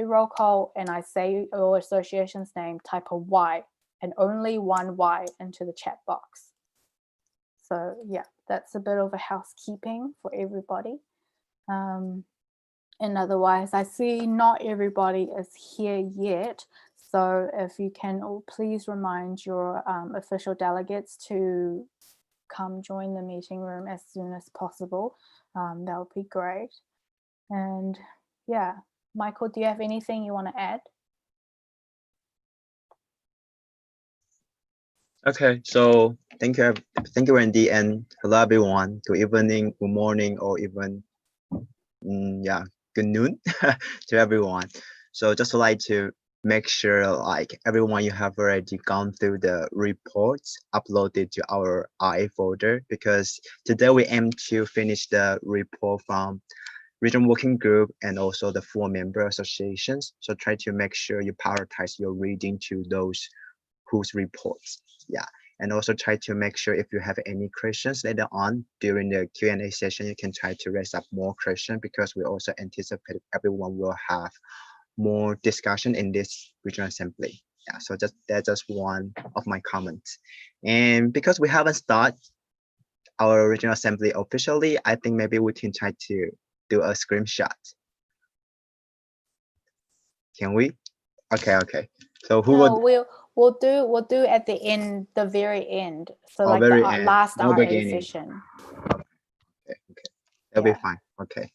roll call and I say your association's name, type a Y and only one Y into the chat box. So yeah, that's a bit of a housekeeping for everybody. And otherwise, I see not everybody is here yet. So if you can all please remind your official delegates to come join the meeting room as soon as possible. That would be great. And yeah, Michael, do you have anything you want to add? Okay, so thank you, Wendy, and hello everyone. Good evening, good morning, or even yeah, good noon to everyone. So just like to make sure like everyone, you have already gone through the reports uploaded to our RA folder, because today we aim to finish the report from regional working group and also the full member associations. So try to make sure you prioritize your reading to those whose reports. Yeah. And also try to make sure if you have any questions later on during the Q&A session, you can try to raise up more questions, because we also anticipate everyone will have more discussion in this regional assembly. Yeah, so that's just one of my comments. And because we haven't started our regional assembly officially, I think maybe we can try to do a screenshot. Can we? Okay. So who would? We'll do at the end, the very end. So like the last RA session. Okay. That'll be fine. Okay.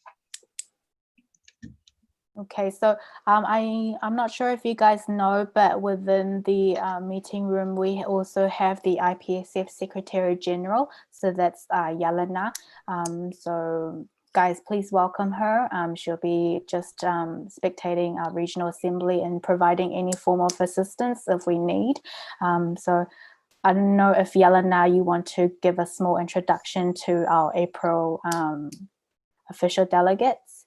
Okay, so I'm not sure if you guys know, but within the meeting room, we also have the IPSF Secretary General. So that's Yelena. So guys, please welcome her. She'll be just spectating our regional assembly and providing any form of assistance if we need. So I don't know if Yelena, you want to give a small introduction to our APRO official delegates.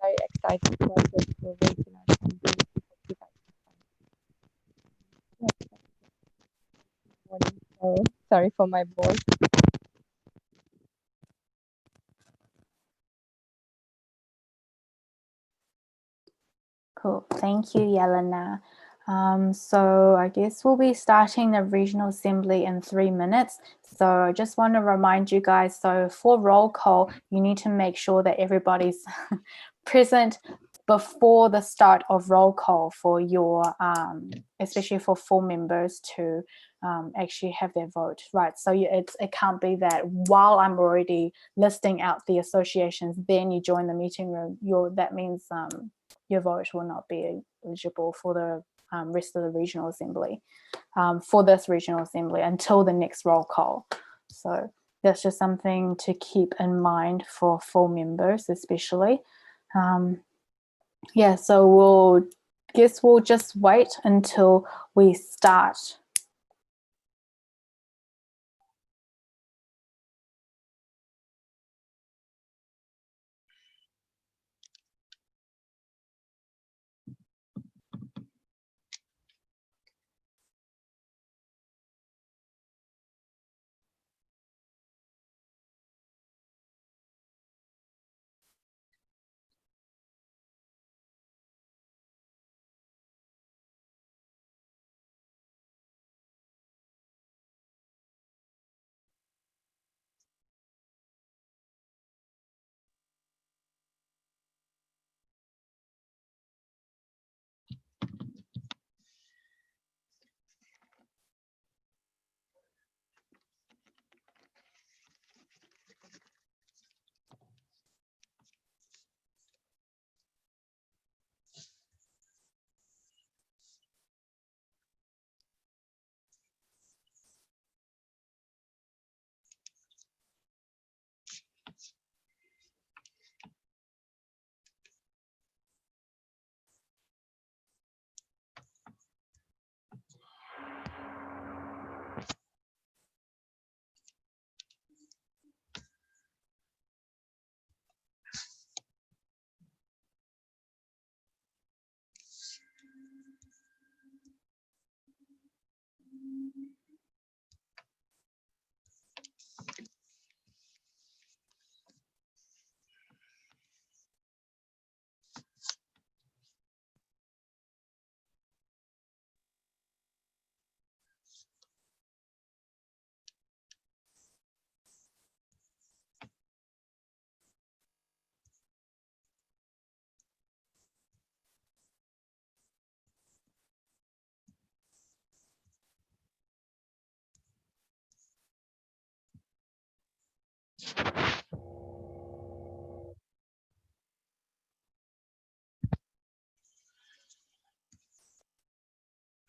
Very excited about this regional assembly. So sorry for my voice. Cool, thank you, Yelena. So I guess we'll be starting the regional assembly in 3 minutes. So I just want to remind you guys, so for roll call, you need to make sure that everybody's present before the start of roll call for your, especially for full members to actually have their vote, right? So it can't be that while I'm already listing out the associations, then you join the meeting room. That means your vote will not be eligible for the rest of the regional assembly, for this regional assembly until the next roll call. So that's just something to keep in mind for full members, especially. Yeah, so we'll just wait until we start.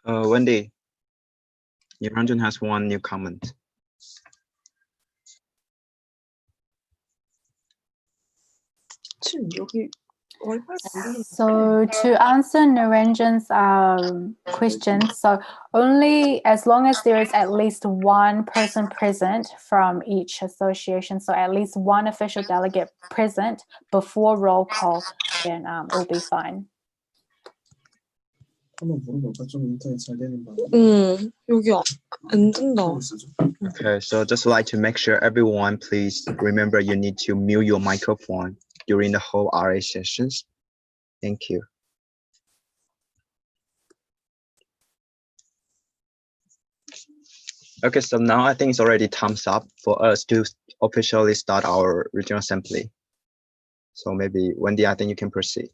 Wendy, Niranjan has one new comment. So to answer Niranjan's question, so only as long as there is at least one person present from each association, so at least one official delegate present before roll call, then it'll be fine. 한번 물어볼까? 좀 인터넷 잘 되는 방. 여기 안 된다. Okay, so just like to make sure everyone, please remember you need to mute your microphone during the whole RA sessions. Thank you. Okay, so now I think it's already time's up for us to officially start our regional assembly. So maybe Wendy, I think you can proceed.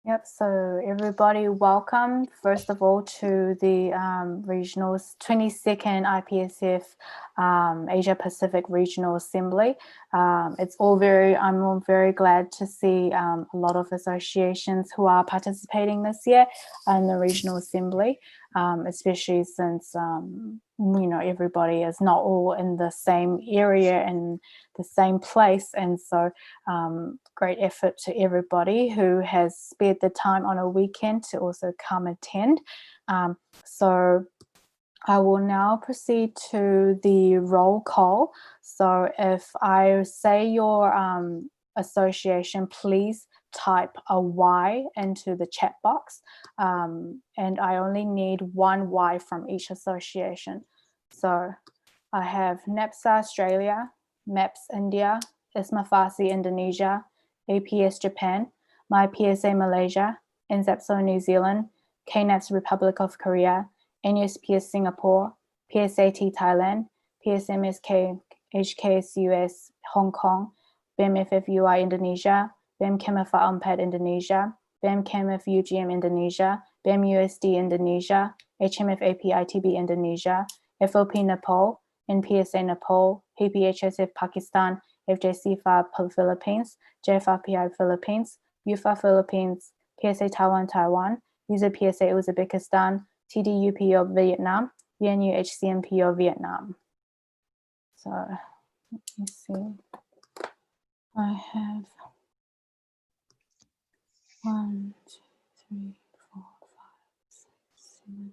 Yep, so everybody welcome, first of all, to the regional's 22nd IPSF Asia Pacific Regional Assembly. I'm all very glad to see a lot of associations who are participating this year in the Regional Assembly, especially since, everybody is not all in the same area and the same place. And so great effort to everybody who has spared the time on a weekend to also come attend. So I will now proceed to the roll call. So if I say your association, please type a Y into the chat box. And I only need one Y from each association. So I have NEPSA Australia, MEPS India, ISMA Farsi Indonesia, APS Japan, MyPSA Malaysia, NZAPSO New Zealand, KNEPS Republic of Korea, NUSPS Singapore, PSAT Thailand, PSMSK HKS US Hong Kong, BMFFUI Indonesia, BMChemFA UNPAD Indonesia, BMChemF UGM Indonesia, BMUSD Indonesia, HMF APITB Indonesia, FOP Nepal, NPSA Nepal, PPHSF Pakistan, FJCFA Philippines, JFRPI Philippines, UFA Philippines, PSA Taiwan, User PSA Uzbekistan, TDUPO Vietnam, VNU HCMPO Vietnam. So let me see. I have 1, 2, 3, 4, 5, 6, 7,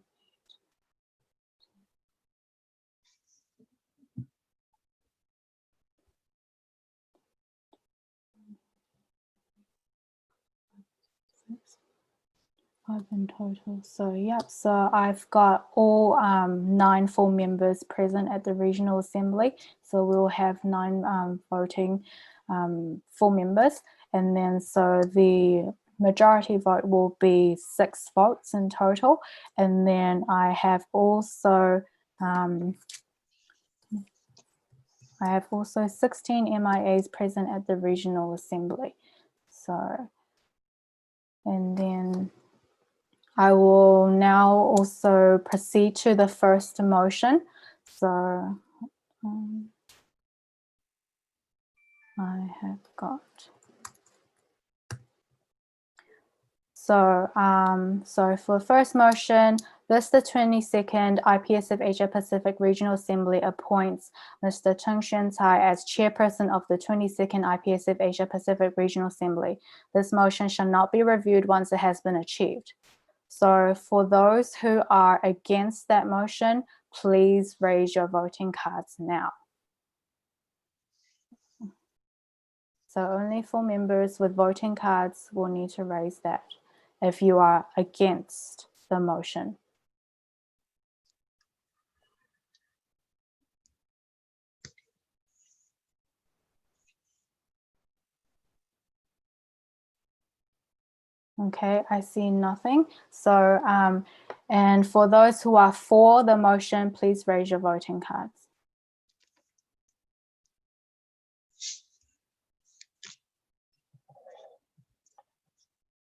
5 in total. So yep, so I've got all 9 full members present at the Regional Assembly. So we'll have 9 voting full members. And then so the majority vote will be 6 votes in total. And then I have also 16 MIAs present at the Regional Assembly. So, and then I will now also proceed to the first motion. So I have got. So, so for the first motion, this the 22nd IPSF Asia Pacific Regional Assembly appoints Mr. Tung Xuan Cai as chairperson of the 22nd IPSF Asia Pacific Regional Assembly. This motion shall not be reviewed once it has been achieved. So for those who are against that motion, please raise your voting cards now. So only for members with voting cards will need to raise that if you are against the motion. Okay, I see nothing. So, and for those who are for the motion, please raise your voting cards.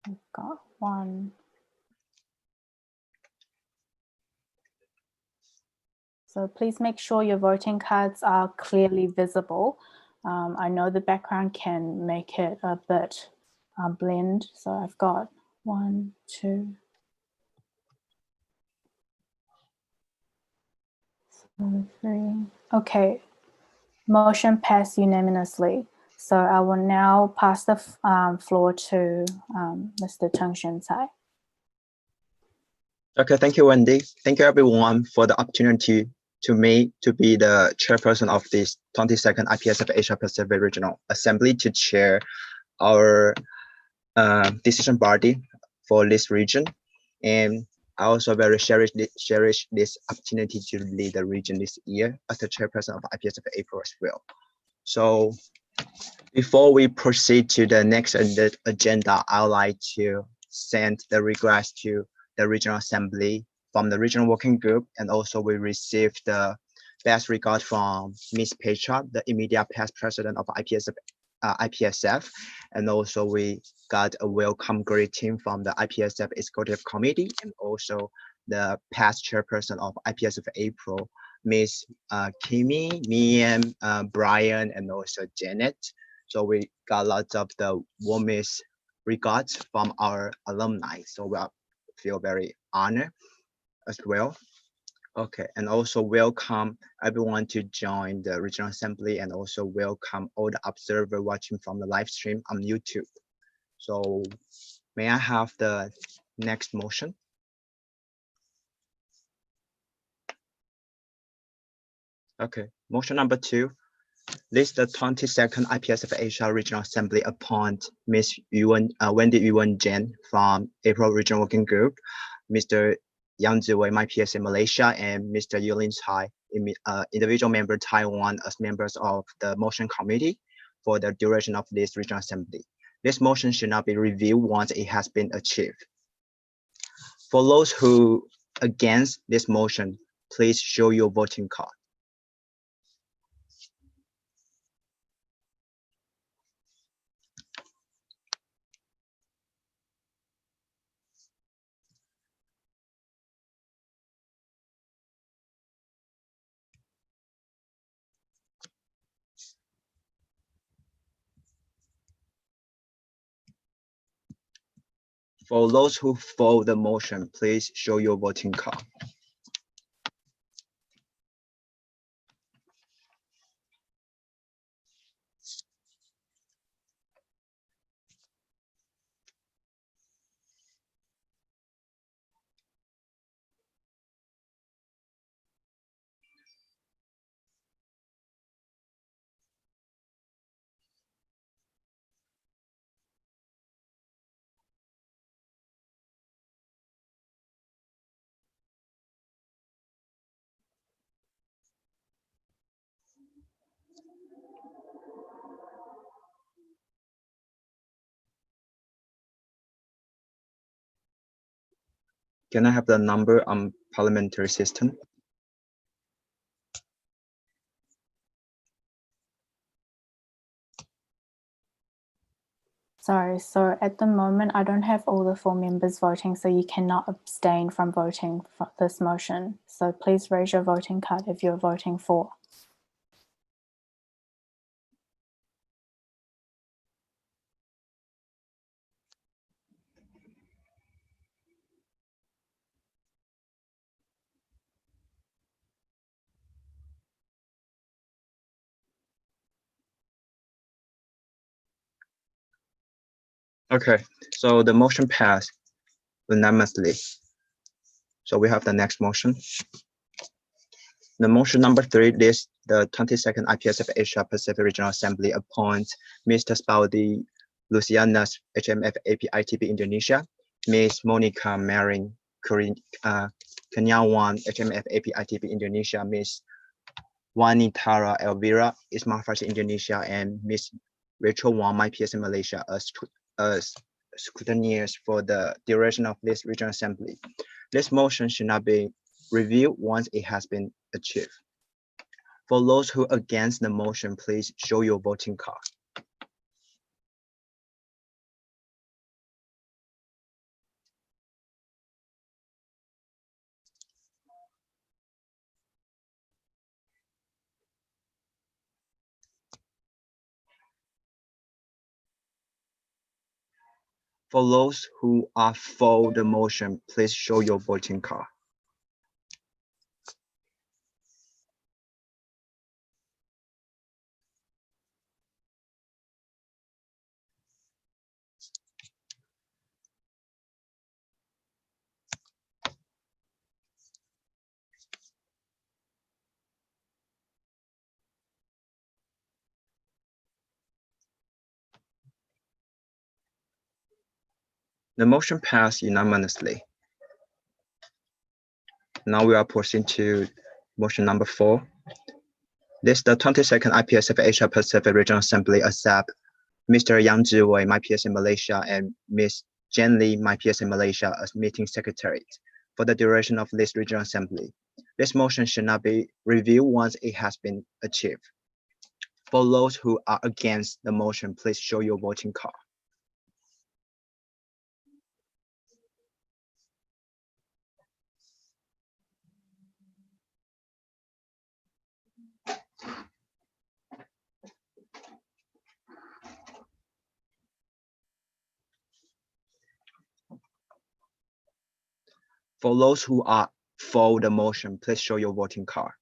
We've got 1. So please make sure your voting cards are clearly visible. I know the background can make it a bit blend. So I've got 1, 2, 3. Okay, motion passed unanimously. So I will now pass the floor to Mr. Tung Shen Tsai. Okay, thank you, Wendy. Thank you, everyone, for the opportunity to me to be the chairperson of this 22nd IPSF Asia Pacific Regional Assembly to chair our decision body for this region. And I also very cherish this opportunity to lead the region this year as the chairperson of IPSF APRO as well. So before we proceed to the next agenda, I would like to send the request to the regional assembly from the regional working group, and also we received the best regard from Ms. Petra, the immediate past president of IPSF, and also we got a welcome greeting from the IPSF Executive Committee, and also the past chairperson of IPSF APRO, Ms. Kimi, Miem, Brian, and also Janet. So we got lots of the warmest regards from our alumni. So we feel very honored as well. Okay, and also welcome everyone to join the regional assembly, and also welcome all the observers watching from the live stream on YouTube. So may I have the next motion? Okay, motion number 2. This the 22nd IPSF Asia Regional Assembly appoint Ms. Wendy Yuan Jen from April Regional Working Group, Mr. Yang Ziwei, my PSA Malaysia, and Mr. Yulin Chai, individual member Taiwan, as members of the motion committee for the duration of this regional assembly. This motion should not be reviewed once it has been achieved. For those who against this motion, please show your voting card. For those who vote the motion, please show your voting card. Can I have the number on parliamentary system? Sorry, so at the moment, I don't have all the 4 members voting, so you cannot abstain from voting for this motion. So please raise your voting card if you're voting for. Okay, so the motion passed unanimously. So we have the next motion. The motion number 3 is the 22nd IPSF Asia Pacific Regional Assembly appoints Mr. Spaudi Lucianas, HMF APITP Indonesia, Ms. Monica Marin Kenyawan, HMF APITP Indonesia, Ms. Wanitara Elvira, Ismail Farsi Indonesia, and Ms. Rachel Wang, my PSA Malaysia, as scrutineers for the duration of this regional assembly. This motion should not be reviewed once it has been achieved. For those who against the motion, please show your voting card. For those who are for the motion, please show your voting card. The motion passed unanimously. Now we are proceeding to motion number 4. This the 22nd IPSF Asia Pacific Regional Assembly accept Mr. Yang Zhiwei, my PS in Malaysia, and Ms. Jen Lee, my PS in Malaysia, as meeting secretary for the duration of this regional assembly. This motion should not be reviewed once it has been achieved. For those who are against the motion, please show your voting card. For those who are for the motion, please show your voting card.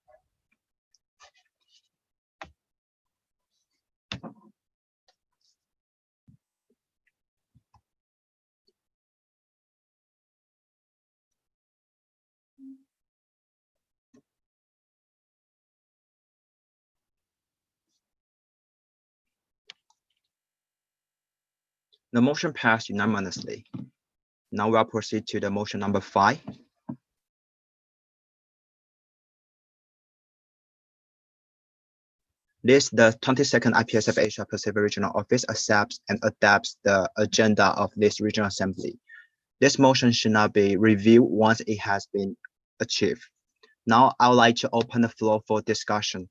The motion passed unanimously. Now we'll proceed to the motion number 5. This, the 22nd IPSF Asia Pacific Regional Office accepts and adapts the agenda of this regional assembly. This motion should not be reviewed once it has been achieved. Now I would like to open the floor for discussion.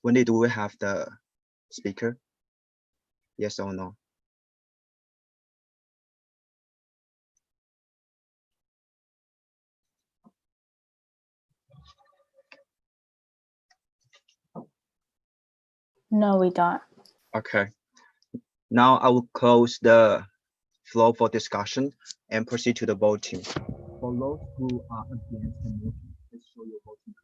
Wendy, do we have the speaker? Yes or no? No, we don't. Okay. Now I will close the floor for discussion and proceed to the voting. For those who are against the motion, please show your voting card.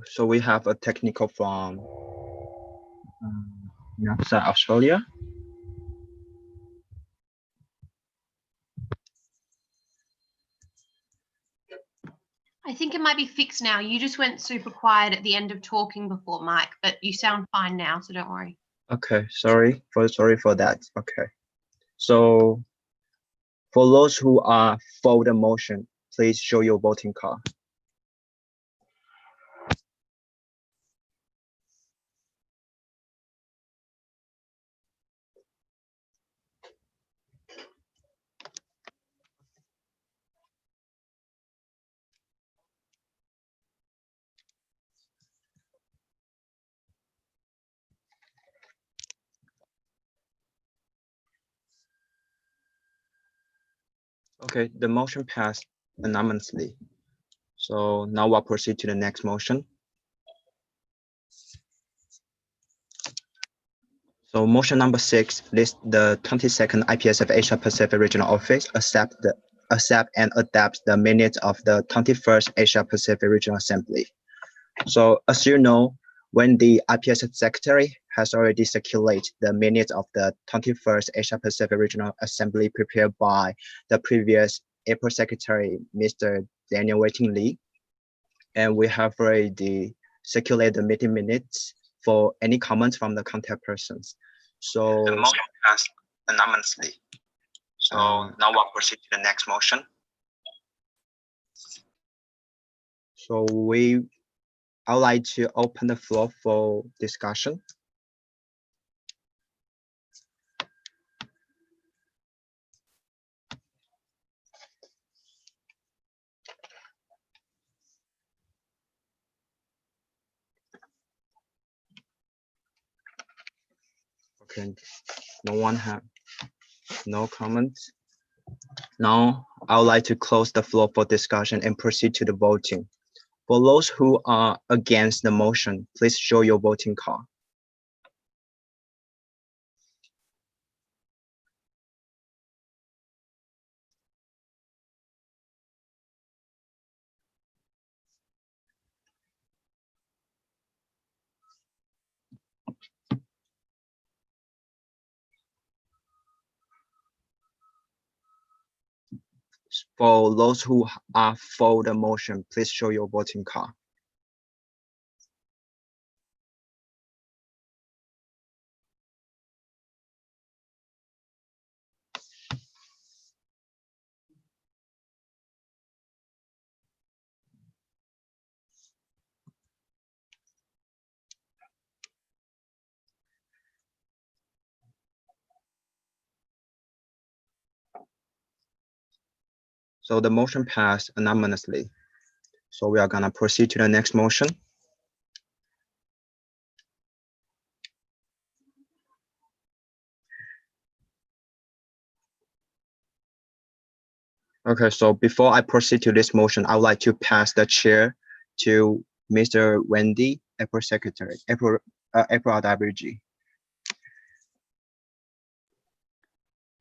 So we have a technical from NASA, Australia. I think it might be fixed now. You just went super quiet at the end of talking before, Mike, but you sound fine now, so don't worry. Okay, sorry for that. Okay, so for those who are for the motion, please show your voting card. Okay, the motion passed unanimously. So now we'll proceed to the next motion. So motion number 6 lists the 22nd IPSF Asia Pacific Regional Office accept and adapt the minutes of the 21st Asia Pacific Regional Assembly. So as you know, when the IPSF Secretary has already circulated the minutes of the 21st Asia Pacific Regional Assembly prepared by the previous APRO Secretary, Mr. Daniel Waiting Lee. And we have already circulated the meeting minutes for any comments from the contact persons. So The motion passed unanimously. So now we'll proceed to the next motion. So I would like to open the floor for discussion. Okay, no one have no comments. Now I would like to close the floor for discussion and proceed to the voting. For those who are against the motion, please show your voting card. For those who are for the motion, please show your voting card. So the motion passed unanimously. So we are gonna proceed to the next motion. Okay, so before I proceed to this motion, I would like to pass the chair to Mr. Wendy, APRO Secretary, APRO RWG.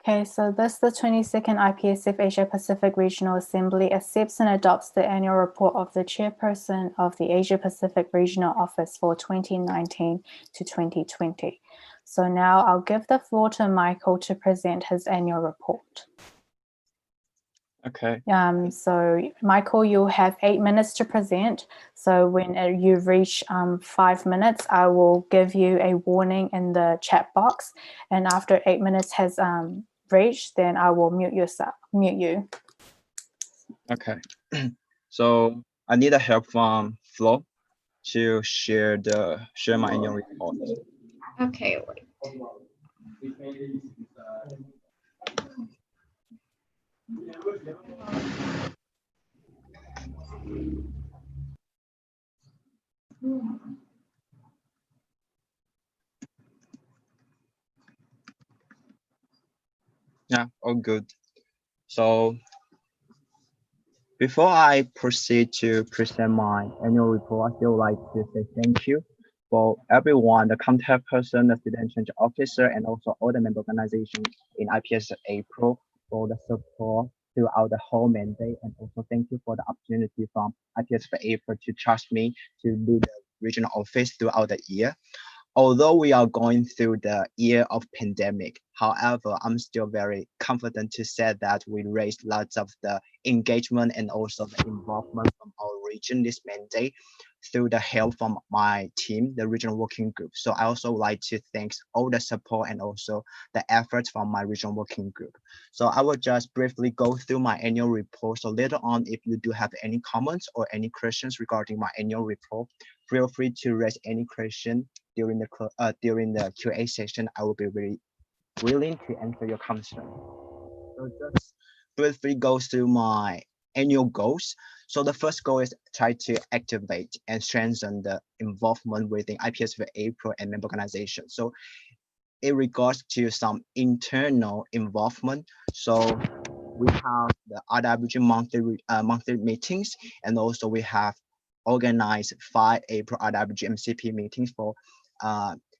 Okay, so this, the 22nd IPSF Asia Pacific Regional Assembly accepts and adopts the annual report of the chairperson of the Asia Pacific Regional Office for 2019 to 2020. So now I'll give the floor to Michael to present his annual report. Okay. So Michael, you'll have 8 minutes to present. So when you reach 5 minutes, I will give you a warning in the chat box. And after 8 minutes has reached, then I will mute you. Okay. So I need a help from Flo to share my annual report. Okay, wait. Yeah, all good. So before I proceed to present my annual report, I still like to say thank you for everyone, the contact person, the student change officer, and also all the member organizations in IPSF APRO for the support throughout the whole mandate. And also thank you for the opportunity from IPSF APRO to trust me to lead the regional office throughout the year. Although we are going through the year of pandemic, however, I'm still very confident to say that we raised lots of the engagement and also the involvement from our region this mandate through the help from my team, the regional working group. So I also like to thank all the support and also the efforts from my regional working group. So I will just briefly go through my annual report. So later on, if you do have any comments or any questions regarding my annual report, feel free to raise any question during the QA session. I will be very willing to answer your concern. So just briefly go through my annual goals. So the first goal is try to activate and strengthen the involvement within IPSF APRO and member organizations. So in regards to some internal involvement, so we have the RWG monthly meetings, and also we have organized 5 April RWG MCP meetings for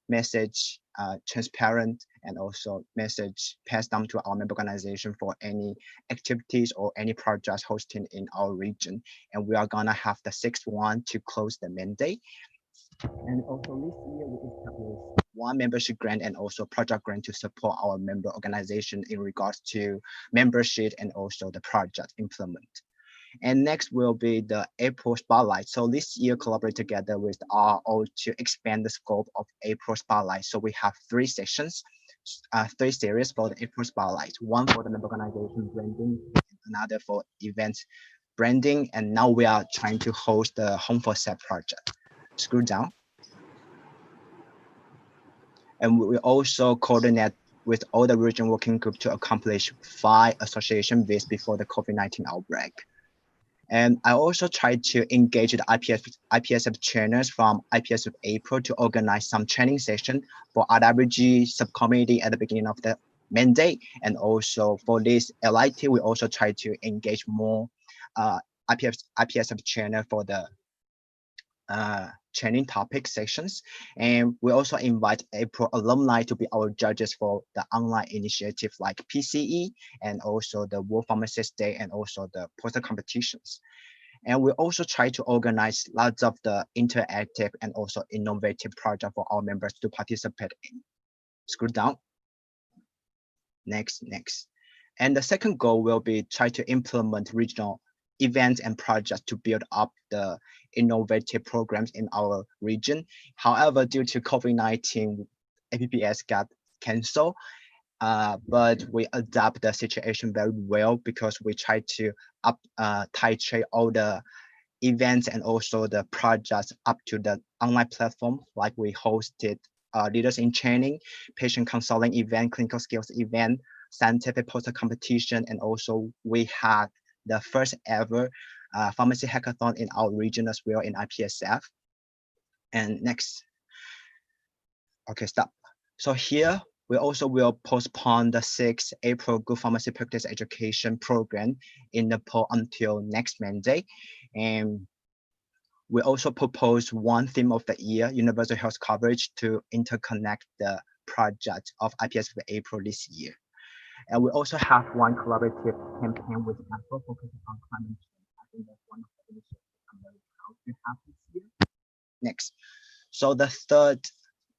message transparent and also message passed down to our member organization for any activities or any projects hosted in our region. And we are gonna have the 6th one to close the mandate. And also this year we established one membership grant and also project grant to support our member organization in regards to membership and also the project implement. And next will be the April Spotlight. So this year collaborate together with RO to expand the scope of April Spotlight. So we have three sessions, three series for the April Spotlight. One for the member organization branding, another for events branding, and now we are trying to host the Home for SAP project. Scroll down. And we also coordinate with all the region working group to accomplish 5 association visits before the COVID-19 outbreak. And I also tried to engage the IPSF trainers from IPSF APRO to organize some training session for RWG subcommittee at the beginning of the mandate. And also for this LIT, we also try to engage more IPSF trainer for the training topic sections. And we also invite April alumni to be our judges for the online initiative like PCE and also the World Pharmacist Day and also the poster competitions. And we also try to organize lots of the interactive and also innovative project for our members to participate in. Scroll down. Next. And the second goal will be try to implement regional events and projects to build up the innovative programs in our region. However, due to COVID-19, APPS got canceled, but we adapt the situation very well because we try to titrate all the events and also the projects up to the online platform. Like we hosted leaders in training, patient counseling event, clinical skills event, scientific poster competition, and also we had the first ever pharmacy hackathon in our region as well in IPSF. And next. Okay, stop. So here we also will postpone the 6th April Good Pharmacy Practice Education Program in Nepal until next Monday. And we also propose one theme of the year, universal health coverage, to interconnect the project of IPSF April this year. And we also have one collaborative campaign with APRO focusing on climate change. I think that's one of the initiatives I'm very proud to have this year. Next. So the third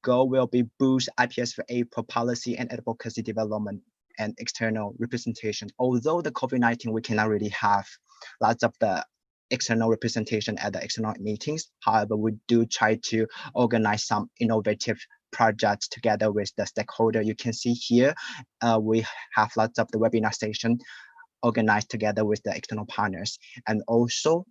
goal will be boost IPSF April policy and advocacy development and external representation. Although the COVID-19, we cannot really have lots of the external representation at the external meetings. However, we do try to organize some innovative projects together with the stakeholder. You can see here, we have lots of the webinar session organized together with the external partners. And also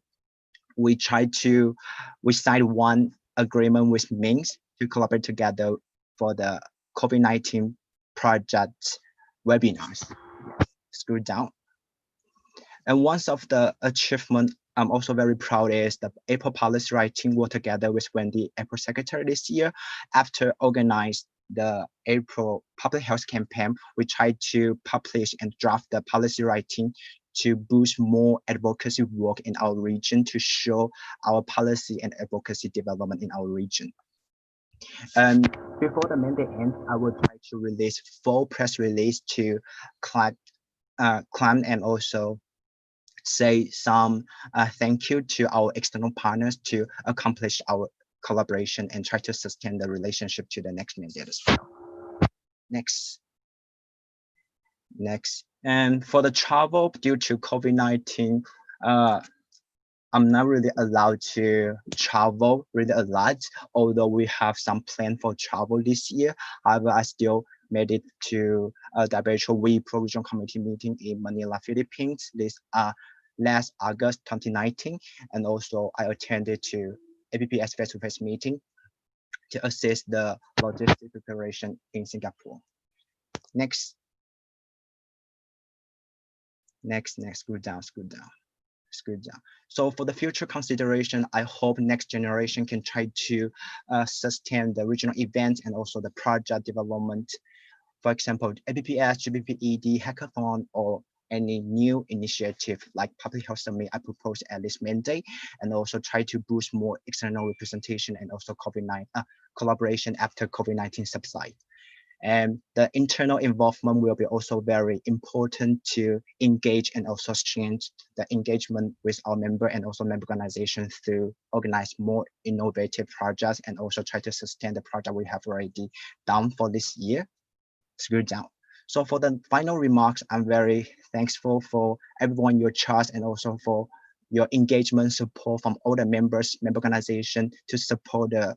we signed one agreement with Minsk to collaborate together for the COVID-19 project webinars. Scroll down. And one of the achievement I'm also very proud is the April policy writing work together with Wendy, April secretary this year. After organized the April public health campaign, we tried to publish and draft the policy writing to boost more advocacy work in our region to show our policy and advocacy development in our region. And before the mandate ends, I will try to release full press release to claim and also say some thank you to our external partners to accomplish our collaboration and try to sustain the relationship to the next mandate as well. Next. And for the travel, due to COVID-19, I'm not really allowed to travel really a lot, although we have some plan for travel this year. However, I still made it to the virtual WePro Regional Committee meeting in Manila, Philippines last August 2019. And also I attended to APPS face-to-face meeting to assist the logistic preparation in Singapore. Next, scroll down. So for the future consideration, I hope next generation can try to sustain the regional events and also the project development. For example, APPS, GBPED, hackathon, or any new initiative like public health summit, I propose at this mandate, and also try to boost more external representation and also COVID-19 collaboration after COVID-19 subside. And the internal involvement will be also very important to engage and also strengthen the engagement with our member and also member organizations to organize more innovative projects and also try to sustain the project we have already done for this year. Screw down. So for the final remarks, I'm very thankful for everyone, your trust, and also for your engagement support from all the members, member organization to support the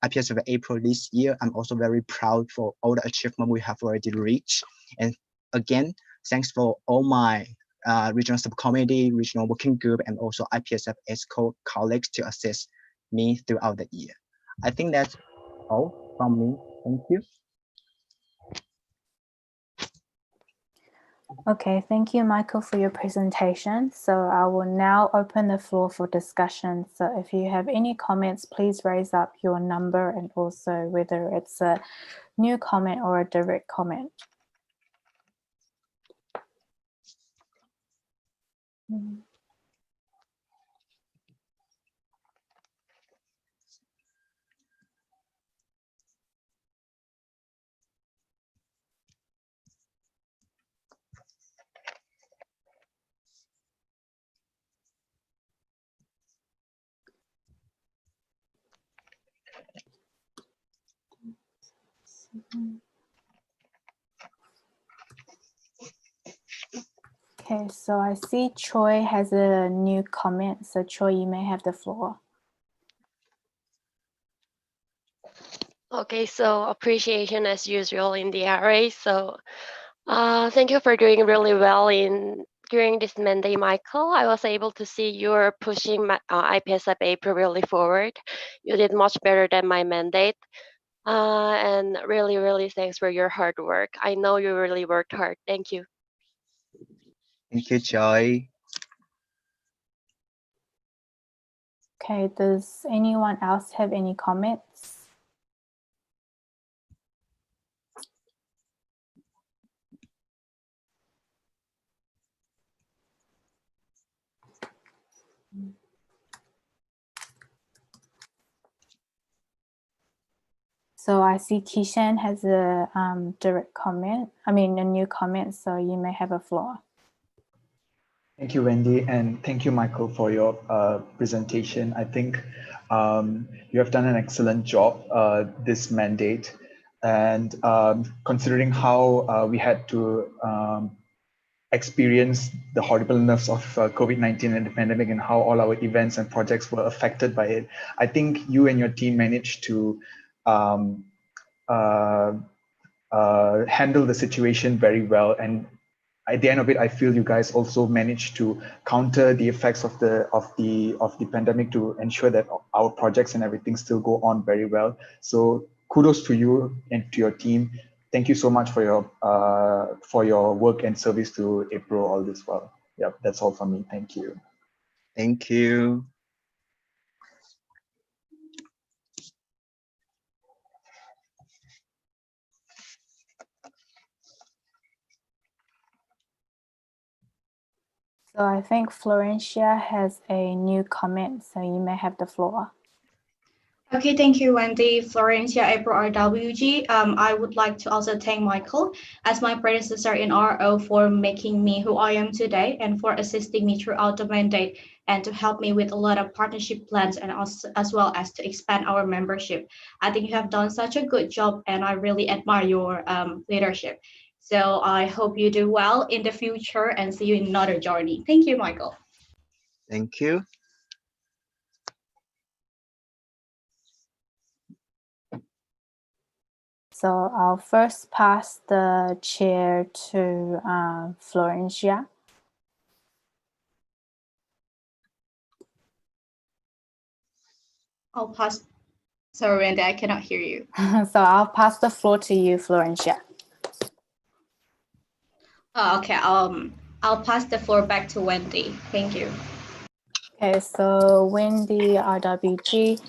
IPSF APRO this year. I'm also very proud for all the achievement we have already reached. And again, thanks for all my regional subcommittee, regional working group, and also IPSF ESCO colleagues to assist me throughout the year. I think that's all from me. Thank you. Okay, thank you, Michael, for your presentation. So I will now open the floor for discussion. So if you have any comments, please raise up your number and also whether it's a new comment or a direct comment. Okay, so I see Choi has a new comment. So Choi, you may have the floor. Okay, so appreciation as usual in the array. So thank you for doing really well during this Monday, Michael. I was able to see you're pushing IPSF APRO really forward. You did much better than my mandate. And really, really thanks for your hard work. I know you really worked hard. Thank you. Thank you, Joy. Okay, does anyone else have any comments? So I see Kishan has a direct comment, a new comment, so you may have a floor. Thank you, Wendy, and thank you, Michael, for your presentation. I think you have done an excellent job this mandate, and considering how we had to experience the horribleness of COVID-19 and the pandemic and how all our events and projects were affected by it, I think you and your team managed to handle the situation very well. And at the end of it, I feel you guys also managed to counter the effects of the pandemic to ensure that our projects and everything still go on very well. So kudos to you and to your team. Thank you so much for your work and service to APRO all this while. Yeah, that's all from me. Thank you. Thank you. So I think Florencia has a new comment, so you may have the floor. Okay, thank you, Wendy. Florencia April RWG. I would like to also thank Michael as my predecessor in RO for making me who I am today and for assisting me throughout the mandate and to help me with a lot of partnership plans and also, as well as to expand our membership. I think you have done such a good job and I really admire your leadership. So I hope you do well in the future and see you in another journey. Thank you, Michael. Thank you. So I'll first pass the chair to Florencia. I'll pass. Sorry, Wendy, I cannot hear you. So I'll pass the floor to you, Florencia. Oh, okay, I'll pass the floor back to Wendy. Thank you. Okay, so Wendy, RWG.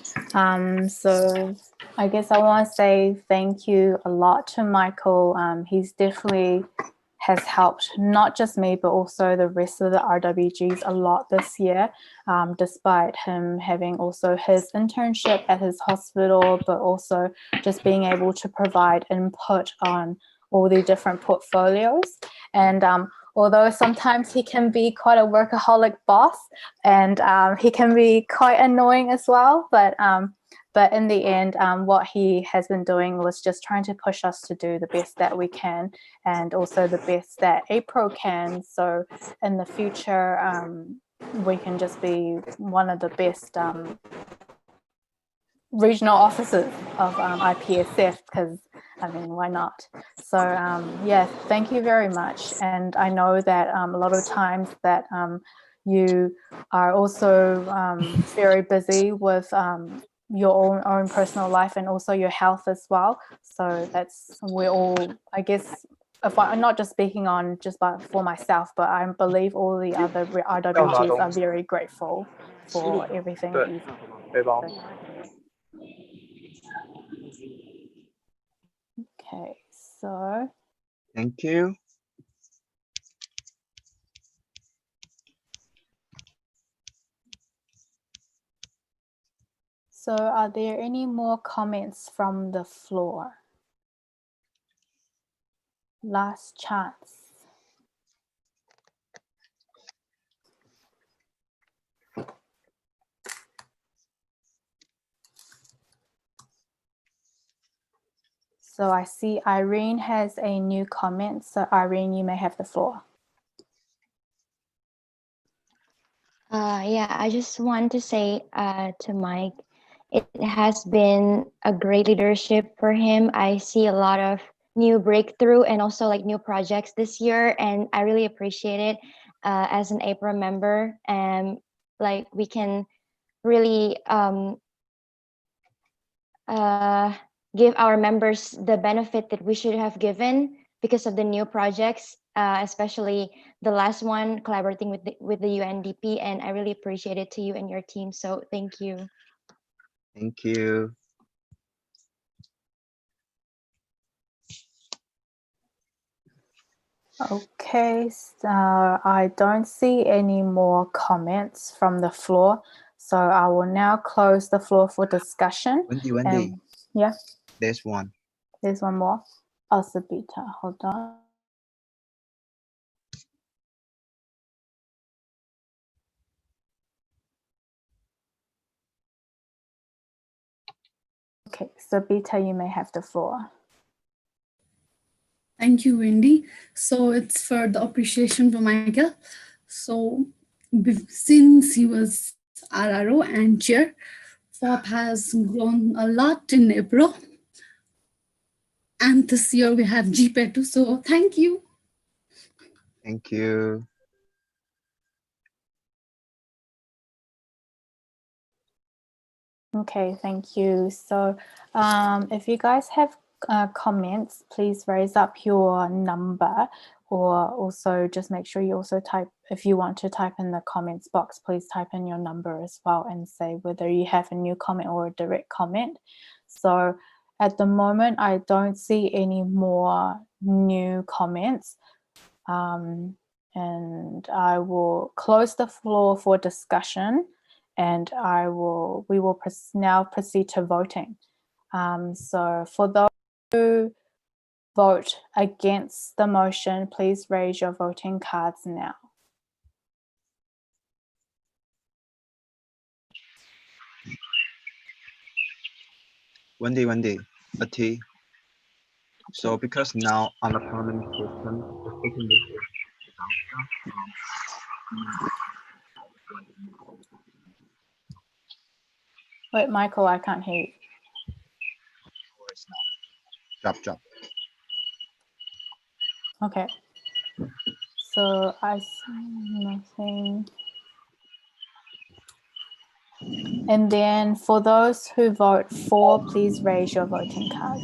So I guess I want to say thank you a lot to Michael. He's definitely has helped not just me, but also the rest of the RWGs a lot this year, despite him having also his internship at his hospital, but also just being able to provide input on all the different portfolios. And although sometimes he can be quite a workaholic boss, and he can be quite annoying as well, but in the end, what he has been doing was just trying to push us to do the best that we can, and also the best that APRO can. So in the future, we can just be one of the best regional officers of IPSF, because I mean, why not? So yeah, thank you very much. And I know that a lot of times that you are also very busy with your own personal life and also your health as well. So we're all, I guess, if I'm not just speaking on just for myself, but I believe all the other RWGs are very grateful for everything that you've done. Okay, so Thank you. are there any more comments from the floor? Last chance. So I see Irene has a new comment. So Irene, you may have the floor. Yeah, I just want to say to Mike, it has been a great leadership for him. I see a lot of new breakthrough and also like new projects this year, and I really appreciate it as an APRO member. And like we can really give our members the benefit that we should have given because of the new projects, especially the last one collaborating with the UNDP, and I really appreciate it to you and your team. So thank you. Thank you. Okay, so I don't see any more comments from the floor. So I will now close the floor for discussion. Wendy. Yeah. There's one. There's one more. Oh, Sabita, hold on. Okay, Sabita, you may have the floor. Thank you, Wendy. So it's for the appreciation for Michael. So since he was RRO and chair, FOP has grown a lot in APRO. And this year we have GPE too. So thank you. Thank you. Okay, thank you. So if you guys have comments, please raise up your number, or also just make sure you also type, if you want to type in the comments box, please type in your number as well and say whether you have a new comment or a direct comment. So at the moment, I don't see any more new comments. And I will close the floor for discussion, and we will now proceed to voting. So for those who vote against the motion, please raise your voting cards now. Wendy, a tea. So because now on the parliament system, the second Wait, Michael, I can't hear you. Drop. Okay. So I see nothing. And then for those who vote for, please raise your voting cards.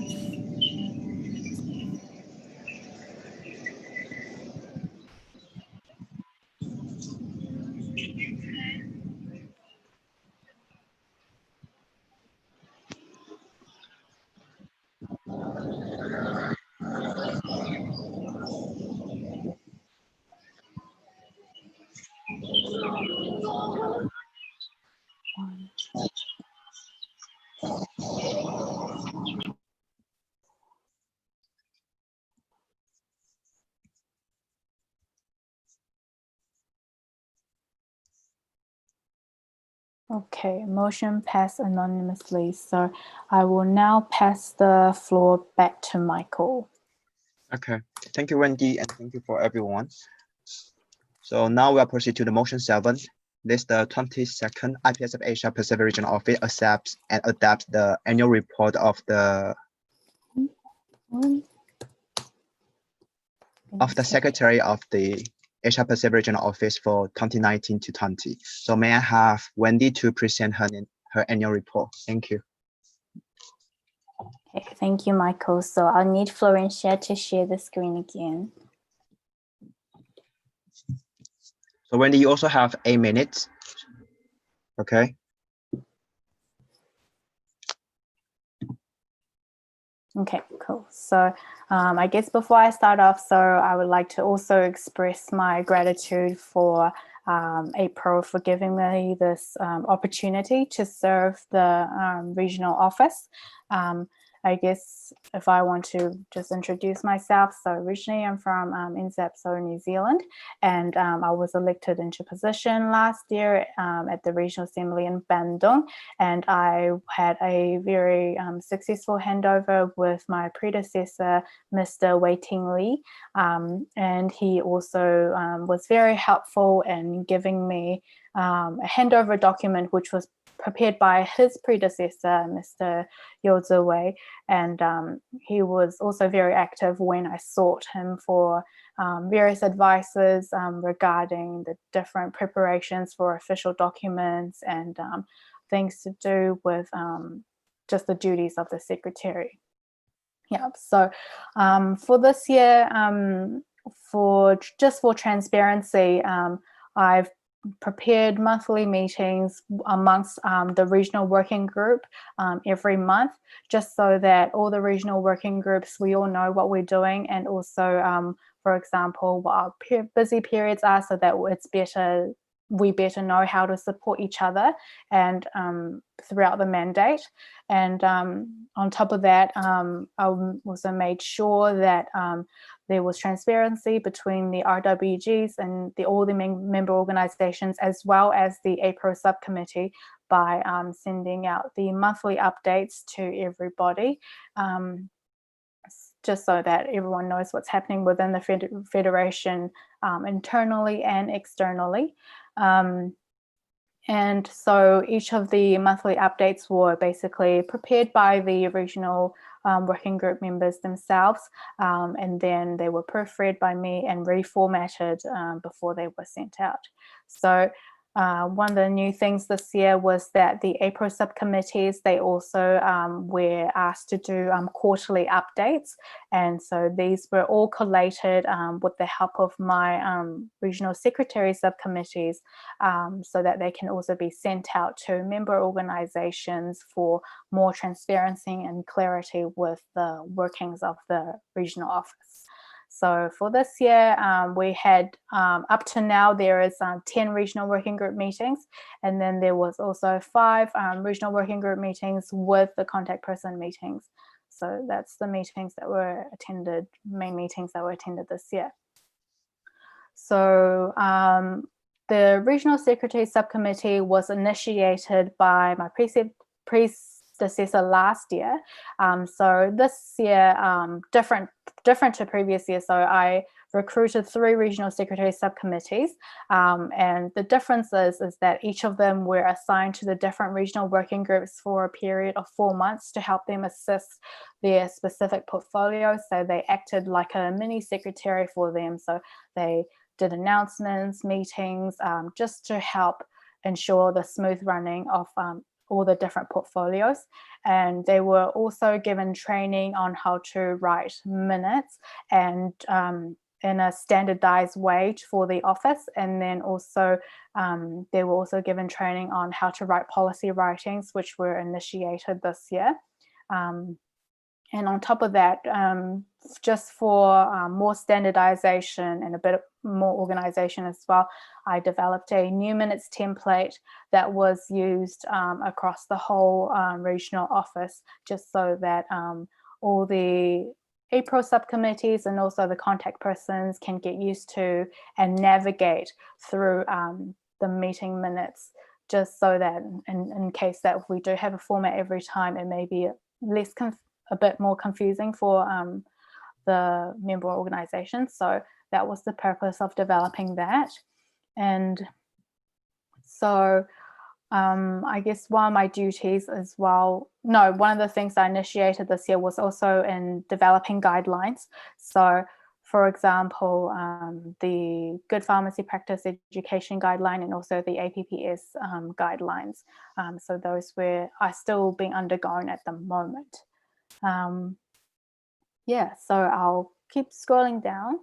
Okay, motion passed anonymously. So I will now pass the floor back to Michael. Okay, thank you, Wendy, and thank you for everyone. So now we'll proceed to the motion 7. This the 22nd IPSF Asia Pacific Regional Office accepts and adapts the annual report of the Secretary of the Asia Pacific Regional Office for 2019 to 20. So may I have Wendy to present her annual report? Thank you. Okay, thank you, Michael. So I'll need Florencia to share the screen again. So Wendy, you also have 8 minutes. Okay. Okay, cool. So I guess before I start off, so I would like to also express my gratitude for APRO for giving me this opportunity to serve the regional office. I guess if I want to just introduce myself, so originally I'm from IPSF New Zealand, and I was elected into position last year at the Regional Assembly in Bandung, and I had a very successful handover with my predecessor, Mr. Wei Ting Lee, and he also was very helpful in giving me a handover document which was prepared by his predecessor, Mr. Yo Wei, and he was also very active when I sought him for various advices regarding the different preparations for official documents and things to do with just the duties of the secretary. Yeah, so for this year, for transparency, I've prepared monthly meetings amongst the regional working group every month, just so that all the regional working groups, we all know what we're doing, and also, for example, what our busy periods are, so that we better know how to support each other and throughout the mandate. And on top of that, I also made sure that there was transparency between the RWGs and all the member organizations, as well as the APRO subcommittee, by sending out the monthly updates to everybody, just so that everyone knows what's happening within the federation internally and externally. And so each of the monthly updates were basically prepared by the regional working group members themselves, and then they were proofread by me and reformatted before they were sent out. So one of the new things this year was that the APRO subcommittees, they also were asked to do quarterly updates. And so these were all collated with the help of my regional secretary subcommittees, so that they can also be sent out to member organizations for more transparency and clarity with the workings of the regional office. So for this year, we had, up to now, there is 10 regional working group meetings, and then there was also 5 regional working group meetings with the contact person meetings. So that's the meetings that were attended, main meetings that were attended this year. So the Regional Secretary Subcommittee was initiated by my predecessor last year. So this year, different to previous years. So I recruited 3 regional secretary subcommittees, and the difference is that each of them were assigned to the different regional working groups for a period of 4 months to help them assist their specific portfolios. So they acted like a mini secretary for them. So they did announcements, meetings, just to help ensure the smooth running of all the different portfolios. And they were also given training on how to write minutes and in a standardized way for the office. And then also they were also given training on how to write policy writings, which were initiated this year. And on top of that, just for more standardization and a bit more organization as well, I developed a new minutes template that was used across the whole regional office, just so that all the APRO subcommittees and also the contact persons can get used to and navigate through the meeting minutes just so that in case that if we do have a format every time, it may be a bit more confusing for the member organizations. So that was the purpose of developing that. And so I guess one of my duties as well, no, one of the things I initiated this year was also in developing guidelines. So for example, the Good Pharmacy Practice Education Guideline and also the APPS guidelines. So those are still being undergone at the moment. Yeah, so I'll keep scrolling down.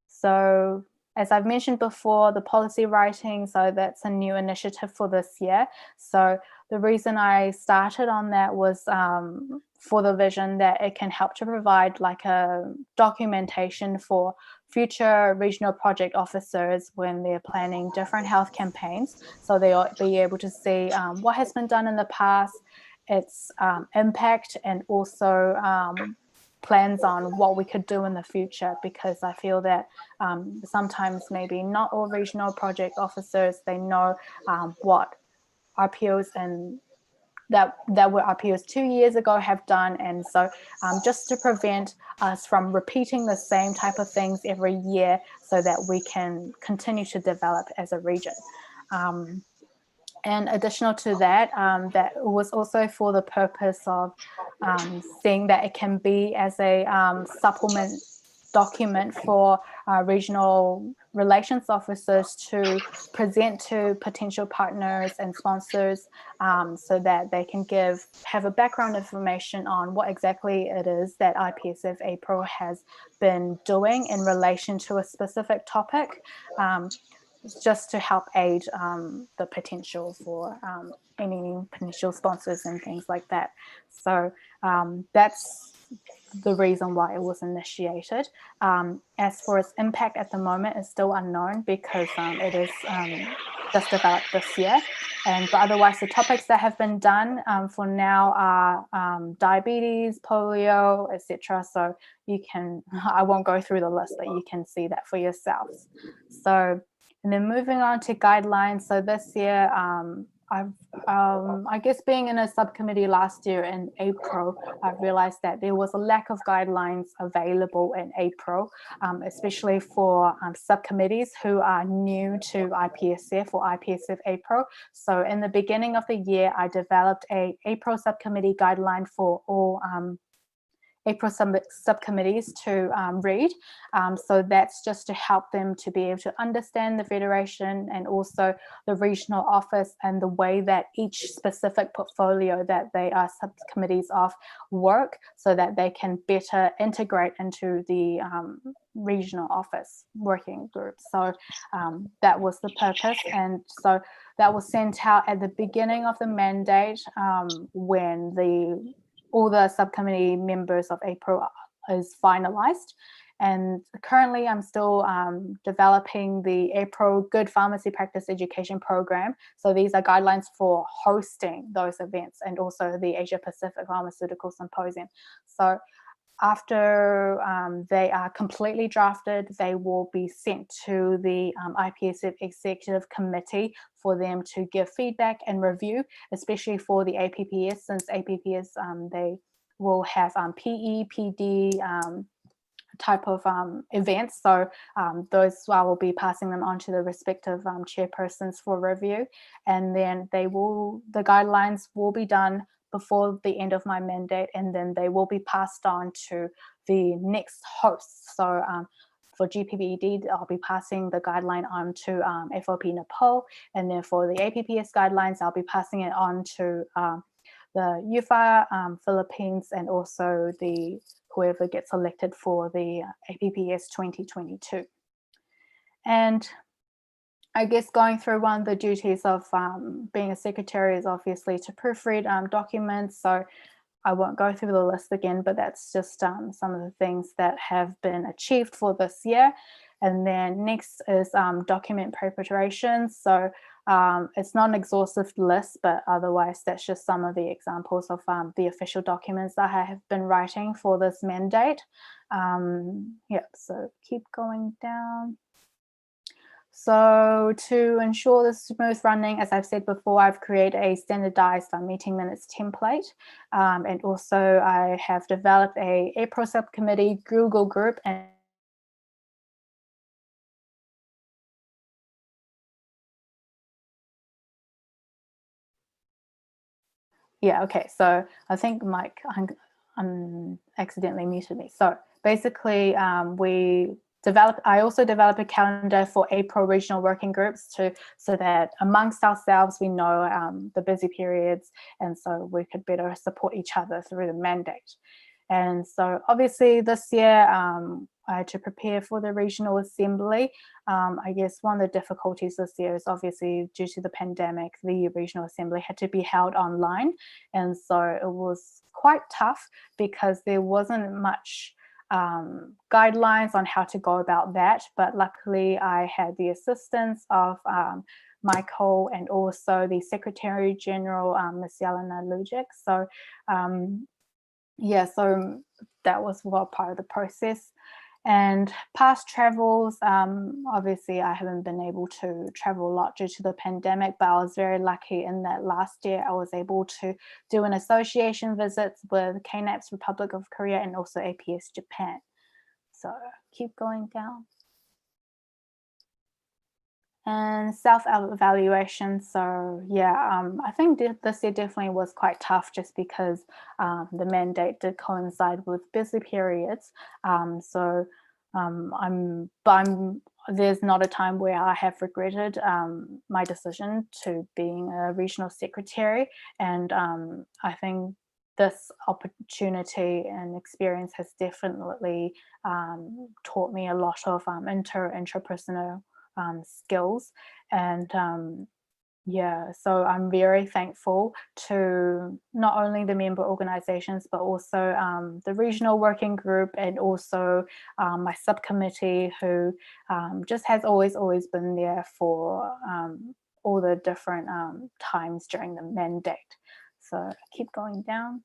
So as I've mentioned before, the policy writing, so that's a new initiative for this year. So the reason I started on that was for the vision that it can help to provide like a documentation for future regional project officers when they're planning different health campaigns. So they'll be able to see what has been done in the past, its impact, and also plans on what we could do in the future, because I feel that sometimes maybe not all regional project officers, they know what RPOs and that were RPOs 2 years ago have done. And so just to prevent us from repeating the same type of things every year so that we can continue to develop as a region. And additional to that, that was also for the purpose of seeing that it can be as a supplement document for regional relations officers to present to potential partners and sponsors, so that they can have a background information on what exactly it is that IPSF APRO has been doing in relation to a specific topic, just to help aid the potential for any potential sponsors and things like that. So that's the reason why it was initiated. As for its impact at the moment, it's still unknown because it is just developed this year. But otherwise, the topics that have been done for now are diabetes, polio, etc. So you can, I won't go through the list, but you can see that for yourselves. So, and then moving on to guidelines. So this year, I guess being in a subcommittee last year in APRO, I realized that there was a lack of guidelines available in APRO, especially for subcommittees who are new to IPSF or IPSF APRO. So in the beginning of the year, I developed a APRO subcommittee guideline for all APRO subcommittees to read. So that's just to help them to be able to understand the federation and also the regional office and the way that each specific portfolio that they are subcommittees of work, so that they can better integrate into the regional office working group. So that was the purpose. And so that was sent out at the beginning of the mandate when all the subcommittee members of APRO is finalized. And currently I'm still developing the APRO Good Pharmacy Practice Education Program. So these are guidelines for hosting those events and also the Asia Pacific Pharmaceutical Symposium. So after they are completely drafted, they will be sent to the IPSF Executive Committee for them to give feedback and review, especially for the APPS, since APPS, they will have PE, PD type of events. So those I will be passing them on to the respective chairpersons for review. And then the guidelines will be done before the end of my mandate, and then they will be passed on to the next host. So for GPBED, I'll be passing the guideline on to FOP Nepal, and then for the APPS guidelines, I'll be passing it on to the UFA Philippines, and also whoever gets elected for the APPS 2022. And I guess going through one of the duties of being a secretary is obviously to proofread documents. So I won't go through the list again, but that's just some of the things that have been achieved for this year. And then next is document preparation. So it's not an exhaustive list, but otherwise that's just some of the examples of the official documents that I have been writing for this mandate. Yeah, so keep going down. So to ensure the smooth running, as I've said before, I've created a standardized meeting minutes template. And also I have developed a APRO subcommittee Google group and yeah, okay, so I think Mike accidentally muted me. So basically I also developed a calendar for APRO regional working groups so that amongst ourselves we know the busy periods, and so we could better support each other through the mandate. And so obviously this year I had to prepare for the regional assembly. I guess one of the difficulties this year is obviously due to the pandemic, the regional assembly had to be held online. And so it was quite tough because there wasn't much guidelines on how to go about that. But luckily I had the assistance of Michael and also the Secretary General, Ms. Yelena Lujic. So yeah, so that was part of the process. And past travels, obviously I haven't been able to travel a lot due to the pandemic, but I was very lucky in that last year I was able to do an association visits with KNAP's Republic of Korea and also APS Japan. So keep going down. And self-evaluation. So yeah, I think this year definitely was quite tough just because the mandate did coincide with busy periods. There's not a time where I have regretted my decision to being a regional secretary. And I think this opportunity and experience has definitely taught me a lot of interpersonal skills. And yeah, so I'm very thankful to not only the member organizations, but also the regional working group and also my subcommittee who just has always been there for all the different times during the mandate. So keep going down.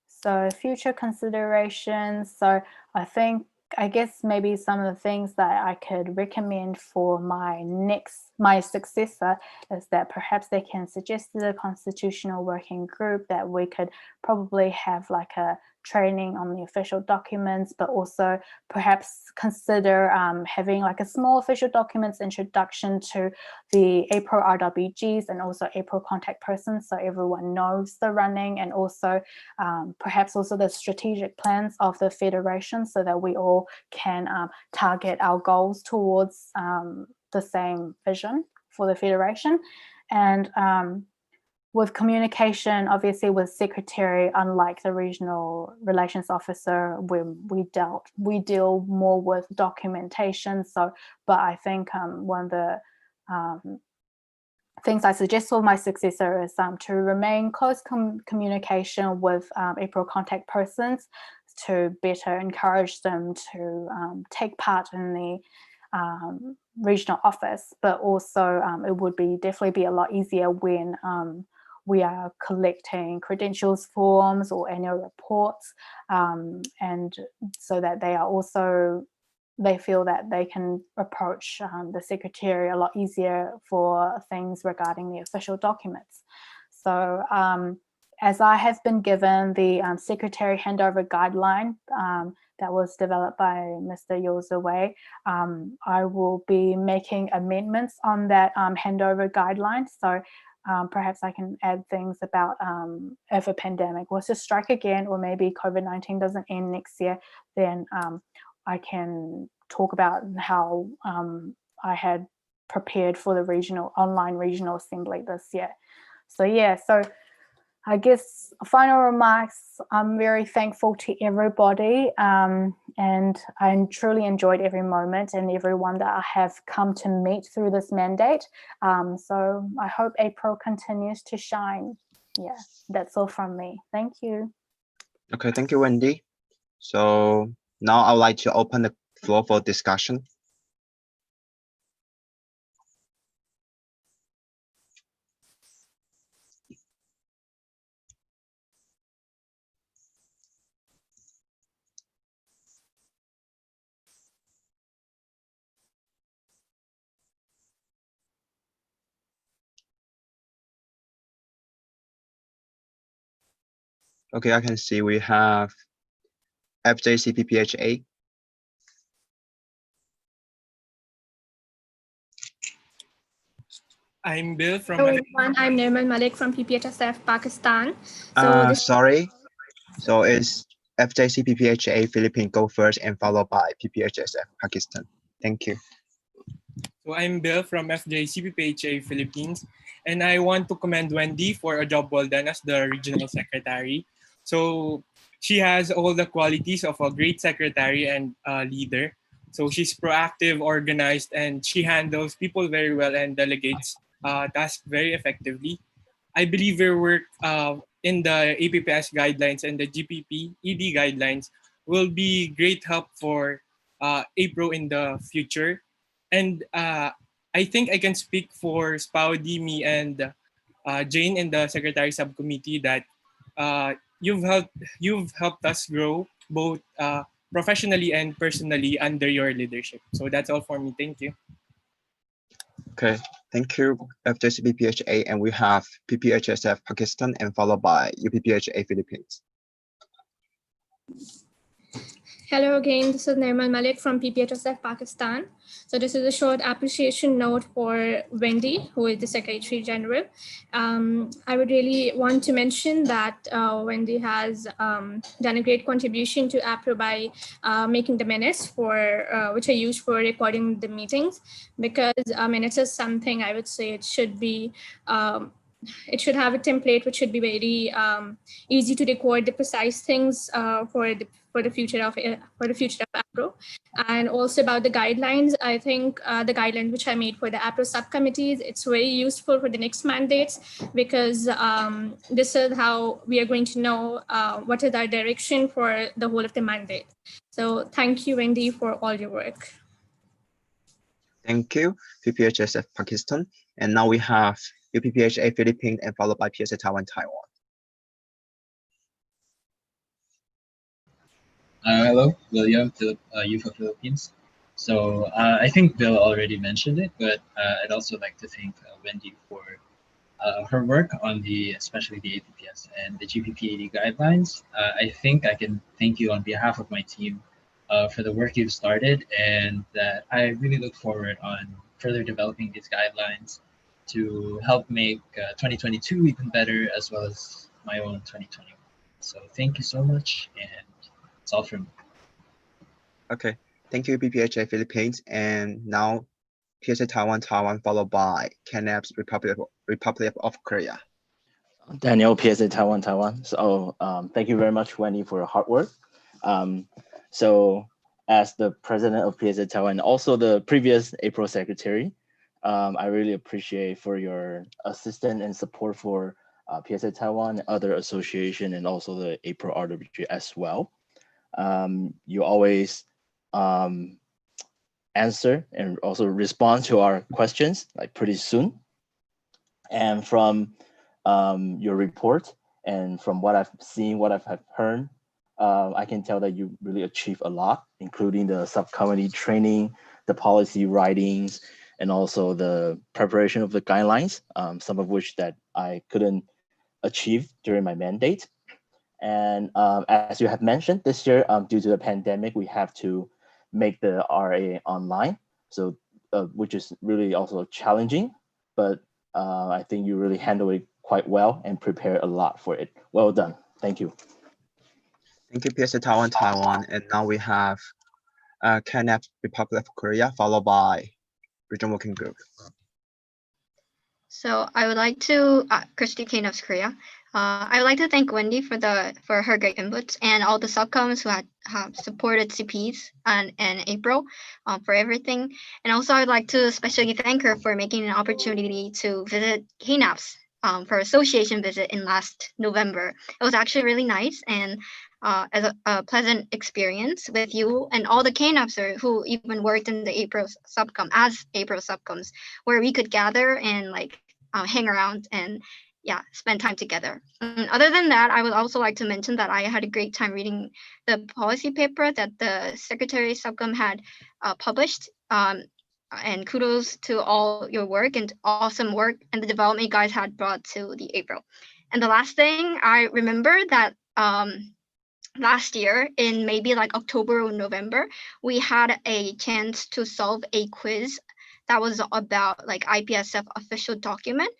So future considerations. So I guess maybe some of the things that I could recommend for my successor is that perhaps they can suggest to the constitutional working group that we could probably have like a training on the official documents, but also perhaps consider having like a small official documents introduction to the APRO RWGs and also APRO contact persons, so everyone knows the running, and also perhaps also the strategic plans of the federation so that we all can target our goals towards the same vision for the federation. And with communication, obviously with secretary, unlike the regional relations officer, we deal more with documentation. So, but I think one of the things I suggest for my successor is to remain close communication with APRO contact persons to better encourage them to take part in the regional office, but also it would definitely be a lot easier when we are collecting credentials forms or annual reports, and so that they feel that they can approach the secretary a lot easier for things regarding the official documents. So as I have been given the secretary handover guideline that was developed by Mr. Yoza Wei, I will be making amendments on that handover guideline. So perhaps I can add things about if a pandemic was to strike again, or maybe COVID-19 doesn't end next year, then I can talk about how I had prepared for the online regional assembly this year. So yeah, so I guess final remarks, I'm very thankful to everybody, and I truly enjoyed every moment and everyone that I have come to meet through this mandate. So I hope APRO continues to shine. Yeah, that's all from me. Thank you. Okay, thank you, Wendy. So now I would like to open the floor for discussion. Okay, I can see we have FJCPPHA. I'm Bill from. Hello everyone, I'm Nirmal Malik from PPHSF Pakistan. So Sorry. So it's FJCPPHA Philippines go first and followed by PPHSF Pakistan. Thank you. So I'm Bill from FJCPPHA Philippines, and I want to commend Wendy for a job well done as the regional secretary. So she has all the qualities of a great secretary and leader. So she's proactive, organized, and she handles people very well and delegates tasks very effectively. I believe her work in the APPS guidelines and the GPP ED guidelines will be great help for APRO in the future. And I think I can speak for Spaudi, me, and Jane in the Secretary Subcommittee that you've helped us grow both professionally and personally under your leadership. So that's all for me. Thank you. Okay, thank you, FJCPPHA, and we have PPHSF Pakistan and followed by UPPHA Philippines. hello again, this is Nirmal Malik from PPHSF Pakistan. So this is a short appreciation note for Wendy, who is the Secretary General. I would really want to mention that Wendy has done a great contribution to APRO by making the minutes for which are used for recording the meetings, because minutes is something I would say it should be it should have a template which should be very easy to record the precise things for the future of APRO. And also about the guidelines, I think the guidelines which I made for the APRO subcommittees, it's very useful for the next mandates, because this is how we are going to know what is our direction for the whole of the mandate. So thank you, Wendy, for all your work. Thank you, PPHSF Pakistan. And now we have UPPHA Philippines and followed by PSA Taiwan. Hello, William, Youth of Philippines. So I think Bill already mentioned it, but I'd also like to thank Wendy for her work on especially the APPS and the GPP80 guidelines. I think I can thank you on behalf of my team for the work you've started, and that I really look forward on further developing these guidelines to help make 2022 even better, as well as my own 2021. So thank you so much, and that's all from me. Okay, thank you, PPHA Philippines. And now PSA Taiwan followed by CANAP's Republic of Korea. Daniel, PSA Taiwan. So thank you very much, Wendy, for your hard work. So as the president of PSA Taiwan, also the previous APRO secretary, I really appreciate for your assistance and support for PSA Taiwan, other association, and also the APRO RWG as well. You always answer and also respond to our questions like pretty soon. And from your report and from what I've seen, what I've heard, I can tell that you really achieved a lot, including the subcommittee training, the policy writings, and also the preparation of the guidelines, some of which that I couldn't achieve during my mandate. And as you have mentioned, this year, due to the pandemic, we have to make the RA online, so which is really also challenging, but I think you really handled it quite well and prepared a lot for it. Well done. Thank you. Thank you, PSA Taiwan. And now we have CANAP Republic of Korea, followed by Regional Working Group. So I would like to, Christy Kane of Korea. I would like to thank Wendy for her great inputs, and all the subcoms who have supported CPs and APRO for everything. And also I'd like to especially thank her for making an opportunity to visit KNAP's for association visit in last November. It was actually really nice, and as a pleasant experience with you and all the KNAPs who even worked in the APRO subcom as APRO subcoms, where we could gather and like hang around and spend time together. Other than that, I would also like to mention that I had a great time reading the policy paper that the Secretary Subcom had published. And kudos to all your work and awesome work and the development you guys had brought to the APRO. And the last thing I remember that last year in maybe like October or November, we had a chance to solve a quiz that was about like IPSF official document.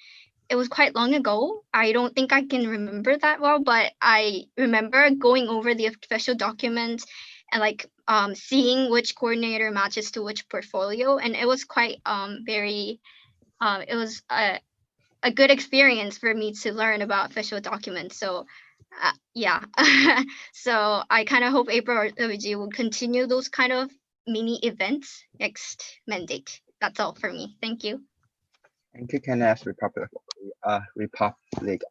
It was quite long ago. I don't think I can remember that well, but I remember going over the official documents and like seeing which coordinator matches to which portfolio, and it was quite very it was a good experience for me to learn about official documents. So yeah, so I kind of hope April RWG will continue those kind of mini events next mandate. That's all for me. Thank you. Thank you, Kenneth, Republic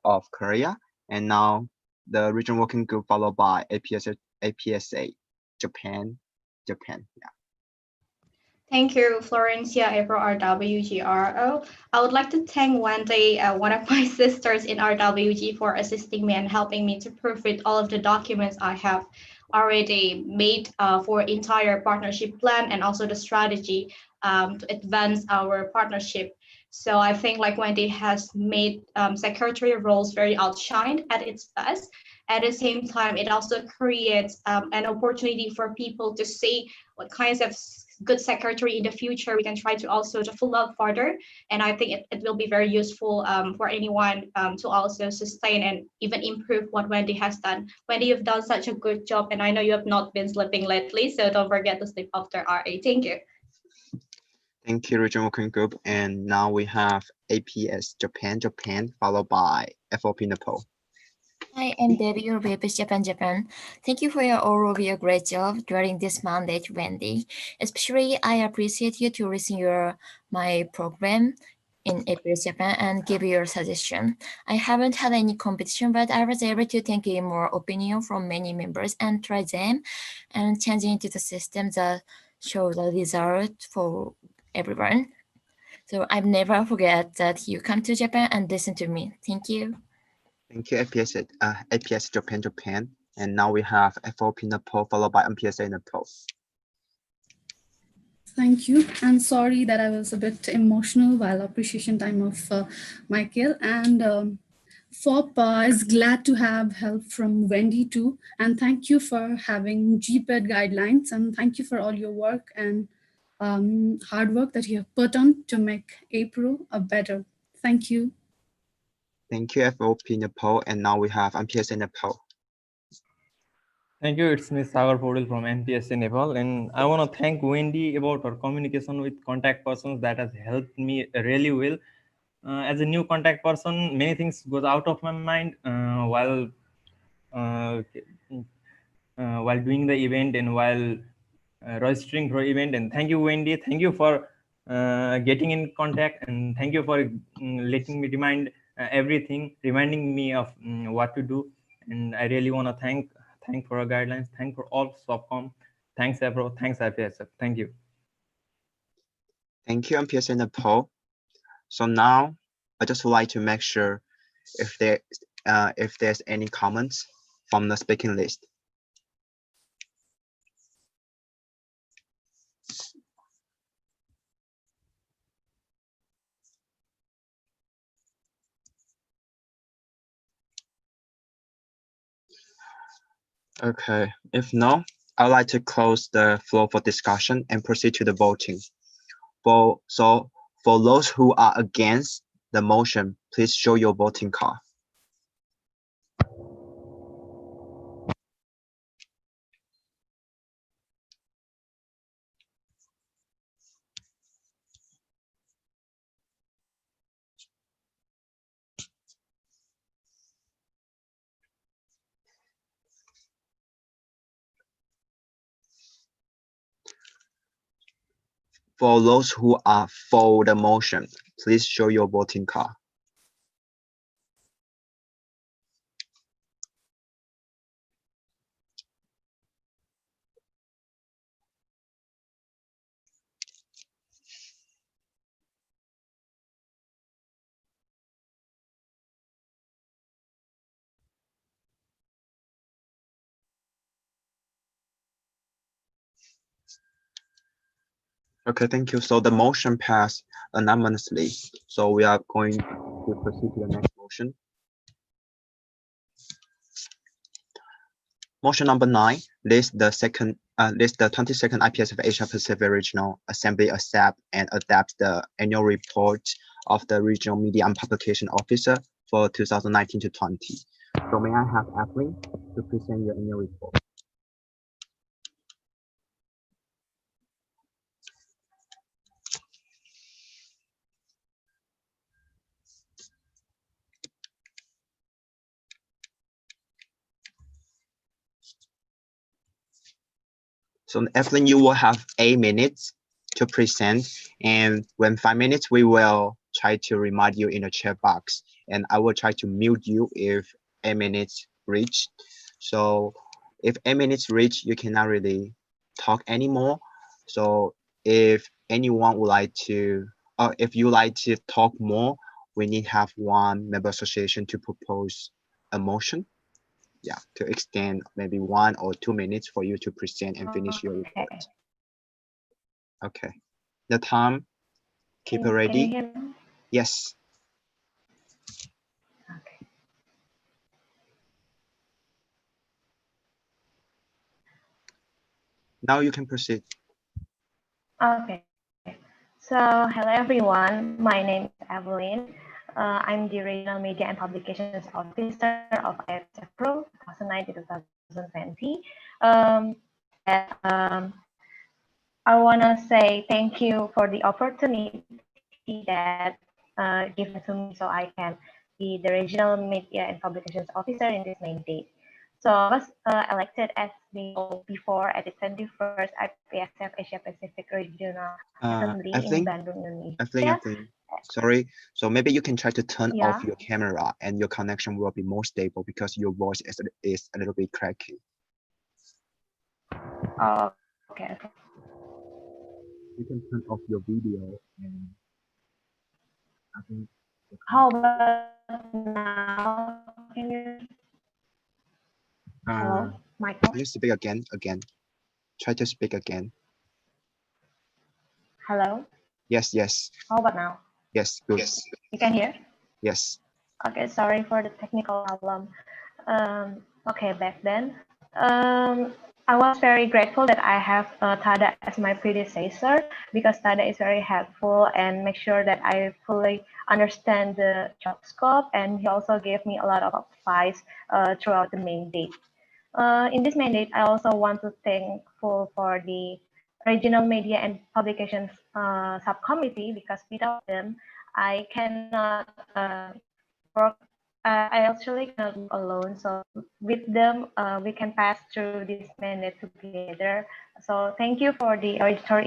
of Korea. And now the regional working group followed by APSA Japan. Yeah. Thank you, Florencia, April, RWGRO. I would like to thank Wendy, one of my sisters in RWG, for assisting me and helping me to proofread all of the documents I have already made for entire partnership plan and also the strategy to advance our partnership. So I think like Wendy has made secretary roles very outshined at its best. At the same time, it also creates an opportunity for people to see what kinds of good secretary in the future we can try to also to follow up further. And I think it will be very useful for anyone to also sustain and even improve what Wendy has done. Wendy, you've done such a good job, and I know you have not been sleeping lately, so don't forget to sleep after RA. Thank you. Thank you, regional working group. And now we have APS Japan, followed by FOP Nepal. Hi, I'm Debbie, your APS Japan. Thank you for your overview. Great job during this mandate, Wendy. Especially, I appreciate you to listen my program in APS Japan and give your suggestion. I haven't had any competition, but I was able to take in more opinion from many members and try them and change into the system that show the result for everyone. So I've never forget that you come to Japan and listen to me. Thank you. Thank you, APS Japan. And now we have FOP Nepal, followed by MPSA Nepal. Thank you. And sorry that I was a bit emotional while appreciation time of Michael. And FOP is glad to have help from Wendy too. And thank you for having GPED guidelines. And thank you for all your work and hard work that you have put on to make APRO a better. Thank you. Thank you, FOP Nepal. And now we have MPSA Nepal. Thank you. It's Ms. Sagar Podil from NPSA Nepal, and I want to thank Wendy about her communication with contact persons that has helped me really well. As a new contact person, many things goes out of my mind while doing the event and while registering for event. And thank you, Wendy. Thank you for getting in contact, and thank you for letting me remind everything, reminding me of what to do. And I really want to thank for our guidelines. Thank for all SOPCOM. Thanks, APRO. Thanks, IPSF. Thank you. Thank you, MPSA Nepal. So now I just would like to make sure if there's any comments from the speaking list. Okay, if no, I'd like to close the floor for discussion and proceed to the voting. For those who are against the motion, please show your voting card. For those who are for the motion, please show your voting card. Okay, thank you. So the motion passed unanimously. So we are going to proceed to the next motion. Motion number 9, list the 22nd IPSF Asia Pacific Regional Assembly accept and adapt the annual report of the Regional Media and Publication Officer for 2019 to 20. So may I have Evelyn to present your annual report? So Evelyn, you will have 8 minutes to present, and when 5 minutes, we will try to remind you in the chat box, and I will try to mute you if 8 minutes reach. So if 8 minutes reach, you cannot really talk anymore. So if anyone would like to, or if you like to talk more, we need to have one member association to propose a motion. Yeah, to extend maybe 1 or 2 minutes for you to present and finish your report. Okay. The time, keep it ready. Can you hear me? Yes. Okay. Now you can proceed. Okay. So, hello everyone. My name is Evelyn. I'm the Regional Media and Publications Officer of IPSF APRO 2019-2020. I want to say thank you for the opportunity that given to me so I can be the Regional Media and Publications Officer in this mandate. So I was elected as the before at the 21st IPSF Asia Pacific Regional Assembly in Bandung, Indonesia. Evelyn, sorry. So maybe you can try to turn Yeah. off your camera and your connection will be more stable because your voice is a little bit cracky. Oh, okay. You can turn off your video and I think. How about now? Can you? Hello, Michael. Can you speak again? Try to speak again. Hello. Yes, yes. How about now? Yes, good. Yes. You can hear? Yes. Okay, sorry for the technical problem. Okay, back then. I was very grateful that I have Tada as my predecessor because Tada is very helpful and make sure that I fully understand the job scope, and he also gave me a lot of advice throughout the mandate. In this mandate, I also want to thankful for the Regional Media and Publications Subcommittee because without them, I cannot work. I actually cannot work alone. So with them, we can pass through this mandate together. So thank you for the editor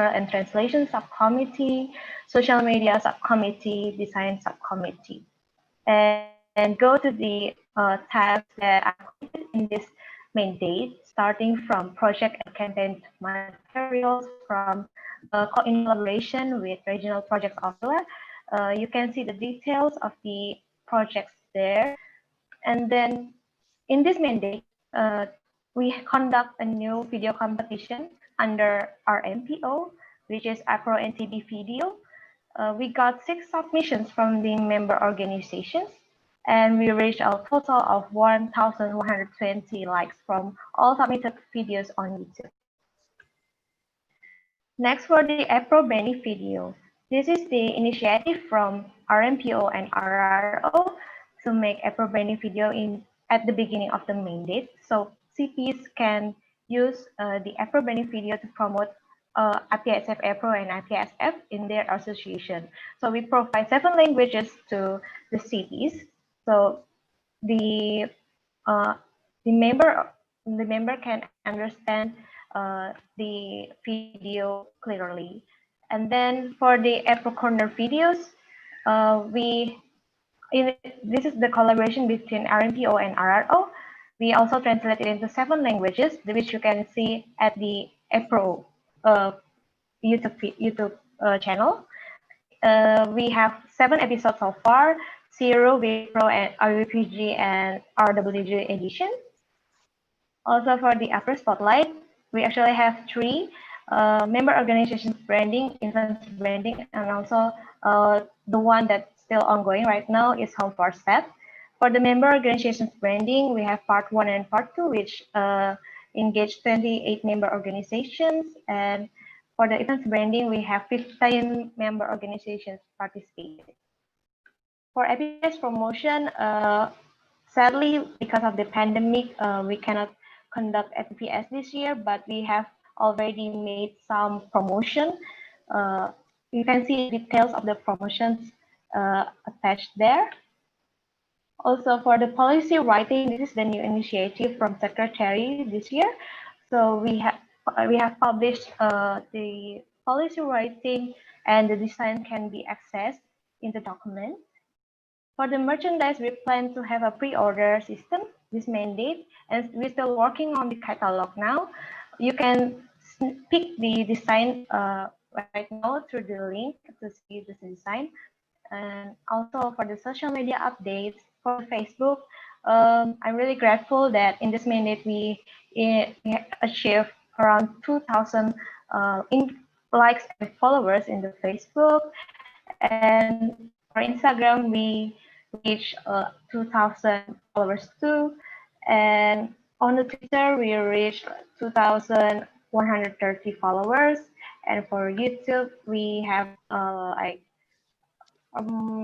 and translation subcommittee, social media subcommittee, design subcommittee, and go to the tasks that are completed in this mandate, starting from project and campaign materials from in collaboration with regional projects officer. You can see the details of the projects there. And then in this mandate, we conduct a new video competition under our MPO, which is APRO NTB Video. We got 6 submissions from the member organizations, and we reached a total of 1,120 likes from all submitted videos on YouTube. Next, for the APRO Benny video. This is the initiative from RMPO and RRO to make APRO Benny video at the beginning of the mandate. So CPs can use the APRO Benny video to promote IPSF APRO and IPSF in their association. So we provide 7 languages to the cities. So the member can understand the video clearly. And then for the APRO Corner videos, this is the collaboration between RMPO and RRO. We also translate it into 7 languages, which you can see at the APRO YouTube channel. We have 7 episodes so far: 0, Pro, and RUPG, and RWG edition. Also for the APRO Spotlight, we actually have 3 member organizations branding, influence branding, and also the one that's still ongoing right now is Home for Step. For the member organizations branding, we have part 1 and part 2, which engage 28 member organizations. And for the events branding, we have 15 member organizations participated. For IPS promotion, sadly, because of the pandemic, we cannot conduct IPS this year, but we have already made some promotion. You can see details of the promotions attached there. Also, for the policy writing, this is the new initiative from Secretary this year. So we have published the policy writing, and the design can be accessed in the document. For the merchandise, we plan to have a pre-order system this mandate, and we're still working on the catalog now. You can pick the design right now through the link to see this design. And also for the social media updates for Facebook, I'm really grateful that in this mandate we achieved around 2,000 likes and followers in the Facebook. And for Instagram, we reached 2,000 followers too. And on the Twitter, we reached 2,130 followers. And for YouTube, we have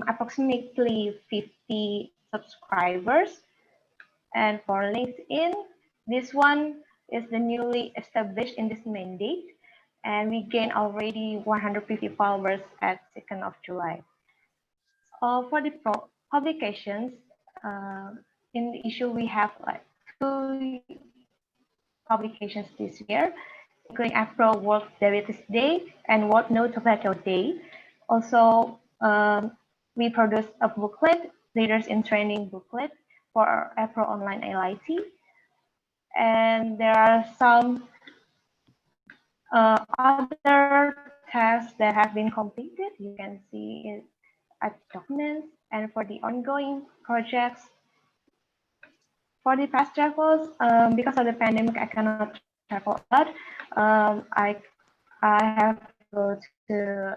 approximately 50 subscribers. And for LinkedIn, this one is the newly established in this mandate, and we gained already 150 followers at 2nd of July. For the publications, in the issue we have like 2 publications this year, including APRO World Diabetes Day and World No Tobacco Day. Also, we produced a booklet, Leaders in Training booklet for APRO Online LIT. And there are some other tasks that have been completed. You can see it at documents. And for the ongoing projects, for the past travels, because of the pandemic, I cannot travel a lot. I have to go to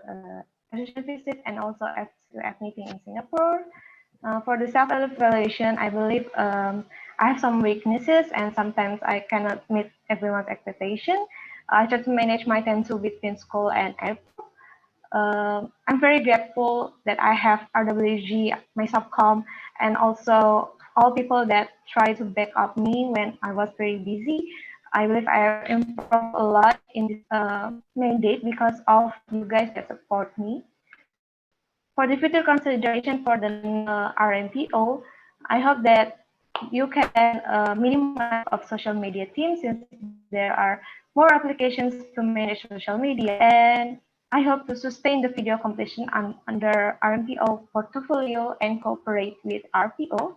association visit and also at meeting in Singapore. For the self-evaluation, I believe I have some weaknesses and sometimes I cannot meet everyone's expectation. I try to manage my time between school and airport. I'm very grateful that I have RWG, my subcom, and also all people that try to back up me when I was very busy. I believe I have improved a lot in this mandate because of you guys that support me. For the future consideration for the RMPO, I hope that you can minimize of social media teams since there are more applications to manage social media. And I hope to sustain the video completion under RMPO portfolio and cooperate with RPO.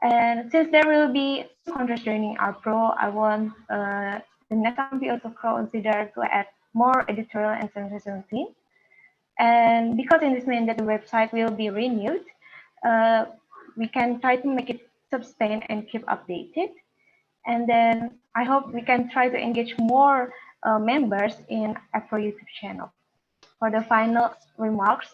And since there will be contracts joining RPro, I want the next RMPO to consider to add more editorial and sensation team. And because in this mandate the website will be renewed, we can try to make it sustain and keep updated. And then I hope we can try to engage more members in APRO YouTube channel. For the final remarks,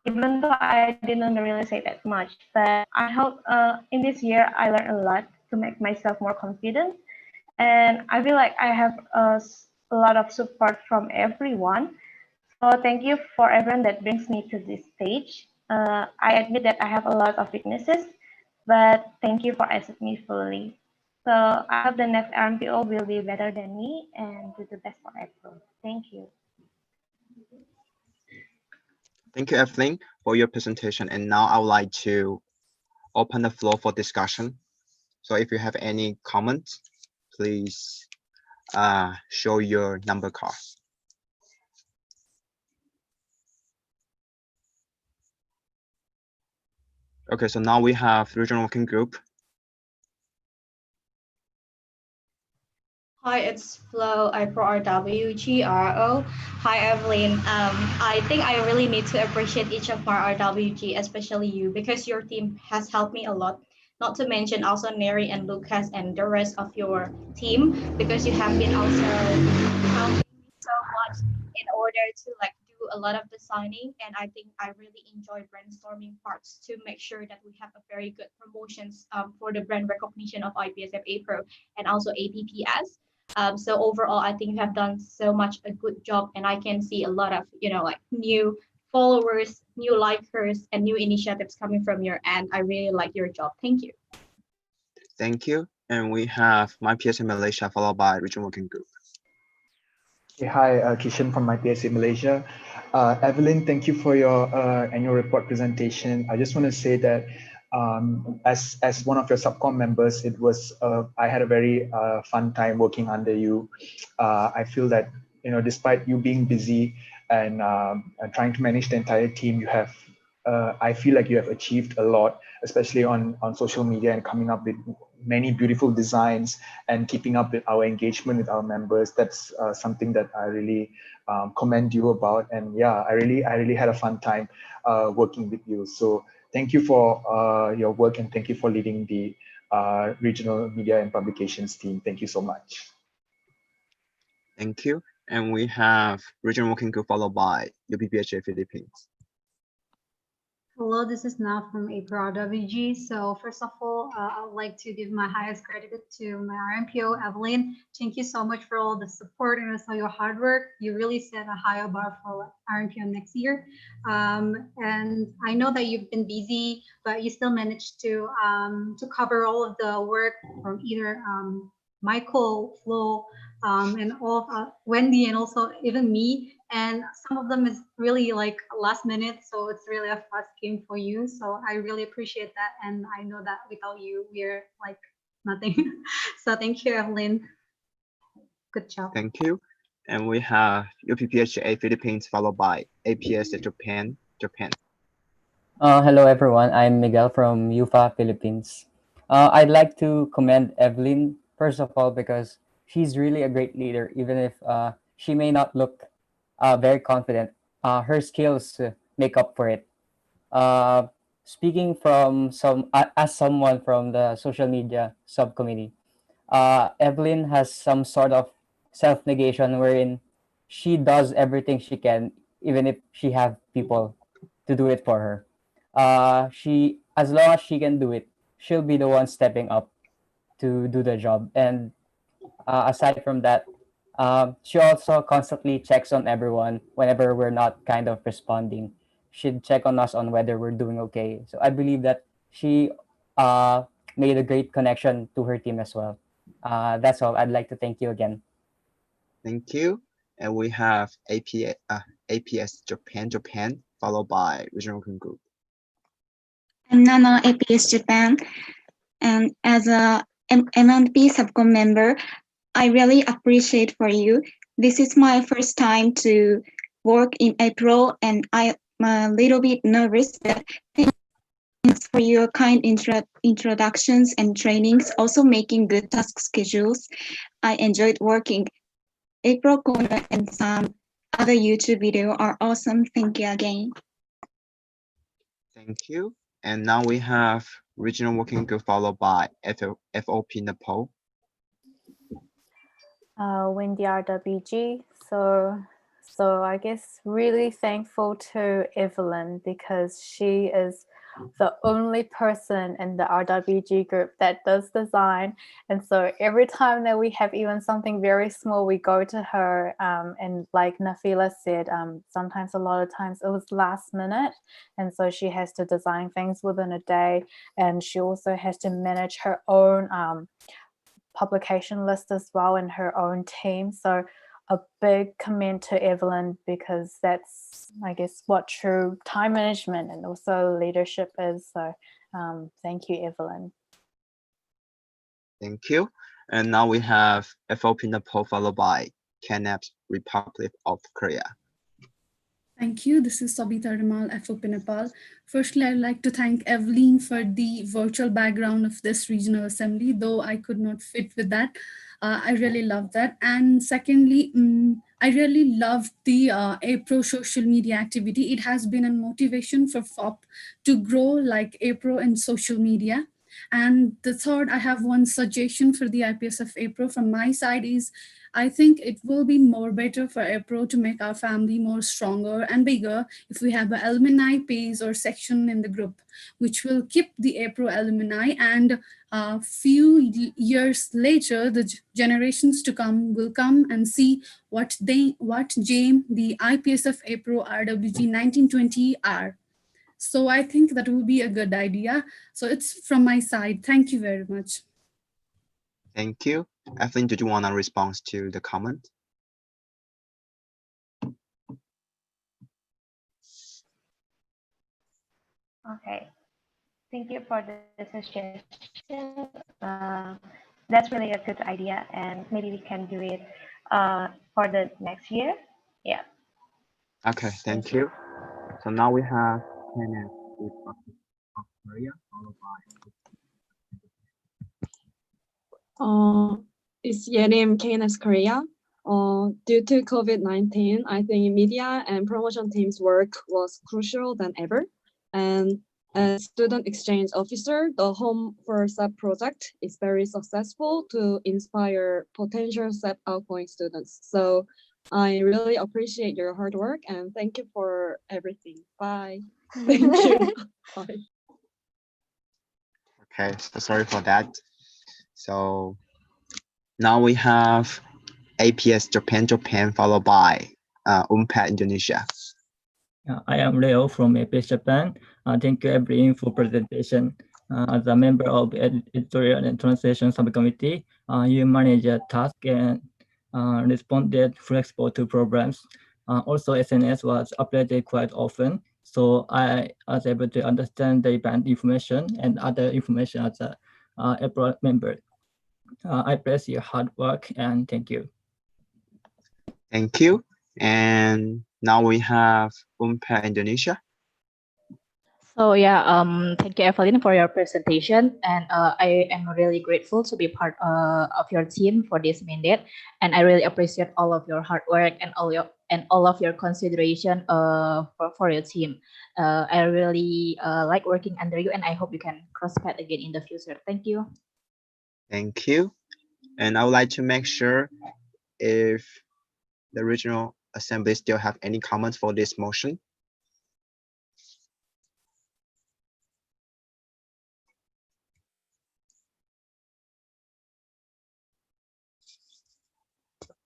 even though I didn't really say that much, but I hope in this year I learned a lot to make myself more confident. And I feel like I have a lot of support from everyone. So thank you for everyone that brings me to this stage. I admit that I have a lot of weaknesses, but thank you for accepting me fully. So I hope the next RMPO will be better than me and do the best for APRO. Thank you. Thank you, Evelyn, for your presentation. And now I would like to open the floor for discussion. So if you have any comments, please show your number card. Okay, so now we have regional working group. Hi, it's Flo, IPRO RWGRO. Hi, Evelyn. I think I really need to appreciate each of my RWG, especially you, because your team has helped me a lot. Not to mention also Neri and Lucas and the rest of your team, because you have been also helping me so much in order to like do a lot of designing, and I think I really enjoy brainstorming parts to make sure that we have a very good promotions for the brand recognition of IPSF APRO and also APPS. So overall, I think you have done so much a good job, and I can see a lot of like new followers, new likers, and new initiatives coming from your end. I really like your job. Thank you. Thank you. And we have my PSA Malaysia followed by Regional Working Group. Okay, hi, Kishan from my PSA Malaysia. Evelyn, thank you for your annual report presentation. I just want to say that as one of your subcom members, I had a very fun time working under you. I feel that despite you being busy and trying to manage the entire team, I feel like you have achieved a lot, especially on social media and coming up with many beautiful designs and keeping up with our engagement with our members. That's something that I really commend you about. And yeah, I really had a fun time working with you. So thank you for your work, and thank you for leading the regional media and publications team. Thank you so much. Thank you. And we have Regional Working Group followed by UPPHA Philippines. Hello, this is Na from APRO RWG. So first of all, I would like to give my highest gratitude to my RMPO, Evelyn. Thank you so much for all the support and also your hard work. You really set a higher bar for RMPO next year. And I know that you've been busy, but you still managed to cover all of the work from either Michael, Flo, and all of Wendy, and also even me. And some of them is really like last minute, so it's really a fast game for you. So I really appreciate that, and I know that without you, we're like nothing. So thank you, Evelyn. Good job. Thank you. And we have UPPHA Philippines followed by APS Japan. Hello everyone, I'm Miguel from UFA Philippines. I'd like to commend Evelyn, first of all, because she's really a great leader, even if she may not look very confident. Her skills make up for it. Speaking from as someone from the social media subcommittee, Evelyn has some sort of self-negation wherein she does everything she can, even if she have people to do it for her. She, as long as she can do it, she'll be the one stepping up to do the job. And aside from that, she also constantly checks on everyone whenever we're not kind of responding. She'd check on us on whether we're doing okay. So I believe that she made a great connection to her team as well. That's all. I'd like to thank you again. Thank you. And we have APS Japan followed by Regional Working Group. I'm Nana, APS Japan, and as a M&P subcom member, I really appreciate for you. This is my first time to work in April, and I'm a little bit nervous, but thanks for your kind introductions and trainings, also making good task schedules. I enjoyed working. April Corner and some other YouTube video are awesome. Thank you again. Thank you. And now we have Regional Working Group followed by FOP Nepal. Wendy RWG. So I guess really thankful to Evelyn because she is the only person in the RWG group that does design. And so every time that we have even something very small, we go to her. And like Nafila said, sometimes a lot of times it was last minute. And so she has to design things within a day. And she also has to manage her own publication list as well in her own team. So a big commend to Evelyn because that's, I guess, what true time management and also leadership is. So thank you, Evelyn. Thank you. And now we have FOP Nepal followed by KNAP's Republic of Korea. Thank you. This is Sabita Rimal, FOP Nepal. Firstly, I'd like to thank Evelyn for the virtual background of this regional assembly, though I could not fit with that. I really love that. And secondly, I really loved the APRO social media activity. It has been a motivation for FOP to grow like APRO in social media. And the third, I have one suggestion for the IPSF APRO from my side is, I think it will be more better for APRO to make our family more stronger and bigger if we have an alumni page or section in the group, which will keep the APRO alumni, and a few years later, the generations to come will come and see what JAME, the IPSF APRO RWG 1920 are. So I think that will be a good idea. So it's from my side. Thank you very much. Thank you. Evelyn, did you want to respond to the comment? Okay. Thank you for the suggestion. That's really a good idea, and maybe we can do it for the next year. Yeah. Okay, thank you. So now we have Kenneth of Korea, followed by It's Yerim KNS Korea. Due to COVID-19, I think media and promotion team's work was crucial than ever. And as student exchange officer, the Home for SAP project is very successful to inspire potential SAP outgoing students. So I really appreciate your hard work and thank you for everything. Bye. Thank you. Bye. Okay, so sorry for that. So now we have APS Japan, followed by UNPAD Indonesia. I am Leo from APS Japan. Thank you, everyone, for presentation. As a member of editorial and translation subcommittee, you manage a task and responded flexible to programs. Also, SNS was updated quite often, so I was able to understand the event information and other information as a April member. I praise your hard work and thank you. Thank you. And now we have UNPAD Indonesia. So yeah, thank you, Evelyn, for your presentation, and I am really grateful to be part of your team for this mandate, and I really appreciate all of your hard work and all of your consideration for your team. I really like working under you, and I hope you can cross path again in the future. Thank you. Thank you. And I would like to make sure if the regional assembly still have any comments for this motion.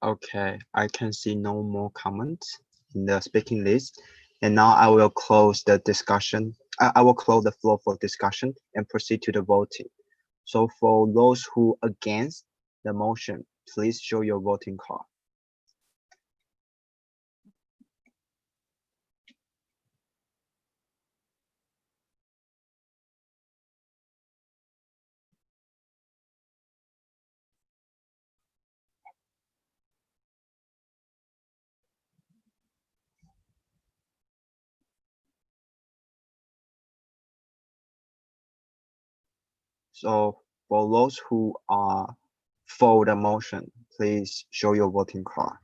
Okay, I can see no more comments in the speaking list. And now I will close the discussion. I will close the floor for discussion and proceed to the voting. So for those who against the motion, please show your voting card. So for those who are for the motion, please show your voting card.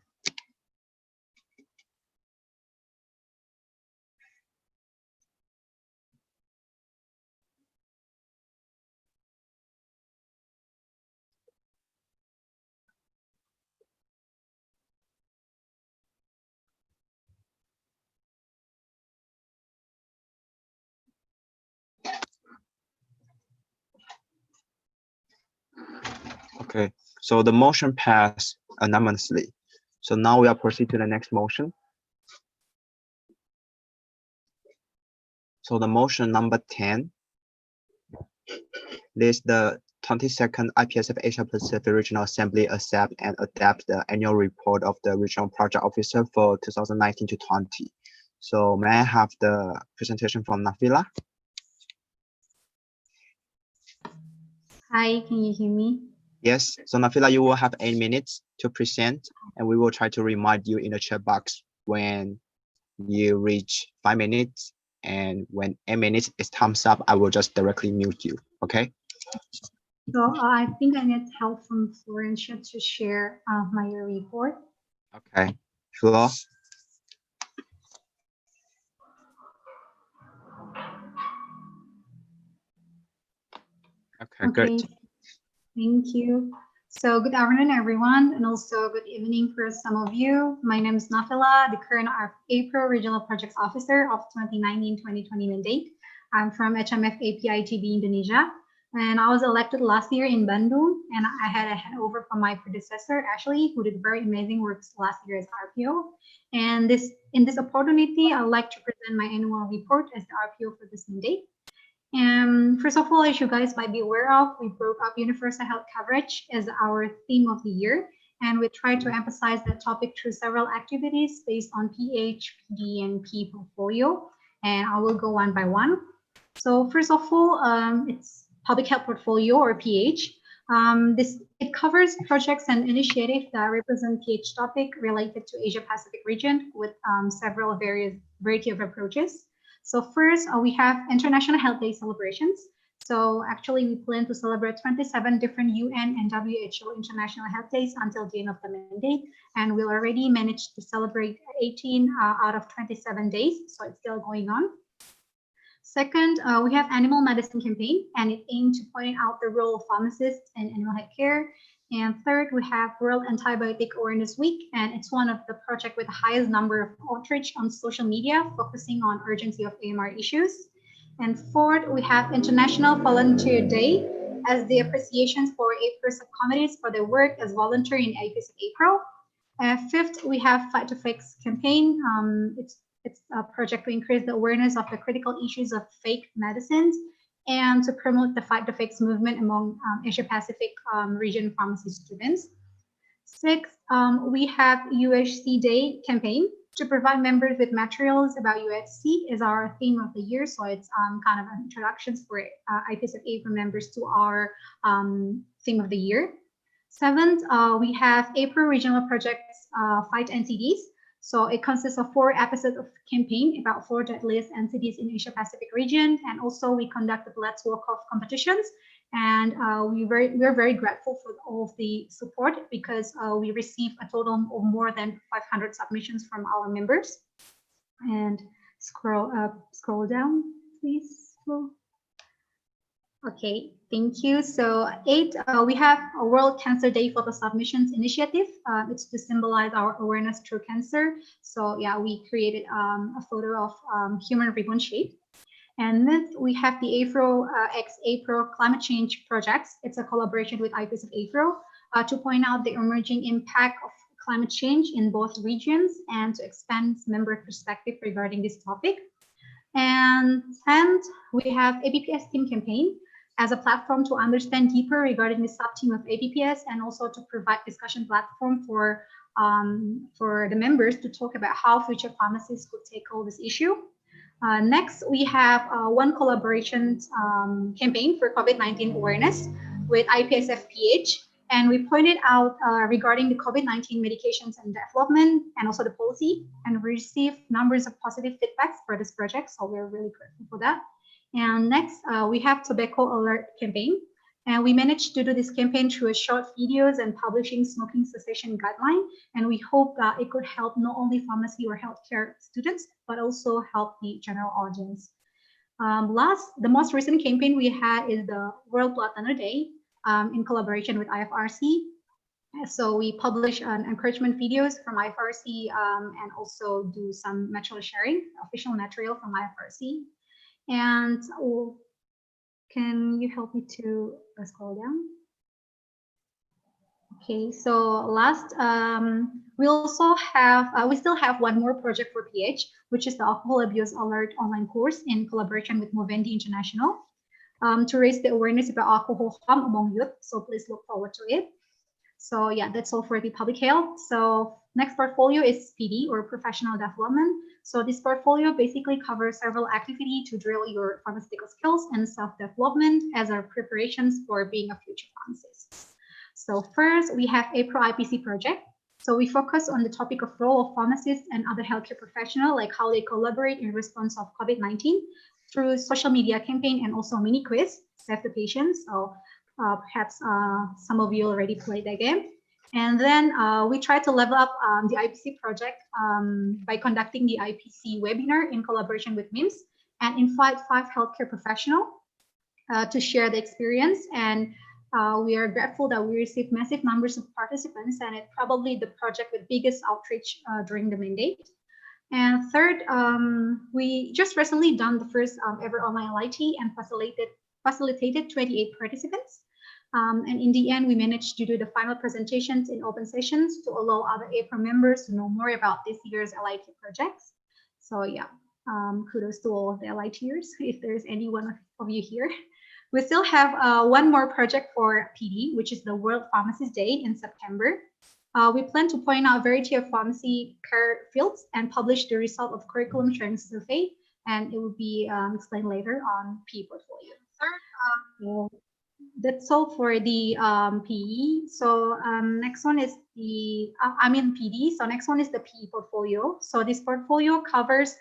Okay, so the motion passed unanimously. So now we are proceed to the next motion. So the motion number 10 is the 22nd IPSF Asia Pacific Regional Assembly accept and adapt the annual report of the Regional Project Officer for 2019 to 20. So may I have the presentation from Nafila? Hi, can you hear me? Yes, so Nafila, you will have 8 minutes to present, and we will try to remind you in the chat box when you reach 5 minutes, and when 8 minutes is thumbs up, I will just directly mute you, okay? So I think I need help from Florencia to share my report. Okay, Flo? Okay, great. Thank you. So good afternoon, everyone, and also good evening for some of you. My name is Nafila, the current APRO Regional Projects Officer of 2019-2020 mandate. I'm from HMF APIGB Indonesia, and I was elected last year in Bandung, and I had a handover from my predecessor, Ashley, who did very amazing work last year as RPO. And in this opportunity, I'd like to present my annual report as the RPO for this mandate. And first of all, as you guys might be aware of, we broke up universal health coverage as our theme of the year. And we tried to emphasize that topic through several activities based on PH, PD, and P portfolio. And I will go one by one. So first of all, it's public health portfolio, or PH. It covers projects and initiatives that represent PH topic related to Asia Pacific region with several variety of approaches. So first, we have International Health Day celebrations. So actually, we plan to celebrate 27 different UN and WHO International Health Days until the end of the mandate. And we'll already managed to celebrate 18 out of 27 days. So it's still going on. Second, we have Animal Medicine Campaign, and it aimed to point out the role of pharmacists in animal health care. And third, we have World Antibiotic Awareness Week, and it's one of the projects with the highest number of outreach on social media, focusing on urgency of AMR issues. And fourth, we have International Volunteer Day as the appreciations for APRO subcommittees for their work as volunteer in IPSF APRO. Fifth, we have Fight to Fix campaign. It's a project to increase the awareness of the critical issues of fake medicines and to promote the Fight to Fix movement among Asia Pacific region pharmacy students. Sixth, we have UHC Day campaign to provide members with materials about UHC is our theme of the year. So it's kind of introductions for IPSF APRO members to our theme of the year. Seventh, we have APRO Regional Projects Fight NCDs. So it consists of 4 episodes of campaign about 4 deadliest NCDs in Asia Pacific region. And also we conducted Let's Walk Off competitions. And we're very grateful for all of the support because we received a total of more than 500 submissions from our members. And scroll down, please. Okay, thank you. So 8, we have a World Cancer Day Photo Submissions Initiative. It's to symbolize our awareness through cancer. So yeah, we created a photo of human ribbon shape. And then we have the APRO X APRO Climate Change Projects. It's a collaboration with IPSF APRO to point out the emerging impact of climate change in both regions and to expand member perspective regarding this topic. And 10th, we have APPS Team Campaign as a platform to understand deeper regarding the sub-team of APPS and also to provide discussion platform for the members to talk about how future pharmacists could tackle this issue. Next, we have one collaboration campaign for COVID-19 awareness with IPSF PH. And we pointed out regarding the COVID-19 medications and development and also the policy, and we received numbers of positive feedbacks for this project. So we're really grateful for that. And next, we have Tobacco Alert campaign. And we managed to do this campaign through a short videos and publishing smoking cessation guideline. And we hope that it could help not only pharmacy or healthcare students, but also help the general audience. The most recent campaign we had is the World Blood Donor Day in collaboration with IFRC. So we publish encouragement videos from IFRC and also do some material sharing, official material from IFRC. And can you help me to scroll down? Okay, so last, we still have one more project for PH, which is the Alcohol Abuse Alert online course in collaboration with Movendi International to raise the awareness about alcohol harm among youth. So please look forward to it. So yeah, that's all for the public health. So next portfolio is PD, or professional development. So this portfolio basically covers several activities to drill your pharmaceutical skills and self-development as our preparations for being a future pharmacist. So first, we have APRO IPC project. So we focus on the topic of role of pharmacists and other healthcare professionals, like how they collaborate in response of COVID-19 through social media campaign and also mini quiz, Save the Patient. So perhaps some of you already played that game. And then we try to level up the IPC project by conducting the IPC webinar in collaboration with MIMS and invite 5 healthcare professionals. to share the experience. And we are grateful that we received massive numbers of participants, and it's probably the project with biggest outreach during the mandate. And third, we just recently done the first ever online LIT and facilitated 28 participants. And in the end, we managed to do the final presentations in open sessions to allow other APRO members to know more about this year's LIT projects. So yeah, kudos to all of the LITers, if there's any one of you here. We still have one more project for PD, which is the World Pharmacist Day in September. We plan to point out a variety of pharmacy care fields and publish the result of curriculum sharing survey, and it will be explained later on PE portfolio. Third, that's all for the PE. So next one is the, PD. So next one is the PE portfolio. So this portfolio covers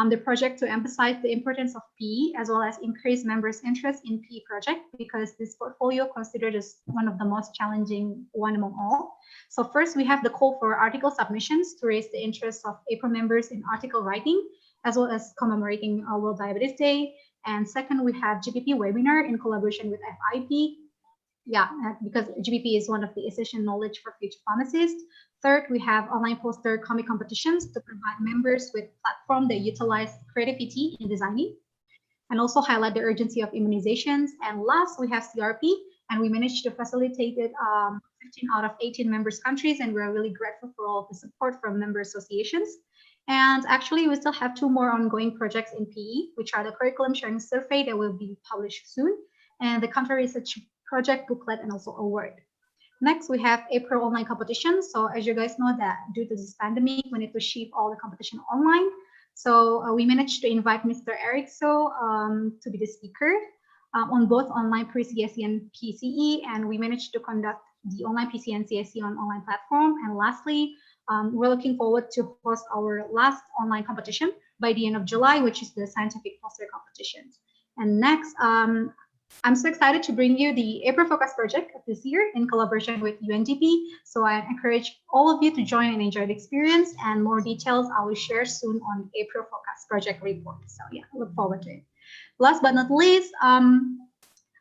the project to emphasize the importance of PE as well as increase members' interest in PE project, because this portfolio considered as one of the most challenging one among all. So first, we have the call for article submissions to raise the interest of APRO members in article writing, as well as commemorating World Diabetes Day. And second, we have GPP webinar in collaboration with FIP. Yeah, because GPP is one of the essential knowledge for future pharmacists. Third, we have online poster comic competitions to provide members with platform that utilize creativity in designing and also highlight the urgency of immunizations. And last, we have CRP, and we managed to facilitate it 15 out of 18 members countries, and we're really grateful for all of the support from member associations. And actually, we still have 2 more ongoing projects in PE, which are the curriculum sharing survey that will be published soon, and the counter research project booklet and also award. Next, we have APRO online competitions. So as you guys know that due to this pandemic, we need to shift all the competition online. So we managed to invite Mr. Eric So to be the speaker on both online pre-CSE and PCE, and we managed to conduct the online PC and CSE on online platform. And lastly, we're looking forward to host our last online competition by the end of July, which is the scientific poster competition. And next, I'm so excited to bring you the APRO Focus project of this year in collaboration with UNDP. So I encourage all of you to join and enjoy the experience, and more details I will share soon on APRO Focus project report. So yeah, look forward to it. Last but not least, I'm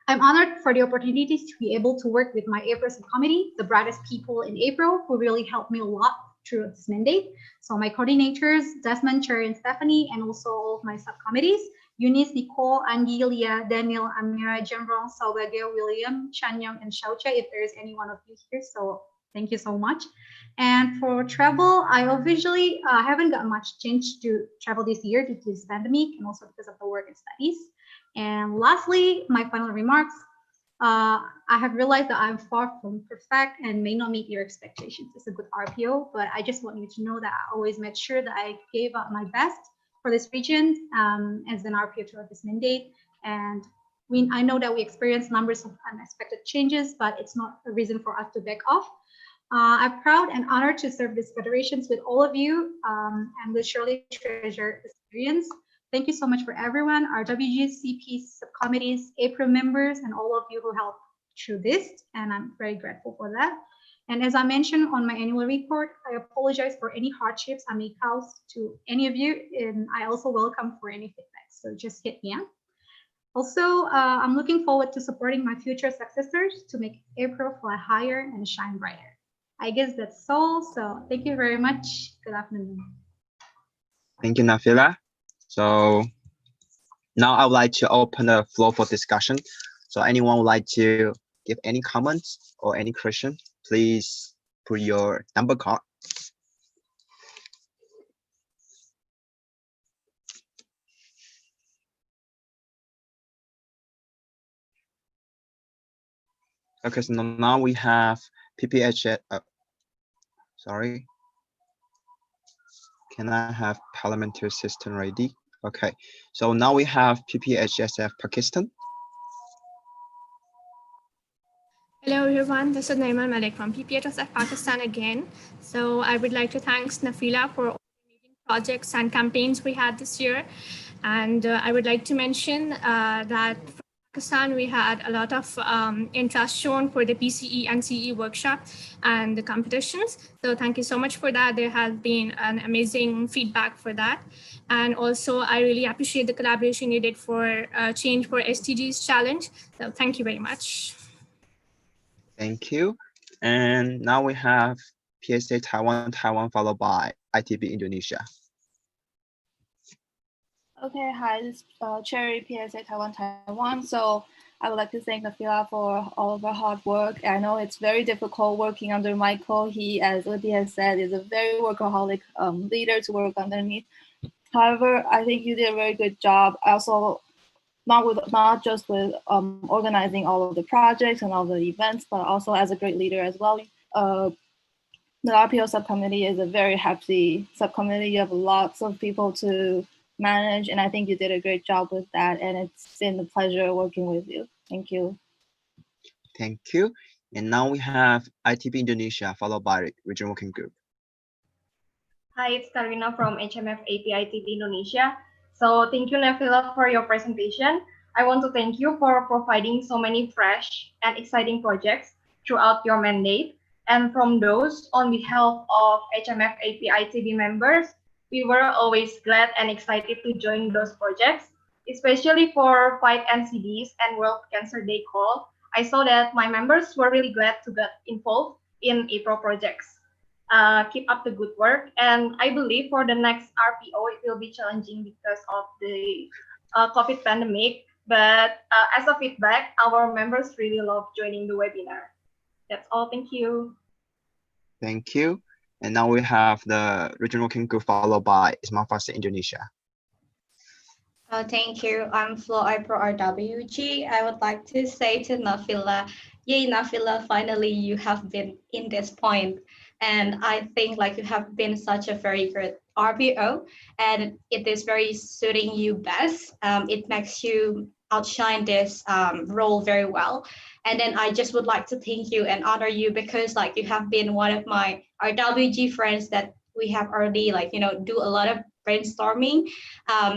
honored for the opportunity to be able to work with my APRO subcommittee, the brightest people in APRO who really helped me a lot through this mandate. So my coordinators, Desmond, Cherry, and Stephanie, and also all of my subcommittees, Eunice, Nicole, Angie, Leah, Daniel, Amira, Jemron, Salvador, William, Chanyang, and Shaucha, if there is any one of you here. So thank you so much. And for travel, I officially haven't got much change to travel this year due to this pandemic and also because of the work and studies. And lastly, my final remarks. I have realized that I'm far from perfect and may not meet your expectations as a good RPO, but I just want you to know that I always made sure that I gave up my best for this region as an RPO throughout this mandate. And I know that we experienced numbers of unexpected changes, but it's not a reason for us to back off. I'm proud and honored to serve these federations with all of you, and will surely treasure this experience. Thank you so much for everyone, our WGs, CPs, subcommittees, APRO members, and all of you who helped through this, and I'm very grateful for that. And as I mentioned on my annual report, I apologize for any hardships I may cause to any of you, and I also welcome for any feedback, so just hit me up. Also, I'm looking forward to supporting my future successors to make APRO fly higher and shine brighter. I guess that's all, so thank you very much. Good afternoon. Thank you, Nafila. So now I would like to open the floor for discussion. So anyone would like to give any comments or any question, please put your number card. Okay, so now we have PPH. Sorry. Can I have parliamentary system ready? Okay, so now we have PPHSF Pakistan. Hello everyone, this is Naiman Malik from IPSF Pakistan again. So I would like to thank Nafila for all the amazing projects and campaigns we had this year. And I would like to mention that from Pakistan, we had a lot of interest shown for the PCE and CE workshop and the competitions. So thank you so much for that. There has been an amazing feedback for that. And also, I really appreciate the collaboration you did for Change for SDGs Challenge. So thank you very much. Thank you. And now we have PSA Taiwan, followed by ITB Indonesia. Okay, hi, this is Cherry PSA Taiwan. So I would like to thank Nafila for all of her hard work. I know it's very difficult working under Michael. He, as Odi has said, is a very workaholic leader to work underneath. However, I think you did a very good job. Also, not just with organizing all of the projects and all the events, but also as a great leader as well. The RPO subcommittee is a very happy subcommittee. You have lots of people to manage, and I think you did a great job with that, and it's been a pleasure working with you. Thank you. Thank you. And now we have ITB Indonesia, followed by Regional Working Group. Hi, it's Karina from HMF APITB Indonesia. So thank you, Nafila, for your presentation. I want to thank you for providing so many fresh and exciting projects throughout your mandate. And from those, on behalf of HMF APITB members, we were always glad and excited to join those projects, especially for Fight NCDs and World Cancer Day call. I saw that my members were really glad to get involved in APRO projects. Keep up the good work, and I believe for the next RPO it will be challenging because of the COVID pandemic, but as a feedback, our members really love joining the webinar. That's all. Thank you. Thank you. And now we have the Regional Working Group, followed by Ismail Farsi Indonesia. Thank you. I'm Flo IPRO RWG. I would like to say to Nafila, yay Nafila, finally you have been in this point. And I think like you have been such a very good RPO, and it is very suiting you best. It makes you outshine this role very well. And then I just would like to thank you and honor you because like you have been one of my RWG friends that we have already do a lot of brainstorming,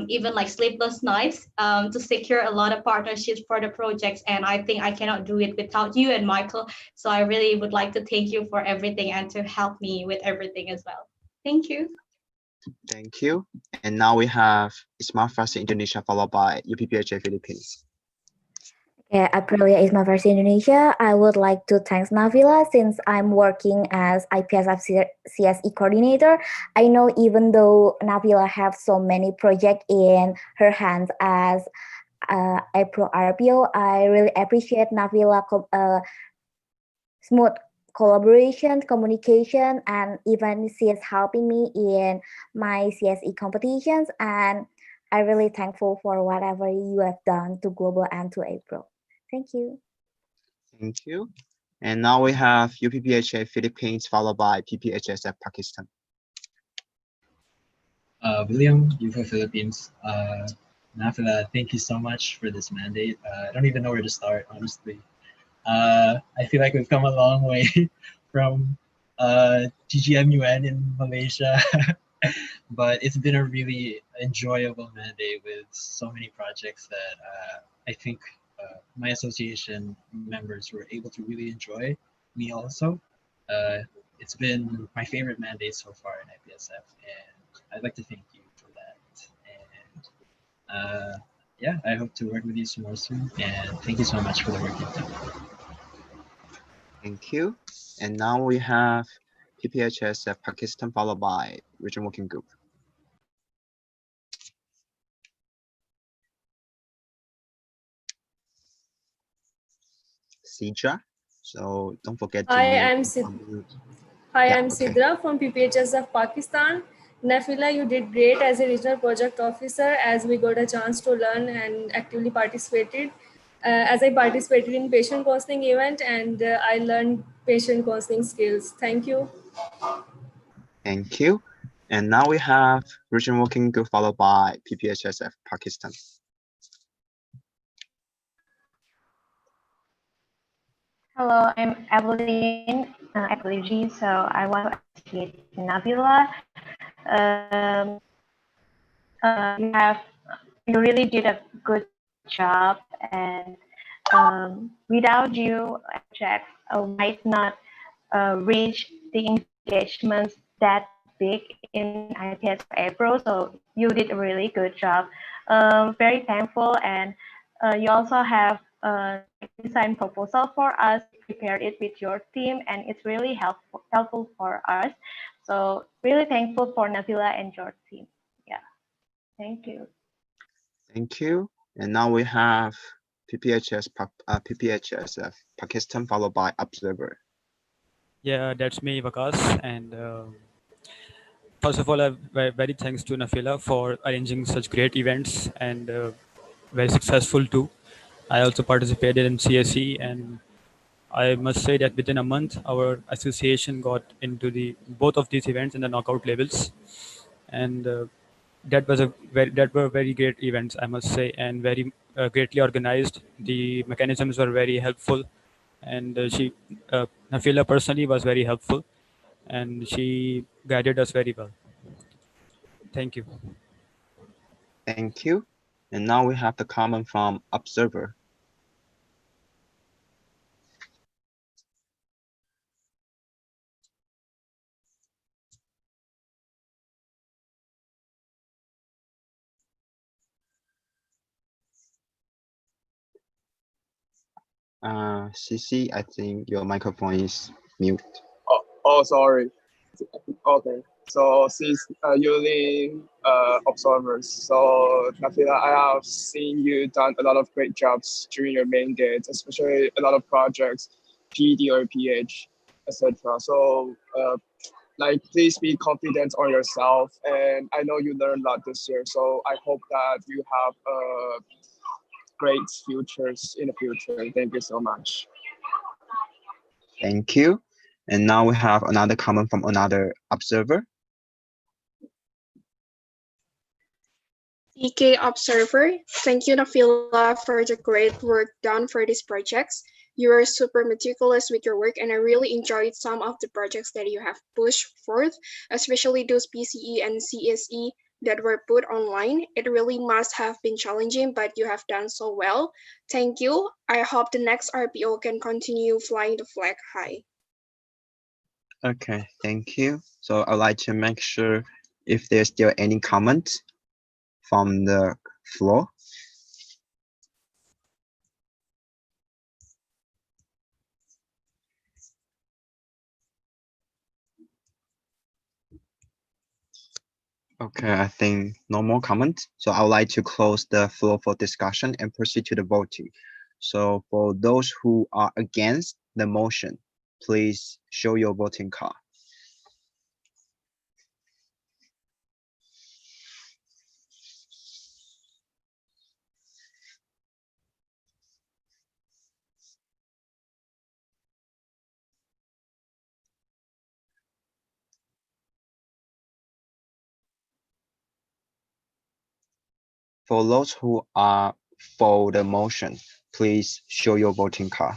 even like sleepless nights to secure a lot of partnerships for the projects. And I think I cannot do it without you and Michael. So I really would like to thank you for everything and to help me with everything as well. Thank you. Thank you. And now we have Ismail Farsi Indonesia, followed by UPPHA Philippines. Okay, Aprilia is my first Indonesia. I would like to thank Navila since I'm working as IPSF CSE coordinator. I know even though Navila have so many projects in her hands as APRO RPO, I really appreciate Navila smooth collaboration, communication, and even she is helping me in my CSE competitions. And I'm really thankful for whatever you have done to Global and to APRO. Thank you. Thank you. And now we have UPPHA Philippines, followed by PPHSF Pakistan. William, UFO Philippines. Nafila, thank you so much for this mandate. I don't even know where to start, honestly. I feel like we've come a long way from GGMUN in Malaysia, but it's been a really enjoyable mandate with so many projects that I think my association members were able to really enjoy. Me also. It's been my favorite mandate so far in IPSF, and I'd like to thank you for that. And yeah, I hope to work with you some more soon, and thank you so much for the work you've done. Thank you. And now we have PPHSF Pakistan, followed by Regional Working Group. Sidra. So don't forget to I'm okay. Sidra from PPHSF Pakistan. Nafila, you did great as a regional project officer as we got a chance to learn and actively participated. As I participated in patient counseling event and I learned patient counseling skills. Thank you. Thank you. And now we have Regional Working Group, followed by PPHSF Pakistan. Hello, I'm Evelyn Apology. So I want to appreciate Nabila. You really did a good job, and Without you, Jack might not reach the engagements that big in IPSF APRO. So you did a really good job. Very thankful, and you also have design proposal for us. You prepared it with your team, and it's really helpful for us. So really thankful for Nabila and your team. Yeah, thank you. Thank you. And now we have PPHS Pakistan, followed by Observer. Yeah, that's me, Vakas. And first of all, very thanks to Nafila for arranging such great events and very successful too. I also participated in CSE, and I must say that within a month, our association got into the both of these events in the knockout levels, and that were very great events, I must say, and very greatly organized. The mechanisms were very helpful, and Nafila personally was very helpful, and she guided us very well. Thank you. Thank you. And now we have the comment from Observer. CC, I think your microphone is mute. Oh, sorry. Okay. So since using observers, so Nafila, I have seen you done a lot of great jobs during your main dates, especially a lot of projects, PD or PH, etc. So like, please be confident on yourself, and I know you learned a lot this year. So I hope that you have great futures in the future. Thank you so much. Thank you. And now we have another comment from another observer. DK Observer, thank you, Nafila, for the great work done for these projects. You are super meticulous with your work, and I really enjoyed some of the projects that you have pushed forth, especially those PCE and CSE that were put online. It really must have been challenging, but you have done so well. Thank you. I hope the next RPO can continue flying the flag high. Okay, thank you. So I'd like to make sure if there's still any comments from the floor. Okay, I think no more comments. So I would like to close the floor for discussion and proceed to the voting. So for those who are against the motion, please show your voting card. For those who are for the motion, please show your voting card.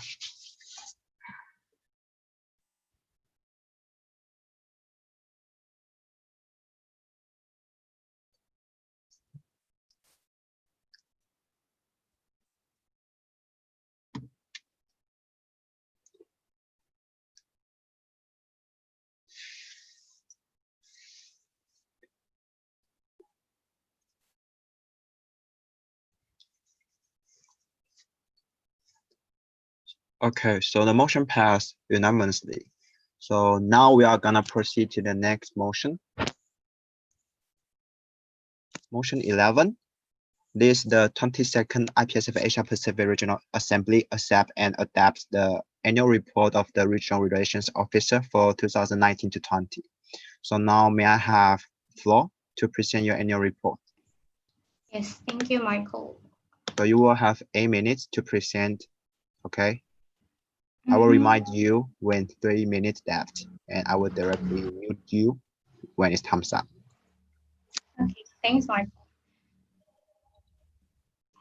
Okay, so the motion passed unanimously. So now we are gonna proceed to the next motion. Motion 11. This the 22nd IPSF Asia Pacific Regional Assembly accept and adapts the annual report of the Regional Relations Officer for 2019 to 20. So now may I have floor to present your annual report? Yes, thank you, Michael. So you will have 8 minutes to present, okay? I will remind you when 3 minutes left, and I will directly mute you when it's time's up. Okay, thanks, Michael.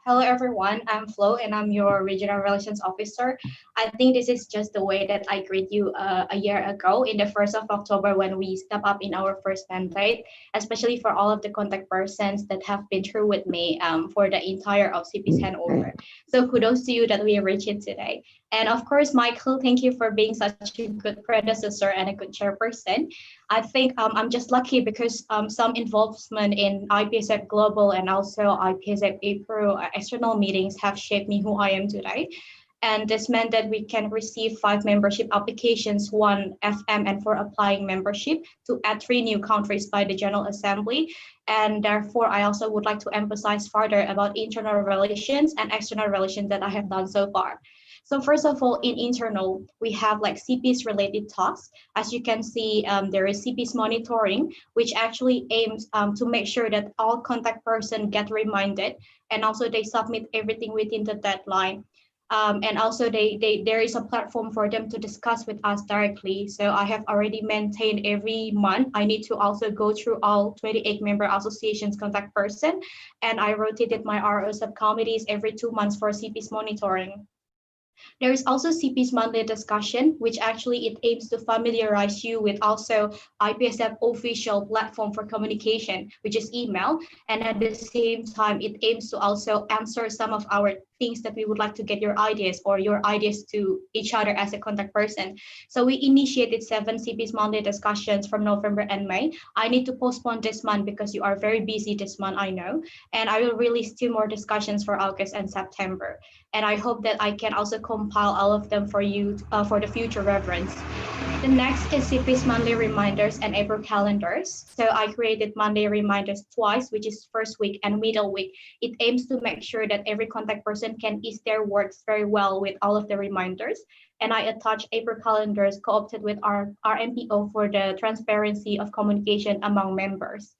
Hello everyone, I'm Flo and I'm your Regional Relations Officer. I think this is just the way that I greet you a year ago in the 1st of October when we step up in our first mandate, especially for all of the contact persons that have been through with me for the entire of CP's handover. So kudos to you that we reached it today. And of course, Michael, thank you for being such a good predecessor and a good chairperson. I think I'm just lucky because some involvement in IPSF Global and also IPSF APRO external meetings have shaped me who I am today. And this meant that we can receive 5 membership applications, 1 FM, and 4 applying membership to add 3 new countries by the General Assembly. And therefore, I also would like to emphasize further about internal relations and external relations that I have done so far. So first of all, in internal, we have like CP's related tasks. As you can see, there is CP's monitoring, which actually aims to make sure that all contact person get reminded, and also they submit everything within the deadline. And also there is a platform for them to discuss with us directly. So I have already maintained every month. I need to also go through all 28 member associations contact person, and I rotated my RO subcommittees every 2 months for CP's monitoring. There is also CP's monthly discussion, which actually it aims to familiarize you with also IPSF official platform for communication, which is email. And at the same time, it aims to also answer some of our things that we would like to get your ideas or your ideas to each other as a contact person. So we initiated 7 CP's monthly discussions from November and May. I need to postpone this month because you are very busy this month, I know. And I will release 2 more discussions for August and September. And I hope that I can also compile all of them for you for the future reference. The next is CP's monthly reminders and April calendars. So I created Monday reminders twice, which is first week and middle week. It aims to make sure that every contact person can ease their works very well with all of the reminders. And I attach April calendars co-opted with our MPO for the transparency of communication among members.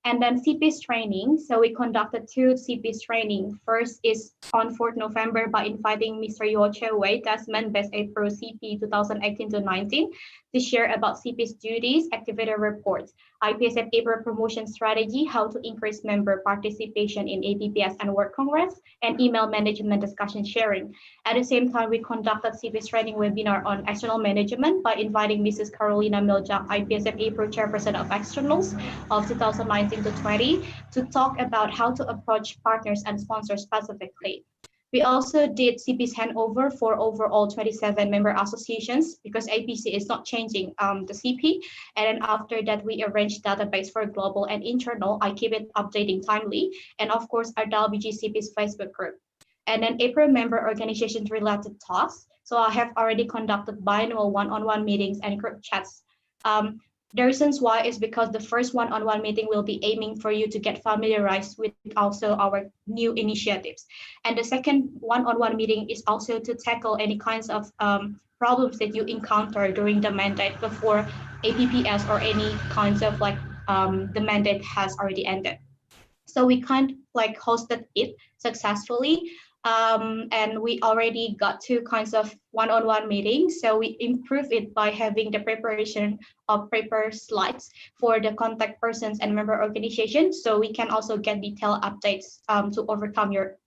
And then CP's training. So we conducted 2 CP's training. First is on 4th November by inviting Mr. Yo Che Wei, Desmond Best APRO CP 2018-19, to share about CP's duties, activity reports, IPSF APRO promotion strategy, how to increase member participation in APPS and World Congress, and email management discussion sharing. At the same time, we conducted CP's training webinar on external management by inviting Mrs. Carolina Miljak, IPSF APRO chairperson of externals of 2019-20, to talk about how to approach partners and sponsors specifically. We also did CP's handover for overall 27 member associations because APC is not changing the CP. And then after that, we arranged database for global and internal. I keep it updating timely. And of course, our WG CP's Facebook group. And then April member organizations related tasks. So I have already conducted biannual one-on-one meetings and group chats. The reasons why is because the first one-on-one meeting will be aiming for you to get familiarized with also our new initiatives. And the second one-on-one meeting is also to tackle any kinds of problems that you encounter during the mandate before APPS or any kinds of like the mandate has already ended. So we kind of like hosted it successfully. And we already got 2 kinds of one-on-one meetings. So we improved it by having the preparation of paper slides for the contact persons and member organizations. So we can also get detailed updates to overcome your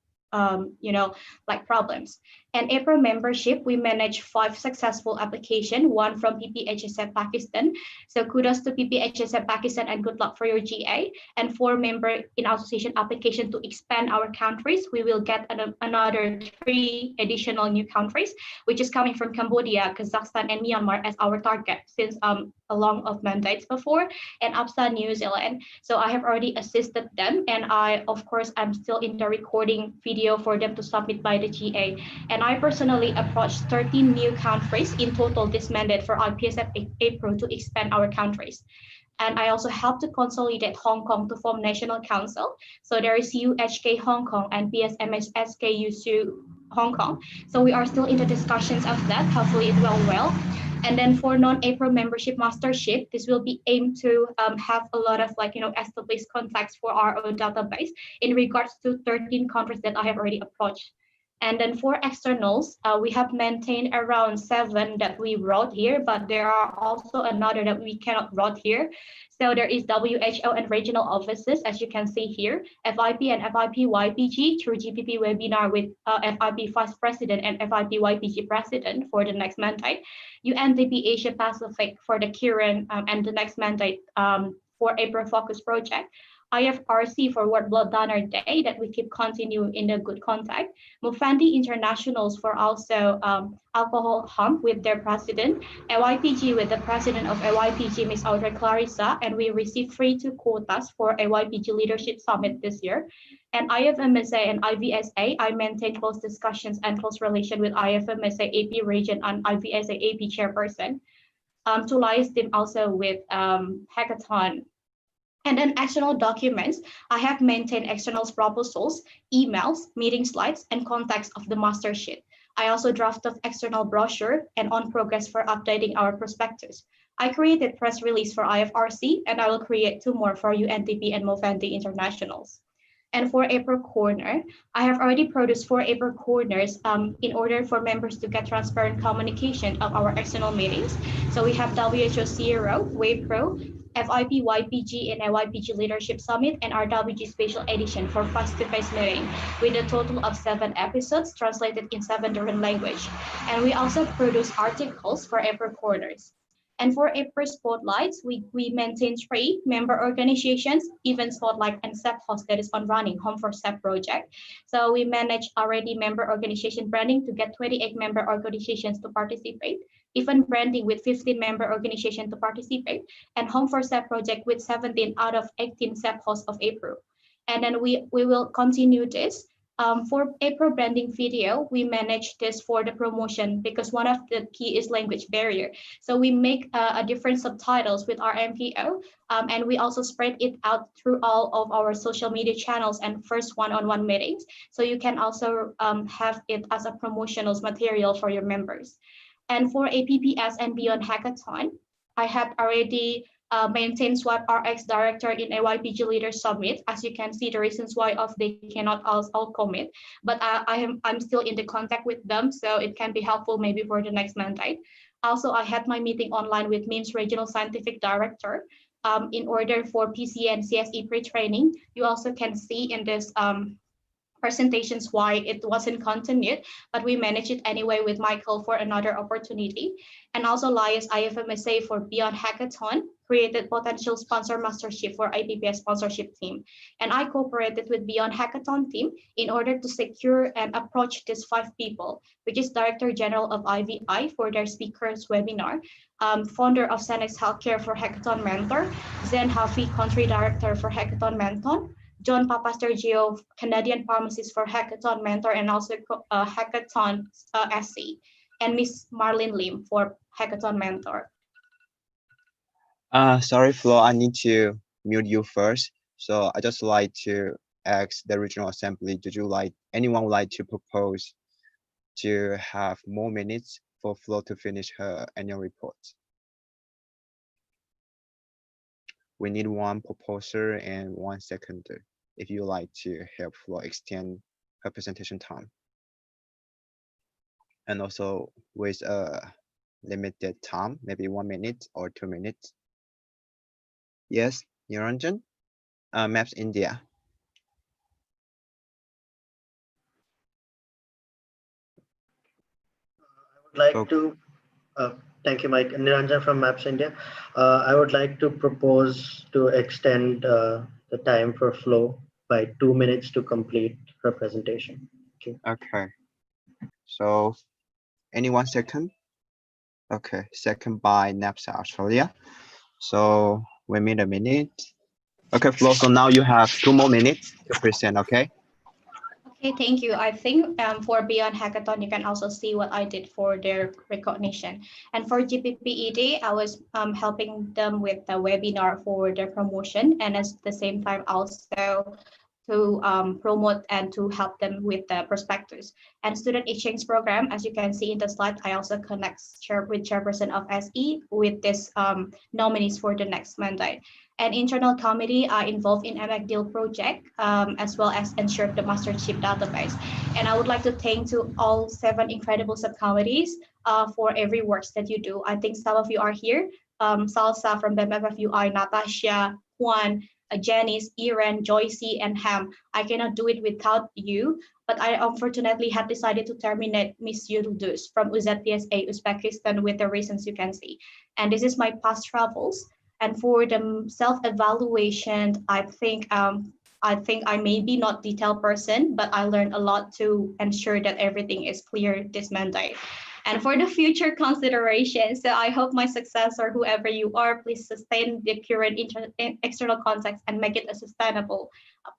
like problems. And April membership, we managed 5 successful applications, 1 from PPHSF Pakistan. So kudos to PPHSF Pakistan and good luck for your GA. And 4 member in association application to expand our countries. We will get another 3 additional new countries, which is coming from Cambodia, Kazakhstan, and Myanmar as our target since a long of mandates before, and APSA, New Zealand. So I have already assisted them, and I'm still in the recording video for them to submit by the GA. And I personally approached 13 new countries in total this mandate for IPSF APRO to expand our countries. And I also helped to consolidate Hong Kong to form National Council. So there is UHK Hong Kong and PSMSK USU Hong Kong. So we are still in the discussions of that. Hopefully it will well. And then for non-APRO membership mastership, this will be aimed to have a lot of established contacts for our own database in regards to 13 countries that I have already approached. And then for externals, we have maintained around 7 that we wrote here, but there are also another that we cannot write here. So there is WHO and regional offices, as you can see here, FIP and FIP YPG through GPP webinar with FIP Vice President and FIP YPG President for the next mandate, UNDP Asia Pacific for the current and the next mandate for APRO Focus Project, IFRC for World Blood Donor Day that we keep continue in the good contact, Mufandi Internationals for also alcohol hump with their president, AYPG with the president of AYPG, Ms. Audrey Clarissa, and we received 2 quotas for AYPG Leadership Summit this year. And IFMSA and IVSA, I maintain close discussions and close relation with IFMSA AP region and IVSA AP chairperson. To liaise team also with hackathon. And then external documents, I have maintained external proposals, emails, meeting slides, and contacts of the master sheet. I also drafted external brochure and on progress for updating our prospectus. I created press release for IFRC, and I will create 2 more for UNDP and Mofandi Internationals. And for APRO Corner, I have already produced 4 APRO Corners in order for members to get transparent communication of our external meetings. So we have WHO Zero, WAPRO, FIP YPG and AYPG Leadership Summit, and RWG Special Edition for face-to-face meeting with a total of 7 episodes translated in 7 different languages. And we also produce articles for APRO Corners. And for APRO Spotlights, we maintain 3 member organizations, Event Spotlight and SEP Host that is on running, Home for SEP project. So we manage already member organization branding to get 28 member organizations to participate, Event branding with 15 member organizations to participate, and Home for SEP project with 17 out of 18 SEP hosts of APRO. And then we will continue this. For APRO branding video, we manage this for the promotion because one of the key is language barrier. So we make a different subtitles with our MPO, and we also spread it out through all of our social media channels and first one-on-one meetings. So you can also have it as a promotional material for your members. And for APPS and Beyond Hackathon, I have already maintained SWAT RX Director in AYPG Leaders Summit. As you can see, the reasons why they cannot all commit, but I'm still in the contact with them, so it can be helpful maybe for the next mandate. Also, I had my meeting online with MIMS Regional Scientific Director in order for PC and CSE pre-training. You also can see in this presentations why it wasn't continued, but we managed it anyway with Michael for another opportunity. And also Lias IFMSA for Beyond Hackathon created potential sponsor mastership for IPPS sponsorship team. And I cooperated with Beyond Hackathon team in order to secure and approach these 5 people, which is Director General of IVI for their speakers webinar, founder of Senex Healthcare for Hackathon Mentor, Zen Hafi Country Director for Hackathon Mentor, John Papastergio, Canadian Pharmacist for Hackathon Mentor and also Hackathon SC, and Miss Marlene Lim for Hackathon Mentor. Sorry, Flo, I need to mute you first. So I just like to ask the Regional Assembly, anyone would like to propose to have more minutes for Flo to finish her annual report? We need 1 proposer and 1 seconder if you like to help Flo extend her presentation time. And also with a limited time, maybe 1 minute or 2 minutes. Yes, Niranjan, Maps India. Like to thank you, Mike. Niranjan from Maps India. I would like to propose to extend the time for Flo by 2 minutes to complete her presentation. Okay. So anyone second? Okay, second by NAPSA Australia. So wait a minute. Okay, Flo, so now you have 2 more minutes to present, okay? Okay, thank you. I think for Beyond Hackathon, you can also see what I did for their recognition. And for GPPED, I was helping them with the webinar for their promotion. And at the same time, also to promote and to help them with the prospectus. And student exchange program, as you can see in the slide, I also connect with chairperson of SE with this nominees for the next mandate. And internal committee are involved in MX deal project, as well as ensure the mastership database. And I would like to thank to all 7 incredible subcommittees for every work that you do. I think some of you are here. Salsa from the MFFUI, Natasha, Juan, Janice, Iran, Joycey, and Ham. I cannot do it without you, but I unfortunately had decided to terminate Miss Yildiz from UZPSA Uzbekistan with the reasons you can see. And this is my past travels. And for the self-evaluation, I think I may be not detailed person, but I learned a lot to ensure that everything is clear this Monday. And for the future considerations, so I hope my successor, whoever you are, please sustain the current external context and make it a sustainable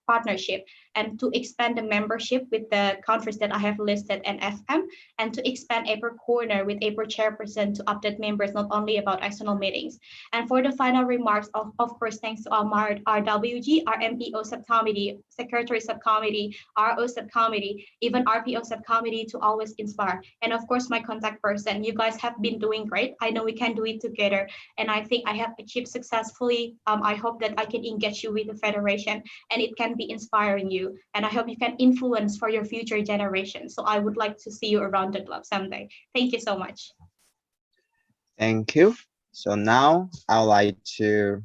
partnership, and to expand the membership with the countries that I have listed and FM, and to expand APRO Corner with APRO chairperson to update members not only about external meetings. And for the final remarks, of course, thanks to our RWG, RMPO subcommittee, secretary subcommittee, RO subcommittee, even RPO subcommittee to always inspire. And of course, my contact person, you guys have been doing great. I know we can do it together. And I think I have achieved successfully. I hope that I can engage you with the federation and it can be inspiring you. And I hope you can influence for your future generations. So I would like to see you around the club someday. Thank you so much. Thank you. So now I'd like to,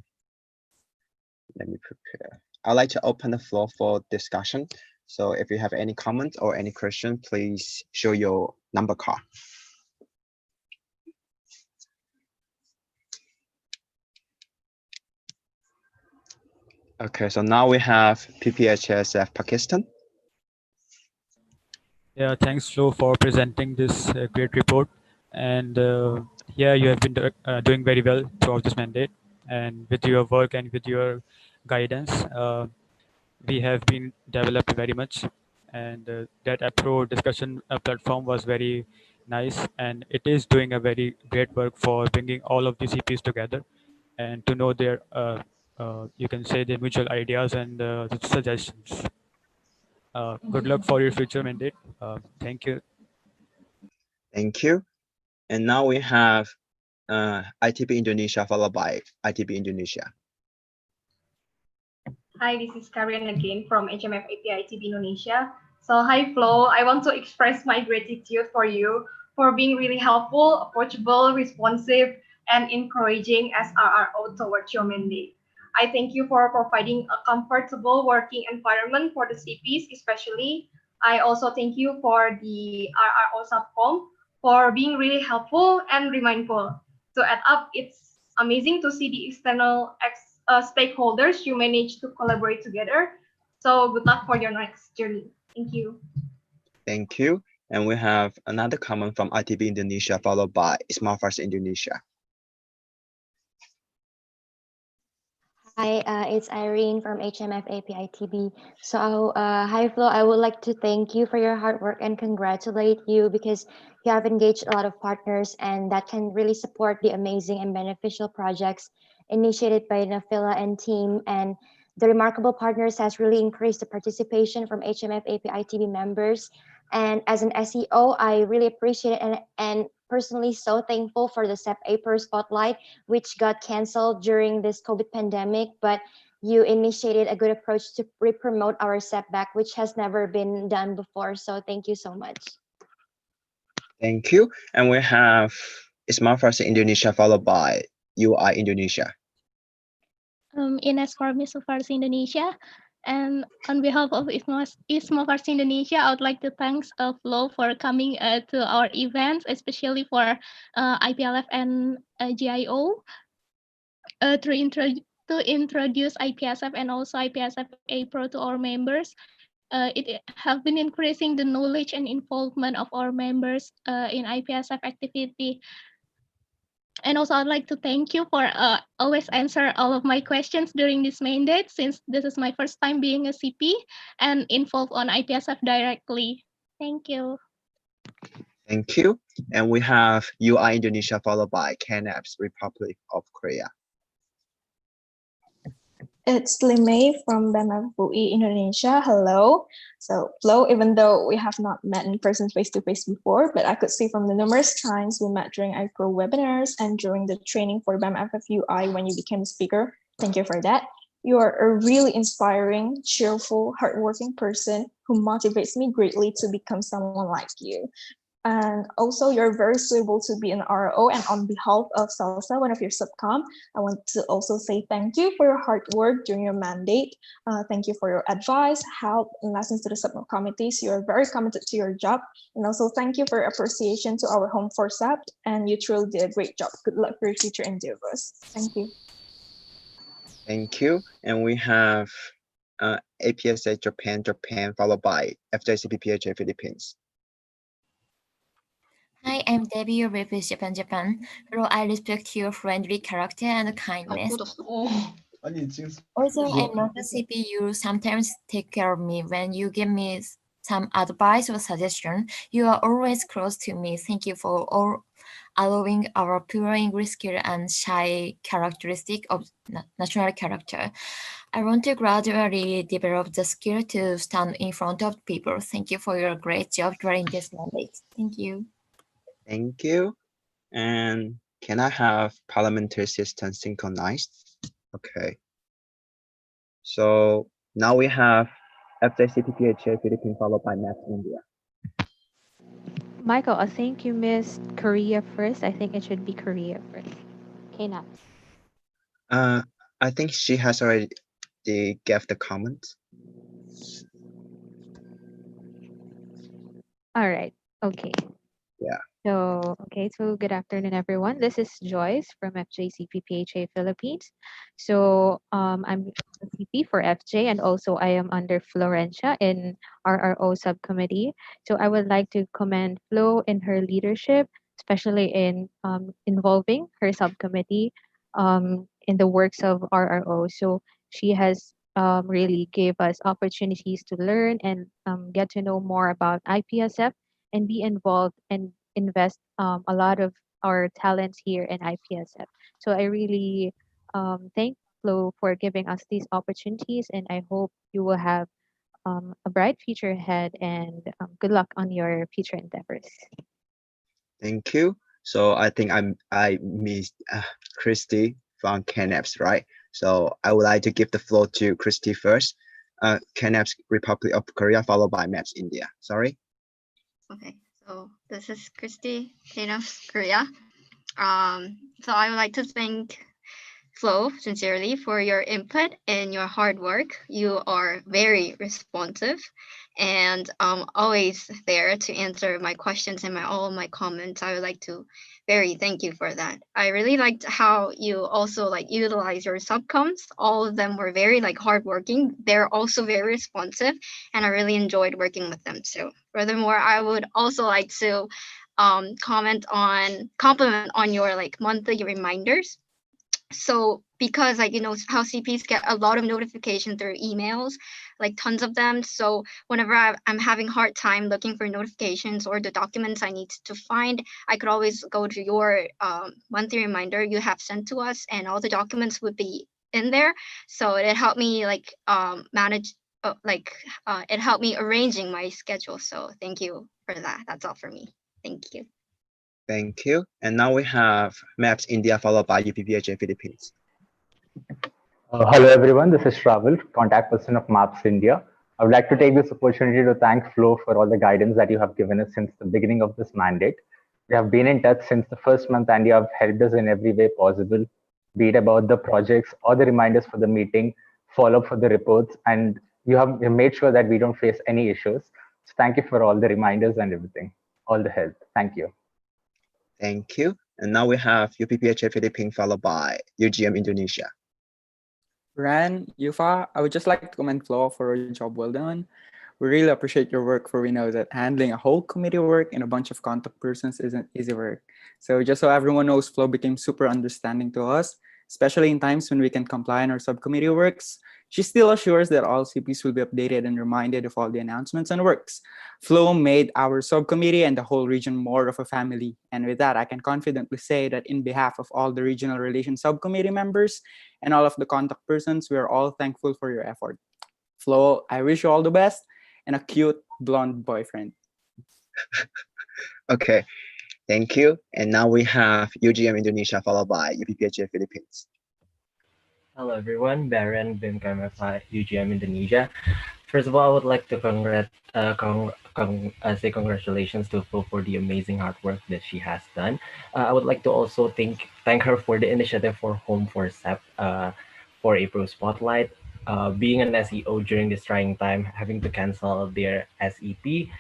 I'd like to open the floor for discussion. So if you have any comments or any question, please show your number card. Okay, so now we have IPSF Pakistan. Yeah, thanks, Flo, for presenting this great report. And yeah, you have been doing very well throughout this mandate. And with your work and with your guidance, we have been developed very much. And that APRO discussion platform was very nice. And it is doing a very great work for bringing all of these CPs together and to know their, you can say, their mutual ideas and suggestions. Good luck for your future mandate. Thank you. Thank you. And now we have ITP Indonesia followed by ITP Indonesia. Hi, this is Karian again from HMF API TV Indonesia. So hi Flo, I want to express my gratitude for you for being really helpful, approachable, responsive, and encouraging as RRO towards your mandate. I thank you for providing a comfortable working environment for the CPs especially. I also thank you for the RRO subcom for being really helpful and mindful. To add up, it's amazing to see the external stakeholders you manage to collaborate together. So good luck for your next journey. Thank you. Thank you. And we have another comment from ITB Indonesia followed by Smart First Indonesia. Hi, it's Irene from HMF API TB. So, hi Flo, I would like to thank you for your hard work and congratulate you because you have engaged a lot of partners and that can really support the amazing and beneficial projects initiated by Nafila and team. And the remarkable partners has really increased the participation from HMF API TB members. And as an SEO, I really appreciate it and personally so thankful for the SEP APRO Spotlight, which got canceled during this COVID pandemic, but you initiated a good approach to re-promote our SEP back, which has never been done before. So thank you so much. Thank you. And we have Smart First Indonesia followed by UI Indonesia. Ines from Farsi Indonesia. And on behalf of ISMO Farsi Indonesia, I would like to thank Flo for coming to our events, especially for IPLF and GIO to introduce IPSF and also IPSF APRO to our members. It have been increasing the knowledge and involvement of our members in IPSF activity. And also, I'd like to thank you for always answer all of my questions during this mandate, since this is my first time being a CP and involved on IPSF directly. Thank you. Thank you. And we have UI Indonesia followed by KNAP's Republic of Korea. It's Limei from BEM UI Indonesia. Hello. So, Flo, even though we have not met in person face to face before, but I could see from the numerous times we met during IPRO webinars and during the training for BEM FFUI when you became a speaker. Thank you for that. You are a really inspiring, cheerful, hardworking person who motivates me greatly to become someone like you. And also, you're very suitable to be an RO. And on behalf of Salsa, one of your subcom, I want to also say thank you for your hard work during your mandate. Thank you for your advice, help, and lessons to the subcommittees. You are very committed to your job. And also, thank you for your appreciation to our home for SAP. And you truly did a great job. Good luck for your future endeavors. Thank you. Thank you. And we have APSA Japan, followed by FJC PPHA Philippines. Hi, I'm Debbie of IPSF Japan. Hello, I respect your friendly character and kindness. Also, I notice if you sometimes take care of me when you give me some advice or suggestion. You are always close to me. Thank you for all allowing our pure English skill and shy characteristic of national character. I want to gradually develop the skill to stand in front of people. Thank you for your great job during this mandate. Thank you. Thank you. And can I have parliamentary system synchronized? Okay. So now we have FJC PPHA Philippines, followed by MAP India. Michael, I think you missed Korea first. I think it should be Korea first. KNAP. I think she has already gave the comment. All right. Okay. Yeah. So good afternoon, everyone. This is Joyce from FJC PPHA Philippines. So I'm a CP for FJ, and also I am under Florencia in RRO subcommittee. So I would like to commend Flo in her leadership, especially in involving her subcommittee in the works of RRO. So she has really gave us opportunities to learn and get to know more about IPSF and be involved and invest a lot of our talents here in IPSF. So I really thank Flo for giving us these opportunities, and I hope you will have a bright future ahead, and good luck on your future endeavors. Thank you. So I think I missed Christy from KNAPS, right? So I would like to give the floor to Christy first. KNAPS Republic of Korea, followed by MAPS India. Sorry. Okay, so this is Christy, KNAPS Korea. So I would like to thank Flo sincerely for your input and your hard work. You are very responsive and always there to answer my questions and all of my comments. I would like to thank you for that. I really liked how you also utilize your subcoms. All of them were very hardworking. They're also very responsive, and I really enjoyed working with them. So furthermore, I would also like to compliment on your monthly reminders. So because how CPs get a lot of notification through emails, tons of them. So whenever I'm having hard time looking for notifications or the documents I need to find, I could always go to your monthly reminder you have sent to us, and all the documents would be in there. So it helped me manage, it helped me arranging my schedule. So thank you for that. That's all for me. Thank you. Thank you. And now we have MAPS India, followed by UPPHA Philippines. Hello everyone, this is Shraval, contact person of MAPS India. I would like to take this opportunity to thank Flo for all the guidance that you have given us since the beginning of this mandate. We have been in touch since the first month, and you have helped us in every way possible, be it about the projects or the reminders for the meeting, follow up for the reports, and you have made sure that we don't face any issues. So thank you for all the reminders and everything, all the help. Thank you. Thank you. And now we have UPPHA Philippines, followed by UGM Indonesia. Ran, Yufa, I would just like to commend Flo for a job well done. We really appreciate your work, for we know that handling a whole committee work and a bunch of contact persons isn't easy work. So just so everyone knows, Flo became super understanding to us, especially in times when we can comply on our subcommittee works. She still assures that all CPs will be updated and reminded of all the announcements and works. Flo made our subcommittee and the whole region more of a family. And with that, I can confidently say that in behalf of all the regional relations subcommittee members and all of the contact persons, we are all thankful for your effort. Flo, I wish you all the best and a cute blonde boyfriend. Okay, thank you. And now we have UGM Indonesia followed by IPSF Philippines. Hello everyone, Baron BIMKMFI UGM Indonesia. First of all, I would like to say congratulations to Flo for the amazing hard work that she has done. I would like to also thank her for the initiative for Home for SEP for APRO Spotlight. Being an SEO during this trying time, having to cancel their SEP,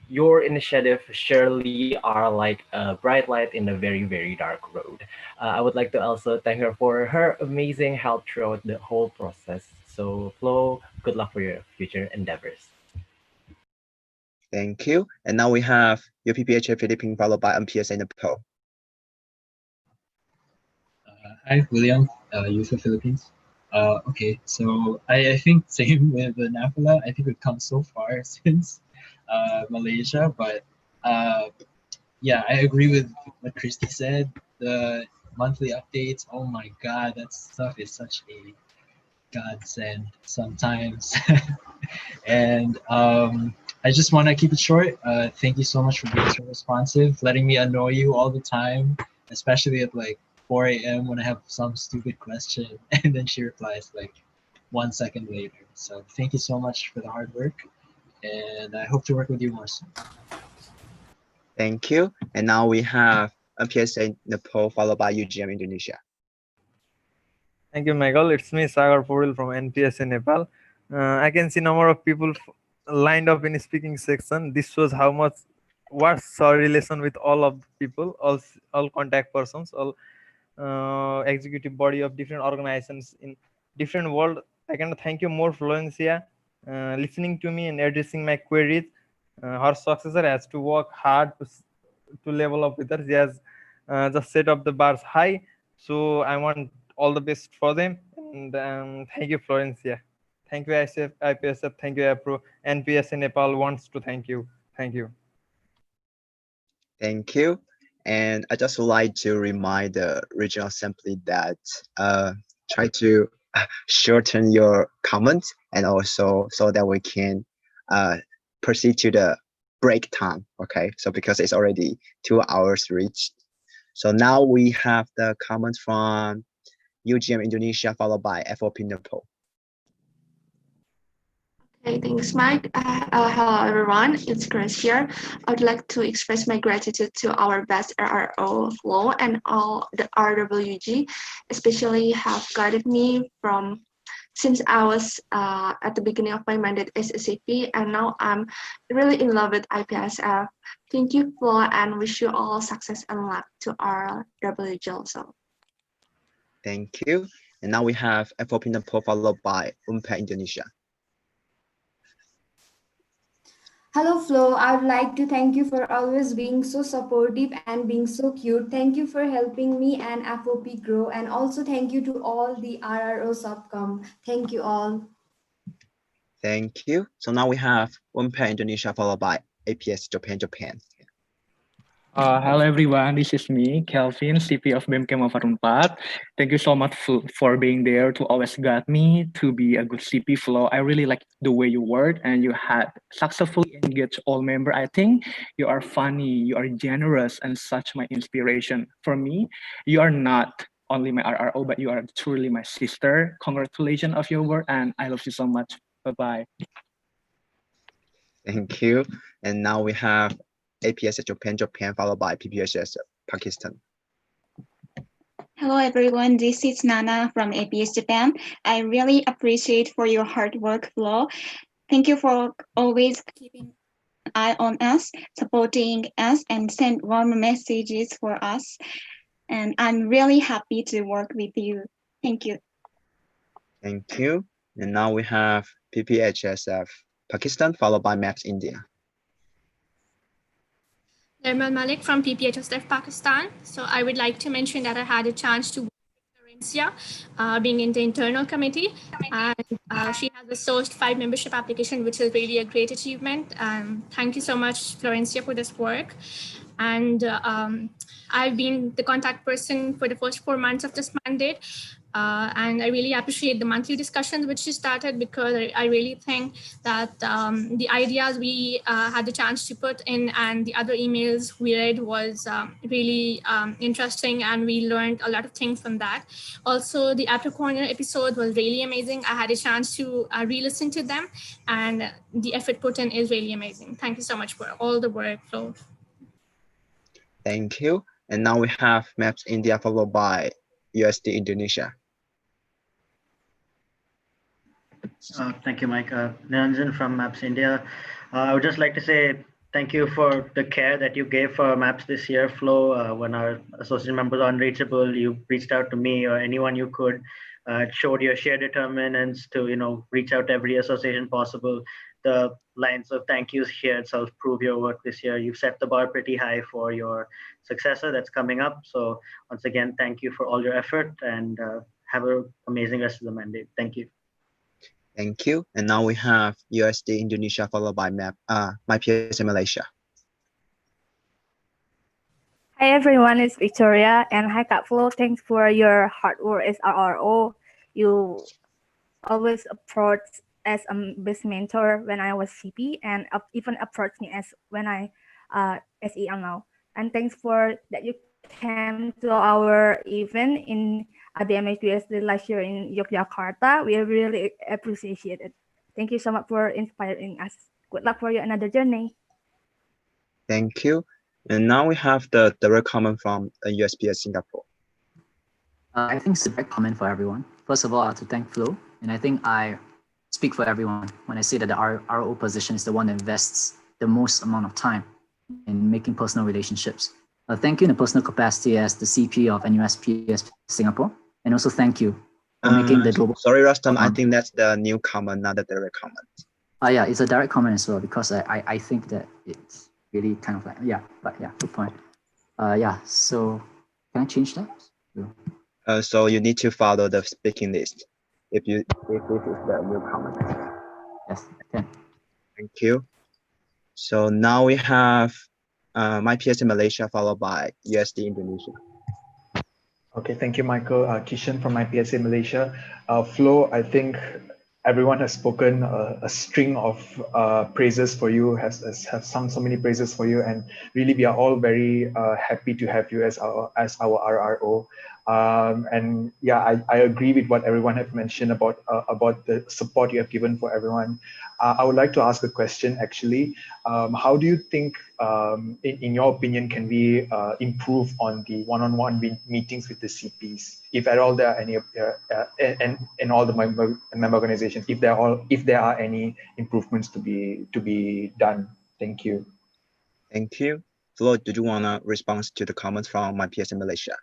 your initiative surely are like a bright light in a very, very dark road. I would like to also thank her for her amazing help throughout the whole process. So Flo, good luck for your future endeavors. Thank you. And now we have UPPHA Philippines followed by MPSA Nepal. Hi, William, UFA Philippines. Okay, so I think same with Nafila. I think we've come so far since Malaysia, but yeah, I agree with what Christy said. The monthly updates, oh my God, that stuff is such a godsend sometimes. And I just want to keep it short. Thank you so much for being so responsive, letting me annoy you all the time, especially at like 4 a.m. when I have some stupid question and then she replies like 1 second later. So thank you so much for the hard work and I hope to work with you more soon. Thank you. And now we have MPSA Nepal followed by UGM Indonesia. Thank you, Michael. It's me, Sagar Poril from NPSA Nepal. I can see number of people lined up in speaking section. This shows how much what's our relation with all of the people, all contact persons, all executive body of different organizations in different world. I can thank you more, Florencia, listening to me and addressing my queries. Her successor has to work hard to level up with her. She has just set up the bars high. So I want all the best for them. And thank you, Florencia. Thank you, IPSF. Thank you, APRO. NPSA Nepal wants to thank you. Thank you. Thank you. And I just would like to remind the regional assembly that try to shorten your comments and also so that we can proceed to the break time. Okay, so because it's already 2 hours reached. So now we have the comments from UGM Indonesia followed by FOP Nepal. Okay, thanks, Mike. Hello, everyone. It's Grace here. I would like to express my gratitude to our best RRO Flo and all the RWG, especially have guided me from since I was at the beginning of my mandate as a CP, and now I'm really in love with IPSF. Thank you, Flo, and wish you all success and luck to our RWG also. Thank you. And now we have FOP Nepal followed by Indonesia. Hello, Flo. I would like to thank you for always being so supportive and being so cute. Thank you for helping me and FOP grow. And also thank you to all the RRO subcom. Thank you all. Thank you. So now we have Indonesia followed by APS Japan. Hello everyone, this is me, Kelvin, CP of BEMKEM of 4. Thank you so much for being there to always guide me to be a good CP Flo. I really like the way you work and you had successfully engaged all members. I think you are funny, you are generous and such my inspiration. For me, you are not only my RRO, but you are truly my sister. Congratulations of your work and I love you so much. Bye-bye. Thank you. And now we have APS Japan followed by PPSS Pakistan. Hello everyone, this is Nana from APS Japan. I really appreciate for your hard work, Flo. Thank you for always keeping an eye on us, supporting us, and send warm messages for us. And I'm really happy to work with you. Thank you. Thank you. And now we have PPHSF Pakistan followed by MAPS India. Nirmal Malik from PPHSF Pakistan. So I would like to mention that I had a chance to work with being in the internal committee. And she has a sourced 5 membership application, which is really a great achievement. Thank you so much, Florencia, for this work. And I've been the contact person for the first 4 months of this mandate. And I really appreciate the monthly discussions which you started, because I really think that the ideas we had the chance to put in and the other emails we read was really interesting, and we learned a lot of things from that. Also, the After Corner episode was really amazing. I had a chance to re-listen to them, and the effort put in is really amazing. Thank you so much for all the work, Flo. Thank you. And now we have Maps India followed by USD Indonesia. Thank you, Mike. Niranjan from Maps India. I would just like to say thank you for the care that you gave for Maps this year, Flo. When our associate members are unreachable, you reached out to me or anyone you could. It showed your sheer determinants to, reach out to every association possible. The lines of thank yous here itself prove your work this year. You've set the bar pretty high for your successor that's coming up. So once again, thank you for all your effort, and have an amazing rest of the mandate. Thank you. Thank you. And now we have USD Indonesia followed by IPSF Malaysia. Hi everyone, it's Victoria, and hi Kak Flo. Thanks for your hard work as RRO. You always approach as a best mentor when I was CP, and even approached me as when I SEL now. And thanks for that you came to our event in ABMHUSD last year in Yogyakarta. We really appreciate it. Thank you so much for inspiring us. Good luck for your another journey. Thank you. And now we have the direct comment from USPS Singapore. I think it's a direct comment for everyone. First of all, I have to thank Flo, and I think I speak for everyone when I say that the RO position is the one that invests the most amount of time in making personal relationships. Thank you in a personal capacity as the CP of NUSPS Singapore, and also thank you for making the global. Sorry, Rustam, I think that's the new comment, not the direct comment. Yeah, it's a direct comment as well, because I think that it's really kind of like, good point. So can I change that? So you need to follow the speaking list if this is the new comment. Yes, okay. Thank you. So now we have IPSF Malaysia followed by USD Indonesia. Okay, thank you, Michael. Kishan from IPSF Malaysia. Flo, I think everyone has spoken a string of praises for you, have sung so many praises for you, and really we are all very happy to have you as our RRO. And yeah, I agree with what everyone has mentioned about the support you have given for everyone. I would like to ask a question actually. How do you think, in your opinion, can we improve on the one-on-one meetings with the CPs, if at all there are any, and all the member organizations, if there are any improvements to be done? Thank you. Thank you. Flo, did you want to respond to the comments from IPSF Malaysia?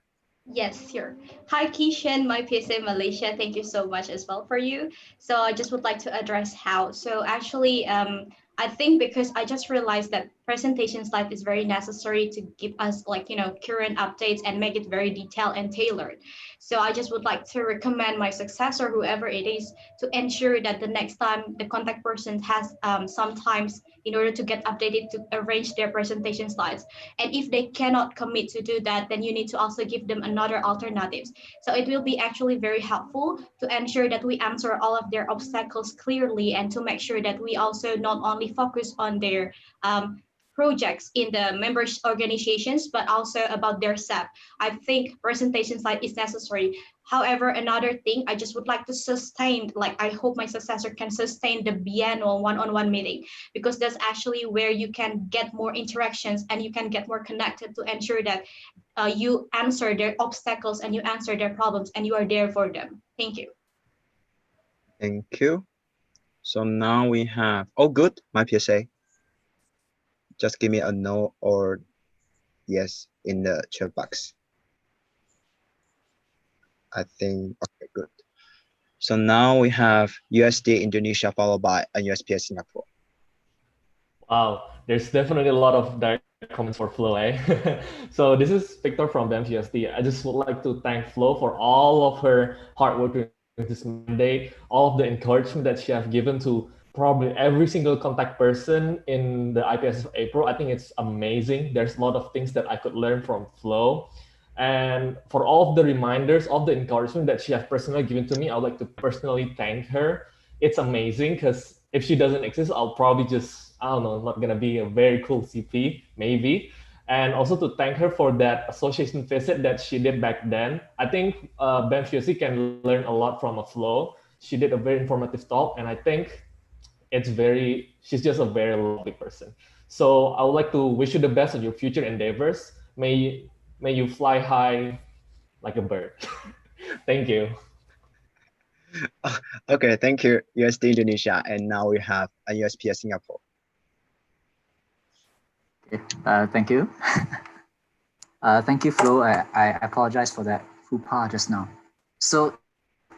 Yes, sure. Hi, Kishan, my PSA Malaysia. Thank you so much as well for you. So I just would like to address how. So actually, I think because I just realized that presentation slide is very necessary to give us current updates and make it very detailed and tailored. So I just would like to recommend my successor, whoever it is, to ensure that the next time the contact person has sometimes in order to get updated to arrange their presentation slides. And if they cannot commit to do that, then you need to also give them another alternatives. So it will be actually very helpful to ensure that we answer all of their obstacles clearly, and to make sure that we also not only focus on their projects in the members organizations, but also about their SAP. I think presentation slide is necessary. However, another thing, I just would like to sustain, I hope my successor can sustain the biannual one-on-one meeting, because that's actually where you can get more interactions and you can get more connected to ensure that you answer their obstacles and you answer their problems and you are there for them. Thank you. Thank you. So now we have, oh good, my PSA. Just give me a no or yes in the chat box. I think, okay, good. So now we have USD Indonesia followed by a USPS Singapore. Wow, there's definitely a lot of direct comments for Flo, eh? So this is Victor from BMCSD. I just would like to thank Flo for all of her hard work during this mandate, all of the encouragement that she has given to probably every single contact person in the IPSF APRO. I think it's amazing. There's a lot of things that I could learn from Flo. And for all of the reminders, all of the encouragement that she has personally given to me, I would like to personally thank her. It's amazing because if she doesn't exist, I'll probably just, I don't know, not gonna be a very cool CP, maybe. And also to thank her for that association visit that she did back then. I think Ben Fiusi can learn a lot from a Flo. She did a very informative talk, and I think she's just a very lovely person. So I would like to wish you the best on your future endeavors. May you fly high like a bird. Thank you. Okay, thank you, USD Indonesia. And now we have a USPS Singapore. Okay, thank you. Thank you, Flo. I apologize for that faux pas just now. So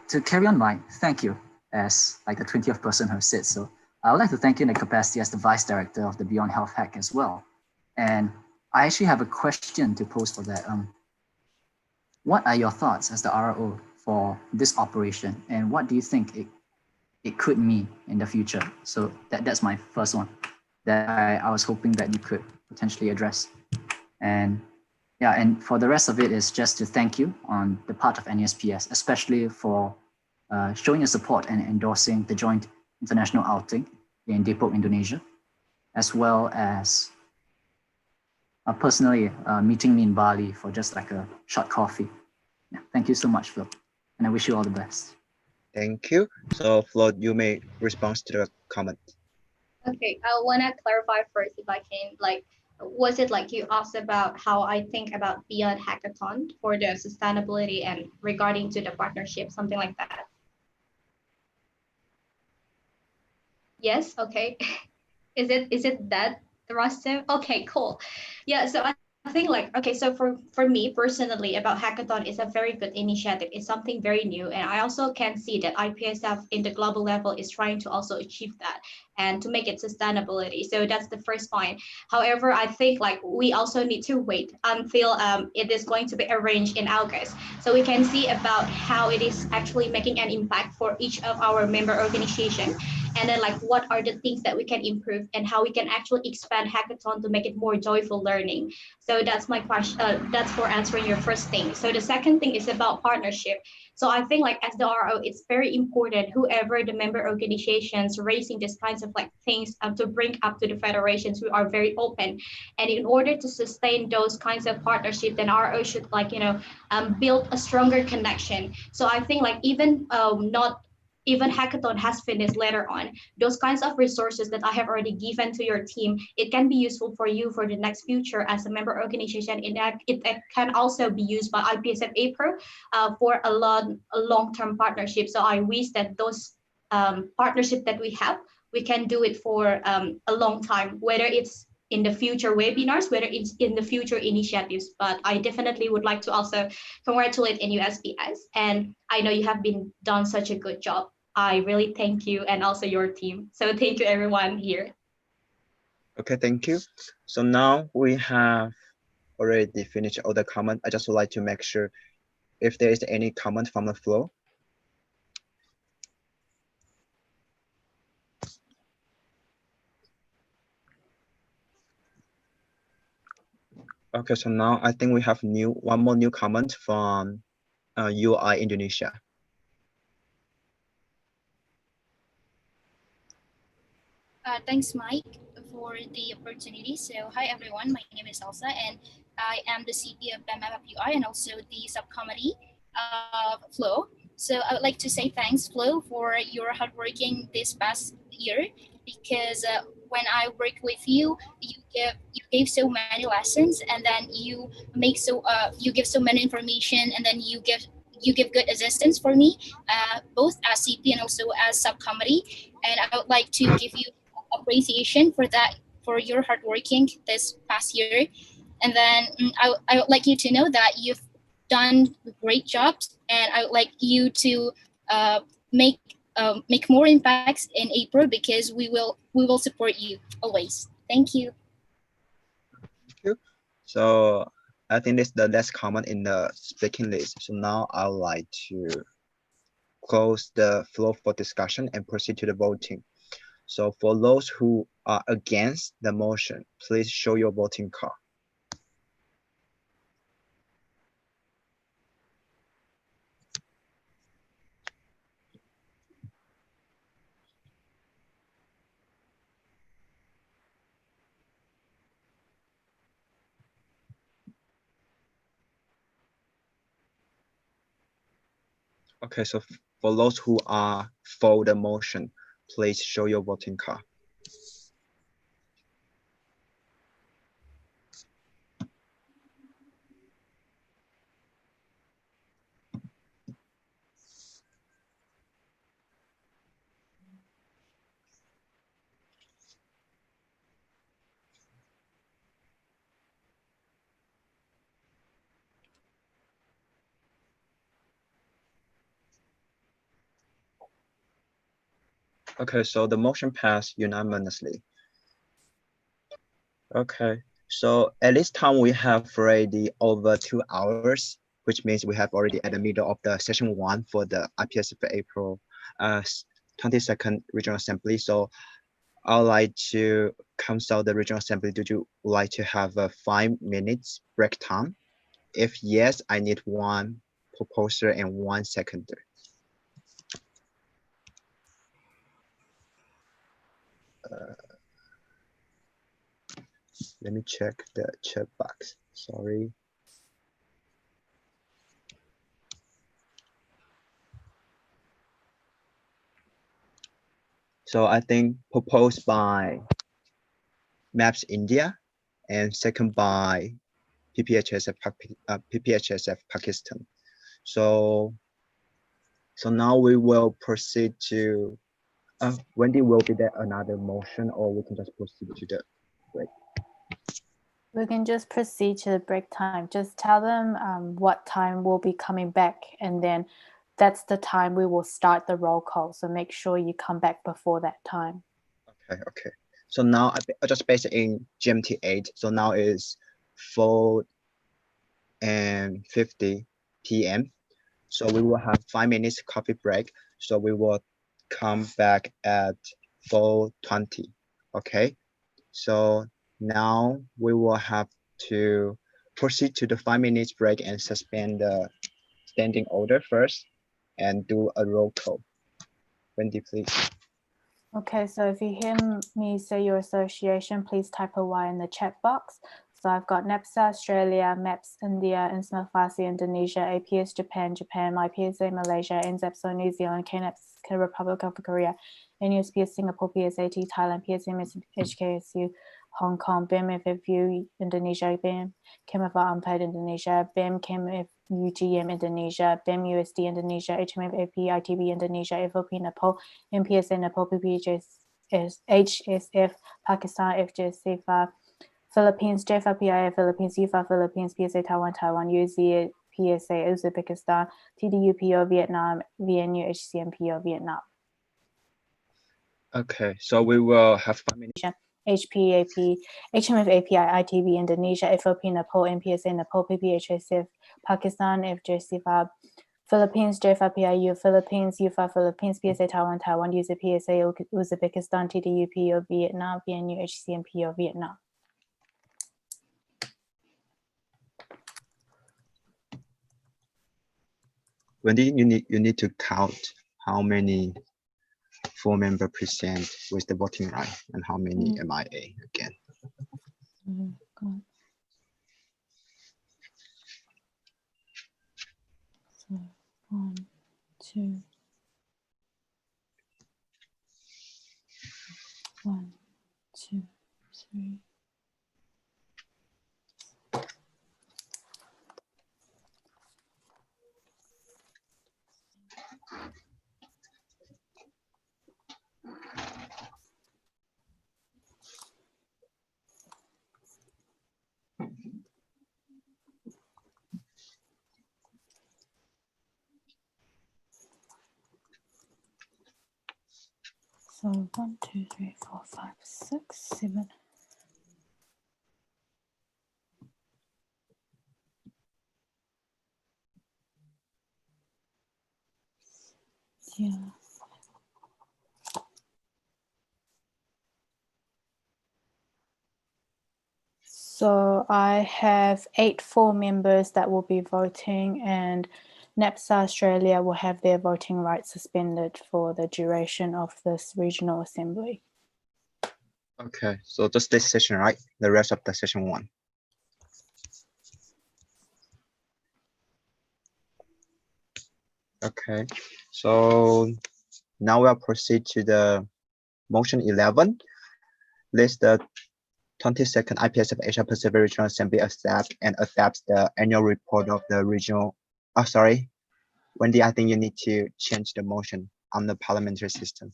to carry on my thank you as like the 20th person who said so, I would like to thank you in the capacity as the Vice Director of the Beyond Health Hack as well. And I actually have a question to pose for that. What are your thoughts as the RO for this operation, and what do you think it could mean in the future? So that's my first one that I was hoping that you could potentially address. And yeah, and for the rest of it is just to thank you on the part of NUSPS, especially for showing your support and endorsing the joint international outing in Depok, Indonesia, as well as personally meeting me in Bali for just like a short coffee. Yeah, thank you so much, Phil, and I wish you all the best. Thank you. So Flo, you may respond to the comment. Okay, I want to clarify first if I can, like, was it like you asked about how I think about Beyond Hackathon for the sustainability and regarding to the partnership, something like that? Yes, okay. Is it that, Rustam? Okay, cool. Yeah, so I think like, okay, so for me personally about hackathon is a very good initiative. It's something very new. And I also can see that IPSF in the global level is trying to also achieve that and to make it sustainability. So that's the first point. However, I think like we also need to wait until it is going to be arranged in August. So we can see about how it is actually making an impact for each of our member organization. And then like what are the things that we can improve and how we can actually expand hackathon to make it more joyful learning. So that's my question. That's for answering your first thing. So the second thing is about partnership. So I think like as the RO, it's very important whoever the member organizations raising these kinds of like things to bring up to the federations who are very open. And in order to sustain those kinds of partnership, then RO should like, build a stronger connection. So I think like not even hackathon has finished later on, those kinds of resources that I have already given to your team, it can be useful for you for the next future as a member organization. It can also be used by IPSF APRO for a long-term partnership. So I wish that those partnership that we have, we can do it for a long time, whether it's in the future webinars, whether it's in the future initiatives. But I definitely would like to also congratulate NUSPS. And I know you have been done such a good job. I really thank you and also your team. So thank you everyone here. Okay, thank you. So now we have already finished all the comment. I just would like to make sure if there is any comment from the floor. Okay, so now I think we have one more new comment from UI Indonesia. Thanks, Mike, for the opportunity. So, hi everyone, my name is Elsa, and I am the CP of BMF UI and also the subcommittee of Flow. So, I would like to say thanks, Flow, for your hard working this past year, because when I work with you, you gave so many lessons, and then you give so many information, and then you give good assistance for me, both as CP and also as subcommittee. And I would like to give you appreciation for that, for your hard working this past year. And then I would like you to know that you've done great jobs, and I would like you to make more impacts in April, because we will support you always. Thank you. So I think this is the less common in the speaking list. So now I would like to close the floor for discussion and proceed to the voting. So for those who are against the motion, please show your voting card. Okay, so for those who are for the motion, please show your voting card. Okay, so the motion passed unanimously. Okay, so at this time we have already over 2 hours, which means we have already at the middle of the session 1 for the IPSF APRO 22nd Regional Assembly. So I'd like to consult the Regional Assembly. Do you like to have a 5 minutes break time? If yes, I need 1 proposer and 1 seconder. Let me check the chat box. Sorry. So I think proposed by Maps India and second by PPHSF Pakistan. So now we will proceed to Wendy, will be there another motion or we can just proceed to the break? We can just proceed to the break time. Just tell them what time we'll be coming back, and then that's the time we will start the roll call. So make sure you come back before that time. Okay. So now I just based it in GMT 8. So now is 4:50 p.m. So we will have 5 minutes coffee break. So we will come back at 4:20. Okay. So now we will have to proceed to the 5 minutes break and suspend the standing order first and do a roll call. Wendy, please. Okay, so if you hear me say your association, please type a Y in the chat box. So I've got NEPSA Australia, MEPS India, INSMA Farsi Indonesia, APS Japan, IPSA Malaysia, NZEPSO New Zealand, KNEPS Republic of Korea, NUSPS Singapore, PSAT Thailand, PSMS HKSU Hong Kong, BIM FFU Indonesia, BIM KMFR Unpaid Indonesia, BIM KMF UGM Indonesia, BIM USD Indonesia, HMF AP ITB Indonesia, FOP Nepal, MPSA Nepal, PPHS HSF Pakistan, FJSFA Philippines, JFA PIA Philippines, UFA Philippines, PSA Taiwan, UZ PSA Uzbekistan, TDUPO Vietnam, VNU HCMPO Vietnam. Okay, so we will have 5 minutes. HPAP, HMF API, ITB Indonesia, FOP Nepal, MPSA Nepal, PPHSF Pakistan, FJCFA Philippines, JFA PIU Philippines, UFA Philippines, PSA Taiwan, UZ PSA Uzbekistan, TDUPO Vietnam, VNU HCMPO Vietnam. Wendy, you need to count how many full member present with the voting right and how many MIA again. So 1, 2, 1, 2, 3. So 1, 2, 3, 4, 5, 6, 7. Yeah. So I have 8 full members that will be voting, and NEPSA Australia will have their voting rights suspended for the duration of this regional assembly. Okay, so just this session, right? The rest of the session 1. Okay, so now we'll proceed to the motion 11. List the 22nd IPSF Asia Pacific Regional Assembly accept and adapts the annual report of the regional. Oh, sorry, Wendy, I think you need to change the motion on the parliamentary system.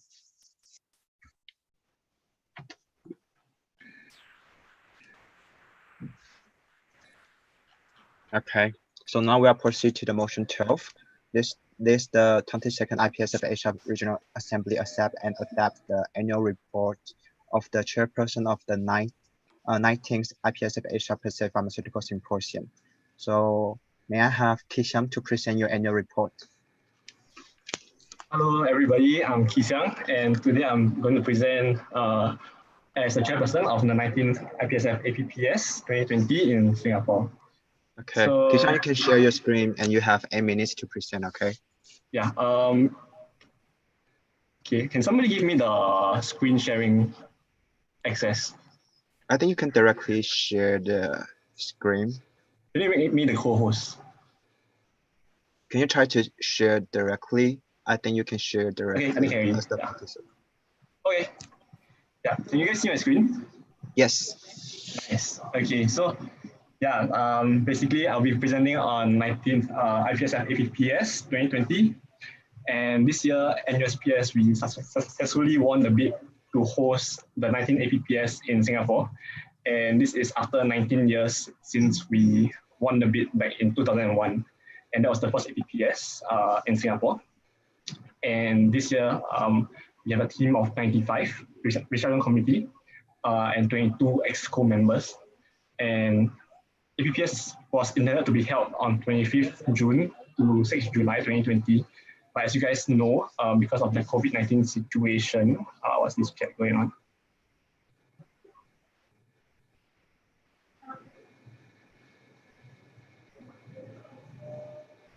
Okay, so now we'll proceed to the motion 12. This the 22nd IPSF Asia Regional Assembly accept and adapt the annual report of the chairperson of the 19th IPSF Asia Pacific Pharmaceutical Symposium. So may I have Kisham to present your annual report? Hello, everybody. I'm Kixiang, and today I'm going to present as the chairperson of the 19th IPSF APPS 2020 in Singapore. Okay, So, Kisham, you can share your screen and you have 8 minutes to present, okay? Yeah. Okay, can somebody give me the screen sharing access? I think you can directly share the screen. Can you make me the co-host? Can you try to share directly? I think you can share directly. Okay, I think I can. As the Yeah. participant. Okay. Yeah, can you guys see my screen? Yes. Nice. Okay, so yeah, basically I'll be presenting on 19th IPSF APPS 2020. And this year, NUSPS, we successfully won the bid to host the 19th APPS in Singapore. And this is after 19 years since we won the bid back in 2001. And that was the first APPS in Singapore. And this year, we have a team of 95 research committee and 22 EXCO members. And APPS was intended to be held on 25th June to 6th July 2020. But as you guys know, because of the COVID-19 situation, what's this chat going on?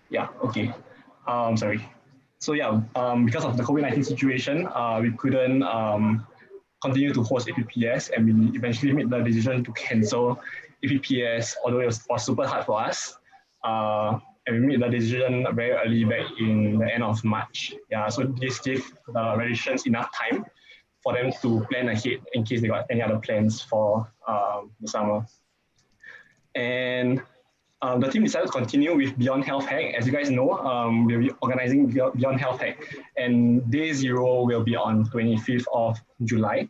Yeah, okay. Sorry. So yeah, because of the COVID-19 situation, we couldn't continue to host APPS, and we eventually made the decision to cancel APPS, although it was super hard for us. And we made the decision very early back in the end of March. Yeah, so this gave the registrants enough time for them to plan ahead in case they got any other plans for the summer. And the team decided to continue with Beyond Health Hack. As you guys know, we'll be organizing Beyond Health Hack, and day 0 will be on 25th of July.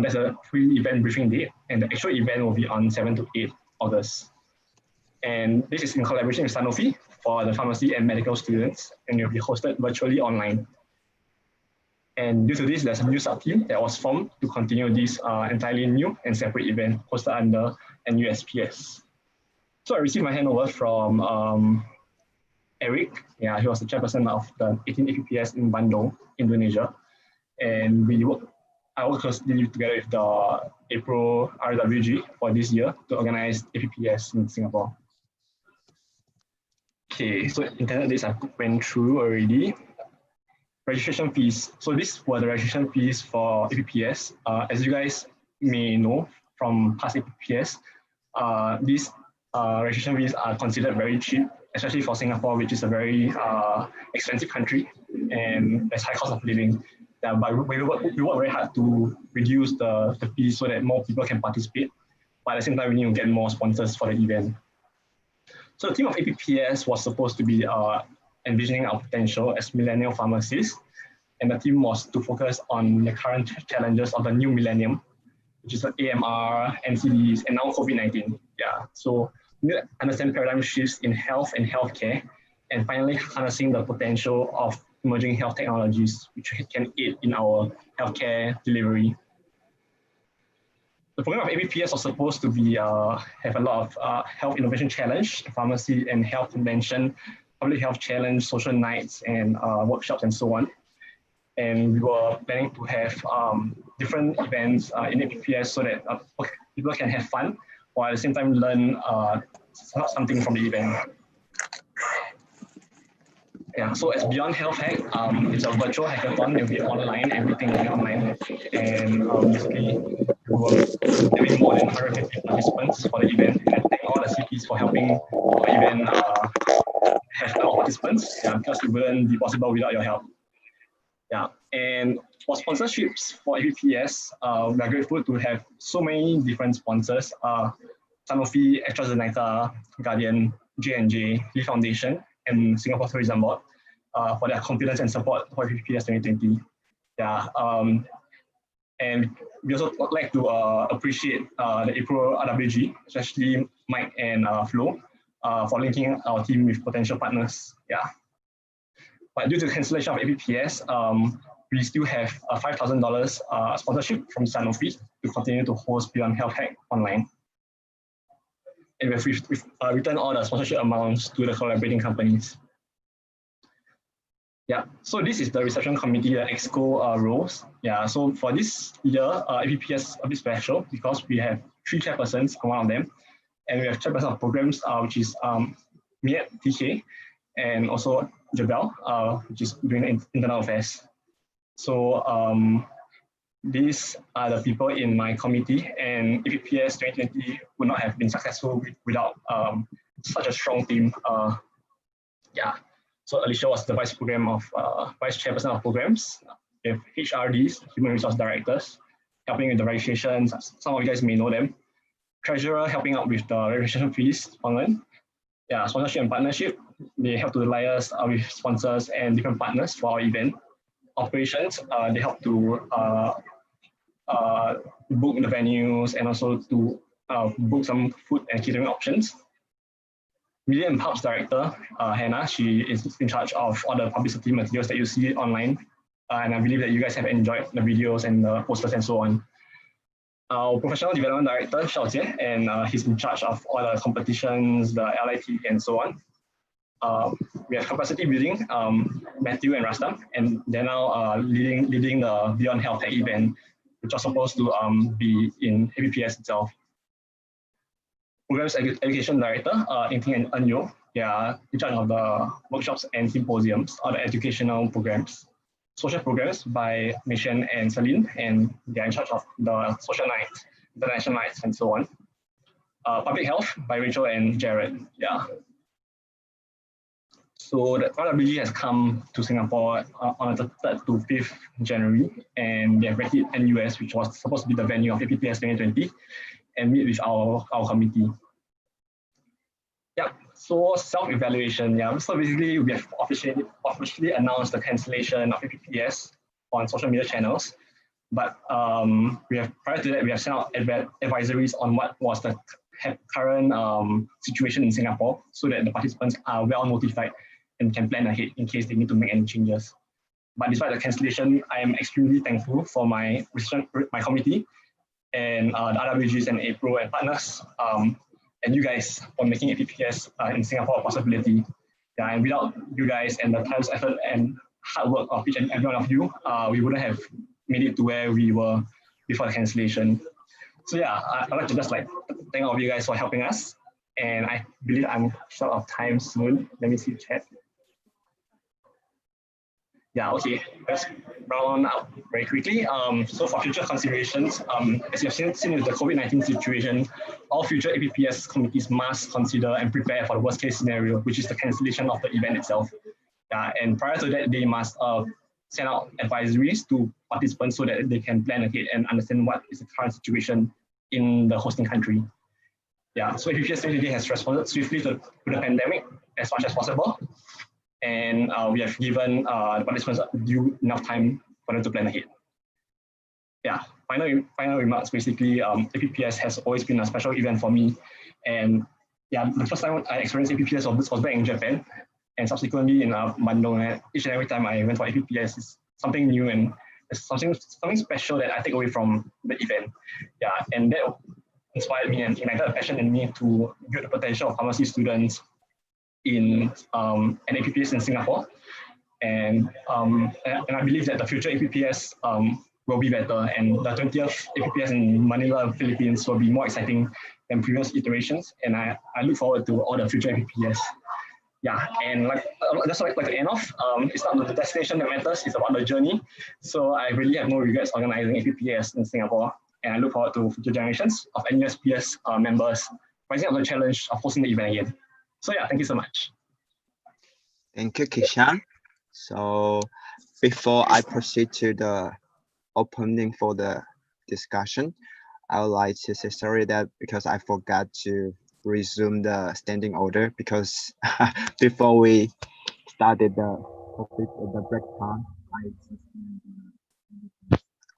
That's a pre-event briefing date, and the actual event will be on 7 to 8 August. And this is in collaboration with Sanofi for the pharmacy and medical students, and it will be hosted virtually online. And due to this, there's a new sub-team that was formed to continue this entirely new and separate event hosted under NUSPS. So I received my handover from Eric. Yeah, he was the chairperson of the 18th APPS in Bandung, Indonesia. And I worked closely together with the APRO RWG for this year to organize APPS in Singapore. Okay, so intended dates I went through already. Registration fees. So these were the registration fees for APPS. As you guys may know from past APPS, these registration fees are considered very cheap, especially for Singapore, which is a very expensive country and there's high cost of living. Yeah, but we work very hard to reduce the fees so that more people can participate. But at the same time, we need to get more sponsors for the event. So the team of APPS was supposed to be envisioning our potential as millennial pharmacists. And the team was to focus on the current challenges of the new millennium, which is the AMR, NCDs, and now COVID-19. Yeah, so we need to understand paradigm shifts in health and healthcare, and finally harnessing the potential of emerging health technologies, which can aid in our healthcare delivery. The program of APPS was supposed to be have a lot of health innovation challenge, pharmacy and health invention public health challenge, social nights, and workshops and so on. And we were planning to have different events in IPSF so that people can have fun while at the same time learn something from the event. Yeah, so as Beyond Health Hack, it's a virtual hackathon. It'll be online, everything will be online. And basically, we were having more than 150 participants for the event. And thank all the CPs for helping our event have a lot of participants, because it wouldn't be possible without your help. Yeah, and for sponsorships for IPPS, we are grateful to have so many different sponsors: Sanofi, AstraZeneca, Guardian, J&J, Lee Foundation, and Singapore Tourism Board for their confidence and support for IPPS 2020. Yeah, and we also would like to appreciate the APRO RWG, especially Mike and Flo, for linking our team with potential partners. Yeah. But due to the cancellation of APPS, we still have a $5,000 sponsorship from Sanofi to continue to host Beyond Health Hack online. And we've returned all the sponsorship amounts to the collaborating companies. Yeah, so this is the reception committee, the EXCO roles. Yeah, so for this year, APPS is a bit special because we have 3 chairpersons, one of them, and we have chairperson of programs, which is Miet, TK, and also Jabel, which is doing internal affairs. So these are the people in my committee, and APPS 2020 would not have been successful without such a strong team. Yeah, so Alicia was the vice chairperson of programs. We have HRDs, human resource directors, helping with the registrations. Some of you guys may know them. Treasurer helping out with the registration fees online. Yeah, sponsorship and partnership. They help to liaise with sponsors and different partners for our event. Operations, they help to book the venues and also to book some food and catering options. Media and Pubs Director, Hannah, she is in charge of all the publicity materials that you see online. And I believe that you guys have enjoyed the videos and the posters and so on. Our Professional Development Director, Xiao Jie, and he's in charge of all the competitions, the LIT, and so on. We have capacity building, Matthew and Rastam, and they're now leading the Beyond Health Tech event, which was supposed to be in APPS itself. Programs Education Director, Ying and Enyo, they are in charge of the workshops and symposiums, or the educational programs. Social programs by Mission and Celine, and they're in charge of the social nights, international nights, and so on. Public Health by Rachel and Jared. Yeah. So the RWG has come to Singapore on the 3rd to 5th January, and they have rented NUS, which was supposed to be the venue of APPS 2020, and meet with our committee. Yeah, so self-evaluation. Yeah, so basically we have officially announced the cancellation of APPS on social media channels, but prior to that we have sent out advisories on what was the current situation in Singapore, so that the participants are well notified and can plan ahead in case they need to make any changes. But despite the cancellation, I am extremely thankful for my committee and the RWGs and APRO and partners, and you guys for making APPS in Singapore a possibility. Yeah, and without you guys and the time's effort and hard work of each and every one of you, we wouldn't have made it to where we were before the cancellation. So yeah, I'd like to just thank all of you guys for helping us. And I believe I'm short of time soon. Let me see the chat. Yeah, okay, let's round up very quickly. So for future considerations, as you have seen with the COVID-19 situation, all future APPS committees must consider and prepare for the worst case scenario, which is the cancellation of the event itself. And prior to that, they must send out advisories to participants so that they can plan ahead and understand what is the current situation in the hosting country. Yeah, so APPS 2020 has responded swiftly to the pandemic as much as possible. And we have given the participants due enough time for them to plan ahead. Yeah, final remarks, basically, APPS has always been a special event for me. And yeah, the first time I experienced APPS was back in Japan, and subsequently in Bandung. And each and every time I went for APPS, it's something new and it's something special that I take away from the event. Yeah, and that inspired me and ignited a passion in me to build the potential of pharmacy students in an APPS in Singapore. And I believe that the future APPS will be better, and the 20th APPS in Manila, Philippines will be more exciting than previous iterations. And I look forward to all the future APPS. Yeah, and just like to end off, it's not the destination that matters, it's about the journey. So I really have no regrets organizing APPS in Singapore, and I look forward to future generations of NUSPS members rising up the challenge of hosting the event again. So yeah, thank you so much. Thank you, Kishan. So before I proceed to the opening for the discussion, I would like to say sorry that because I forgot to resume the standing order, because before we started the break time,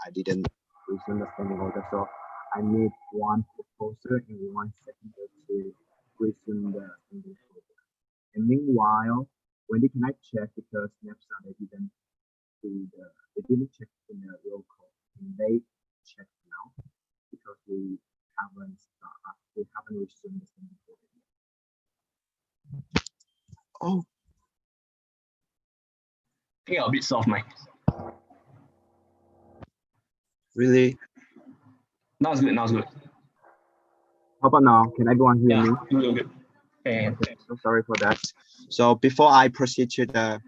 I didn't resume the standing order. So I need one proposer and 1 seconder to resume the standing order. And meanwhile, Wendy, can I check, because NEPSA they didn't check in the roll call, and they check now because we haven't resumed the standing order yet. Oh, I think I'm a bit soft, Mike. Really? Now it's good. Now it's good. How about now? Can everyone hear me? Good. Okay. So sorry for that. So before I proceed to the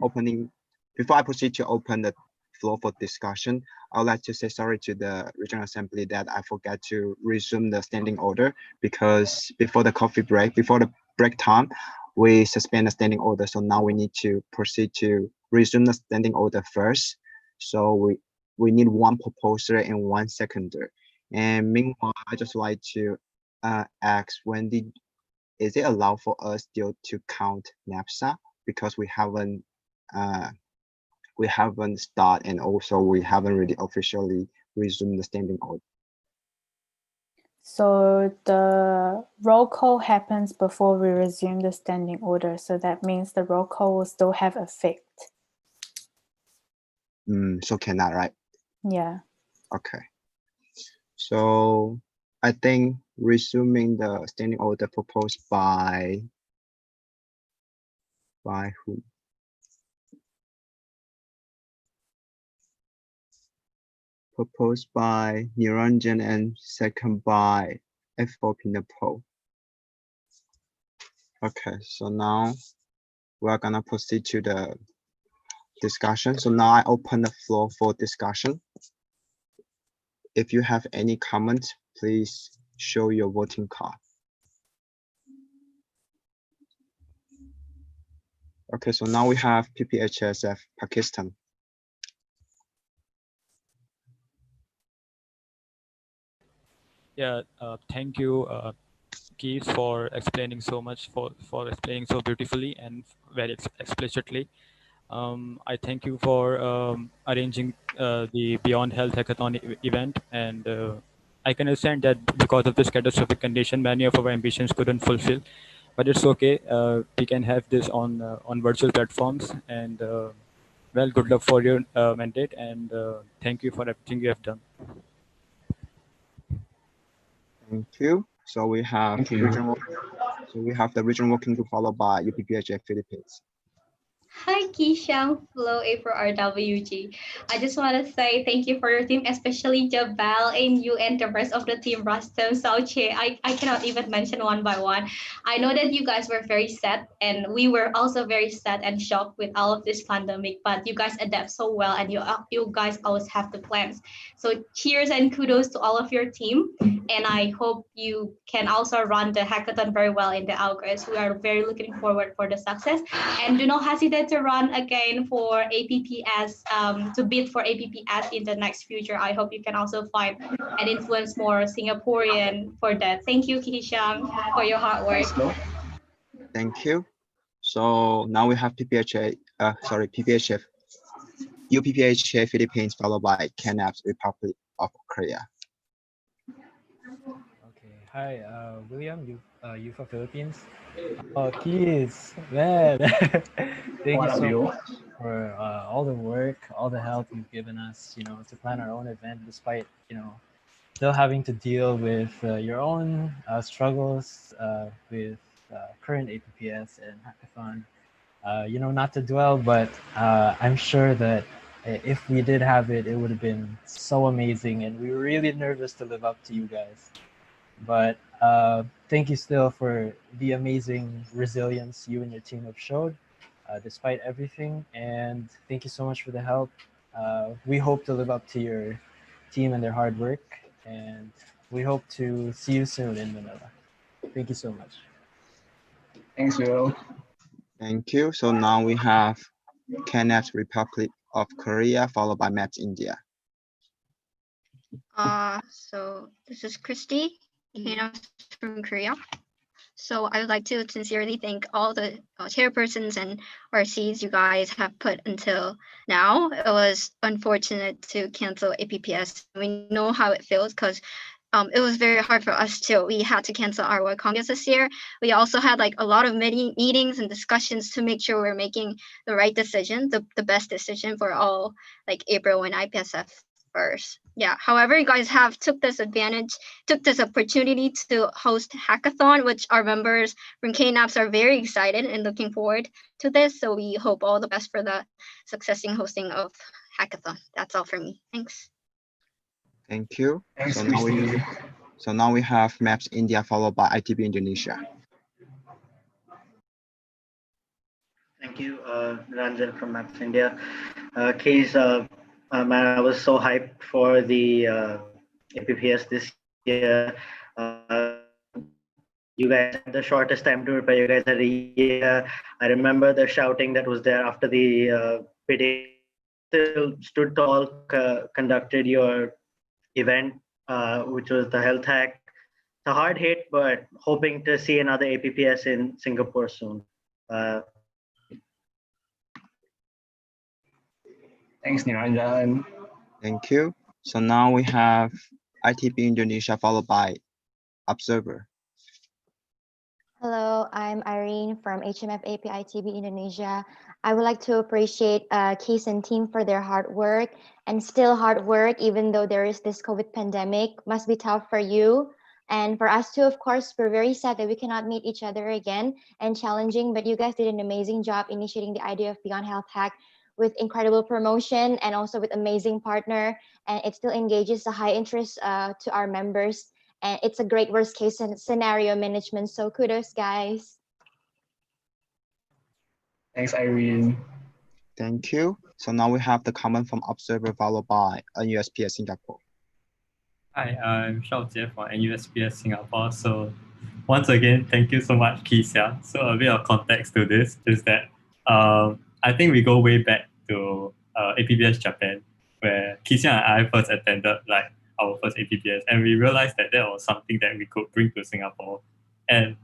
opening, before I proceed to open the floor for discussion, I would like to say sorry to the Regional Assembly that I forgot to resume the standing order, because before the coffee break, before the break time, we suspend the standing order. So now we need to proceed to resume the standing order first. So we need 1 proposer and 1 seconder. And meanwhile, I just like to ask Wendy, is it allowed for us still to count NAPSA, because we haven't started, and also we haven't really officially resumed the standing order? So the roll call happens before we resume the standing order. So that means the roll call will still have effect. So cannot, right? Yeah. Okay. So I think resuming the standing order proposed by who? Proposed by Niranjan and second by F4 Pinapol. Okay, so now we're gonna proceed to the discussion. So now I open the floor for discussion. If you have any comments, please show your voting card. Okay, so now we have IPSF Pakistan. Yeah, thank you, Keith, for explaining so much, for explaining so beautifully and very explicitly. I thank you for arranging the Beyond Health Hackathon event, and I can understand that because of this catastrophic condition, many of our ambitions couldn't fulfill, but it's okay. We can have this on virtual platforms, and well, good luck for your mandate, and thank you for everything you have done. Thank you. So we have the regional working group followed by IPSF Philippines. Hi, Kishan, Flo, APRO, RWG. I just want to say thank you for your team, especially Jabal and you and the rest of the team, Rastam, Sauche. I cannot even mention one by one. I know that you guys were very sad, and we were also very sad and shocked with all of this pandemic, but you guys adapt so well, and you guys always have the plans. So cheers and kudos to all of your team. And I hope you can also run the hackathon very well in the August. We are very looking forward for the success, and do not hesitate to run again for APPS, to bid for APPS in the next future. I hope you can also find and influence more Singaporean for that. Thank you, Kishang, for your hard work. Thank you. So now we have IPSF Philippines followed by CANAP's Republic of Korea. Hi, William, you for Philippines. Keys, man. Thank you so much for all the work, all the help you've given us, to plan our own event, despite, still having to deal with your own struggles with current APPS and hackathon. Not to dwell, but I'm sure that if we did have it, it would have been so amazing, and we were really nervous to live up to you guys. But thank you still for the amazing resilience you and your team have showed despite everything. And thank you so much for the help. We hope to live up to your team and their hard work. And we hope to see you soon in Manila. Thank you so much. Thanks, Will. Thank you. So now we have Kenneth, Republic of Korea, followed by Matt, India. So this is Christy, from Korea. So I would like to sincerely thank all the chairpersons and RCs you guys have put until now. It was unfortunate to cancel APPS. We know how it feels because it was very hard for us too. We had to cancel our World Congress this year. We also had like a lot of meetings and discussions to make sure we're making the right decision, the best decision for all like APRO and IPSF first. Yeah. However, you guys have took this opportunity to host hackathon, which our members from KNAPS are very excited and looking forward to this. So we hope all the best for the success in hosting of hackathon. That's all for me. Thanks. Thank you. Thanks, So now we have Maps India, followed by ITB Indonesia. Thank you, Ranjan from Maps India. Keys, man, I was so hyped for the APPS this year. You guys had the shortest time to prepare. You guys had a year. I remember the shouting that was there after the bidding. Still stood tall, conducted your event, which was the health hack. It's a hard hit, but hoping to see another APPS in Singapore soon. Thanks, Niranjan. Thank you. So now we have ITB Indonesia, followed by Observer. Hello, I'm Irene from HMF API ITB Indonesia. I would like to appreciate Keys and team for their hard work, and still hard work even though there is this COVID pandemic. Must be tough for you. And for us too, of course, we're very sad that we cannot meet each other again and challenging, but you guys did an amazing job initiating the idea of Beyond Health Hack with incredible promotion and also with amazing partner. And it still engages the high interest to our members. And it's a great worst case scenario management. So kudos, guys. Thanks, Irene. Thank you. So now we have the comment from Observer, followed by NUSPS Singapore. Hi, I'm Shao Jie from NUSPS Singapore. So once again, thank you so much, Kisha. So a bit of context to this is that I think we go way back to APPS Japan, where Kisha and I first attended like our first APPS, and we realized that was something that we could bring to Singapore. And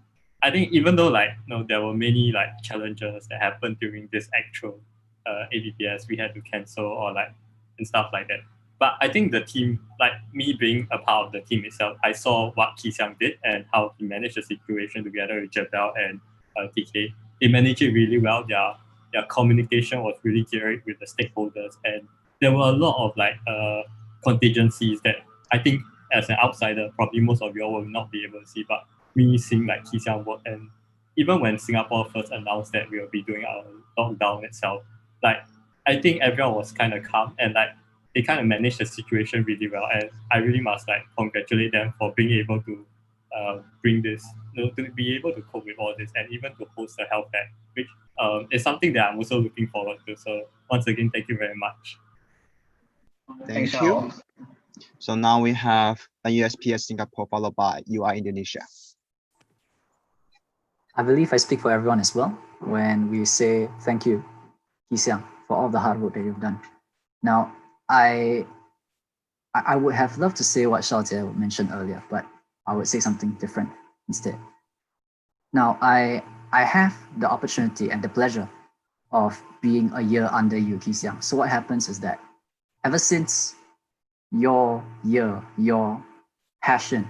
I think even though there were many like challenges that happened during this actual APPS, we had to cancel or and stuff like that. But I think the team, like me being a part of the team itself, I saw what Ki Xiang did and how he managed the situation together with Jebel and TK. They managed it really well. Their communication was really great with the stakeholders, and there were a lot of contingencies that I think as an outsider, probably most of you all will not be able to see. But me seeing Ki Xiang work, and even when Singapore first announced that we will be doing our lockdown itself, I think everyone was kind of calm and they kind of managed the situation really well, and I really must congratulate them for being able to bring this, to be able to cope with all this, and even to host a health fair, which is something that I'm also looking forward to. So once again, thank you very much. Thank you. So now we have a USPS Singapore, followed by UI Indonesia. I believe I speak for everyone as well when we say thank you, Ki Xiang, for all the hard work that you've done. Now, I would have loved to say what Shao Jie mentioned earlier, but I would say something different instead. Now, I have the opportunity and the pleasure of being a year under you, Ki Xiang. So what happens is that ever since your passion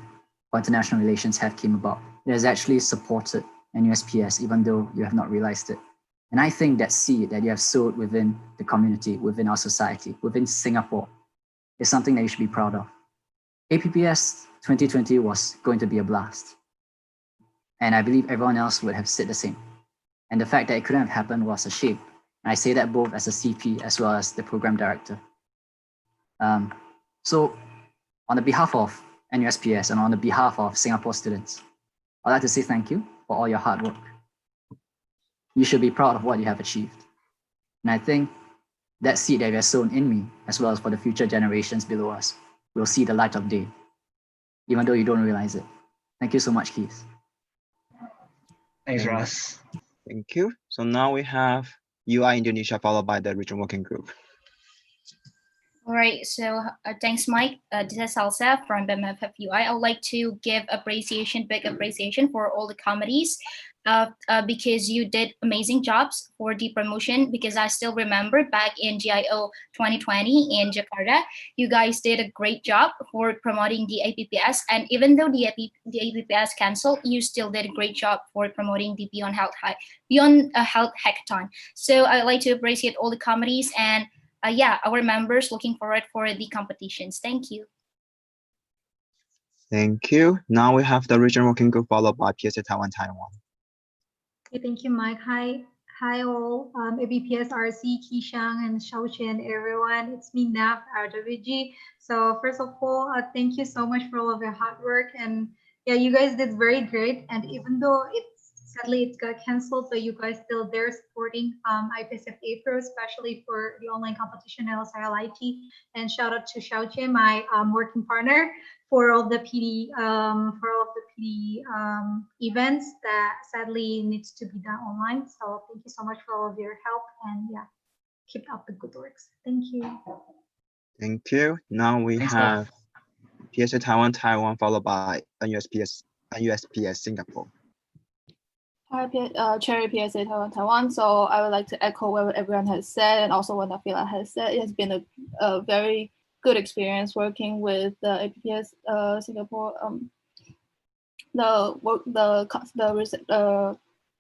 for international relations have came about, it has actually supported NUSPS, even though you have not realized it. And I think that seed that you have sowed within the community, within our society, within Singapore, is something that you should be proud of. APPS 2020 was going to be a blast. And I believe everyone else would have said the same. And the fact that it couldn't have happened was a shame. And I say that both as a CP as well as the program director. So on the behalf of NUSPS and on the behalf of Singapore students, I'd like to say thank you for all your hard work. You should be proud of what you have achieved. And I think that seed that you have sown in me, as well as for the future generations below us, will see the light of day, even though you don't realize it. Thank you so much, Keith. Thanks, Russ. Thank you. So now we have UI Indonesia followed by the regional working group. All right, so thanks, Mike. This is Salsa from BMFF UI. I would like to give big appreciation for all the committees because you did amazing jobs for the promotion, because I still remember back in GIO 2020 in Jakarta, you guys did a great job for promoting the IPPS. And even though the IPPS canceled, you still did a great job for promoting the Beyond Health Hackathon. So I'd like to appreciate all the committees and our members. Looking forward for the competitions. Thank you. Thank you. Now we have the regional working group followed by PSA Taiwan. Okay, thank you, Mike. Hi all, ABPS RC, Kishang and Xiaoqi and everyone. It's me, Nav, RWG. So first of all, thank you so much for all of your hard work. And yeah, you guys did very great. And even though sadly it got canceled, but you guys still there supporting IPSF APRO, especially for the online competition and also LIT. And shout out to Xiaoqi, my working partner, for all the PD events that sadly needs to be done online. So thank you so much for all of your help, and yeah, keep up the good works. Thank you. Thank you. Now we have PSA Taiwan followed by NUSPS Singapore. Hi, Cherry PSA Taiwan. So I would like to echo what everyone has said, and also what Nafila has said. It has been a very good experience working with the IPPS Singapore, the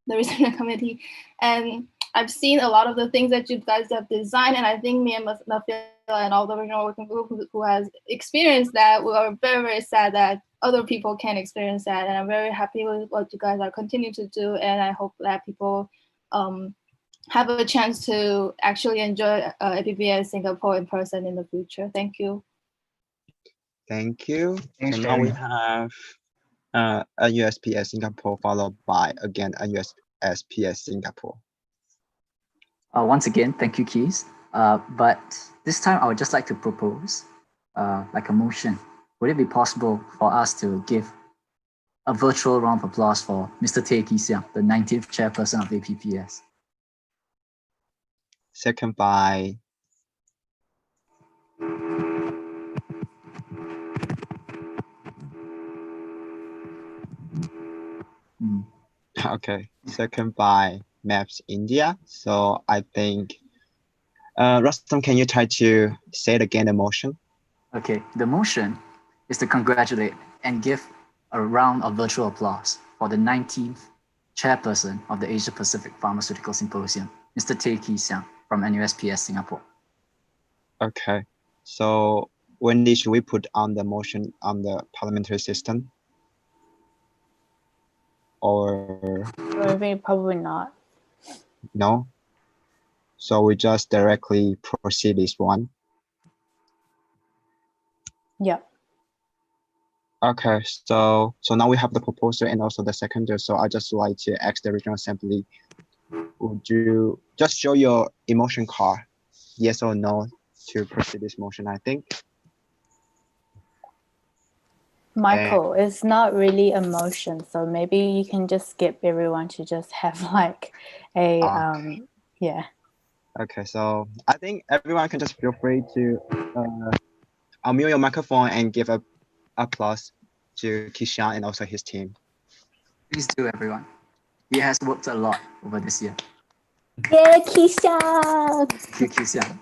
research committee, and I've seen a lot of the things that you guys have designed, and I think me and Nafila and all the regional working group who has experienced that, we are very, very sad that other people can experience that, and I'm very happy with what you guys are continuing to do, and I hope that people have a chance to actually enjoy IPPS Singapore in person in the future. Thank you. Thank you. Thanks, so now we have USPS Singapore followed by again USPS Singapore. Once again, thank you, Keys. But this time I would just like to propose like a motion. Would it be possible for us to give a virtual round of applause for Mr. Tay Kee Siang, the 19th chairperson of the APPS? Second by Okay, second by Maps India. So I think, Rustam, can you try to say it again, the motion? Okay, the motion is to congratulate and give a round of virtual applause for the 19th chairperson of the Asia Pacific Pharmaceutical Symposium, Mr. Tay Kee Siang from NUSPS Singapore. Okay, so when should we put on the motion on the parliamentary system? Or probably not. No? So we just directly proceed this one? Yeah. Okay, so now we have the proposer and also the seconder. So I just like to ask the regional assembly, would you just show your emotion card, yes or no, to proceed this motion, I think? Michael, it's not really a motion, so maybe you can just skip everyone to just have like a yeah. Okay, so I think everyone can just feel free to unmute your microphone and give a applause to Kishan and also his team. Please do, everyone. He has worked a lot over this year. Yeah, Kishan! Thank you, Kishan.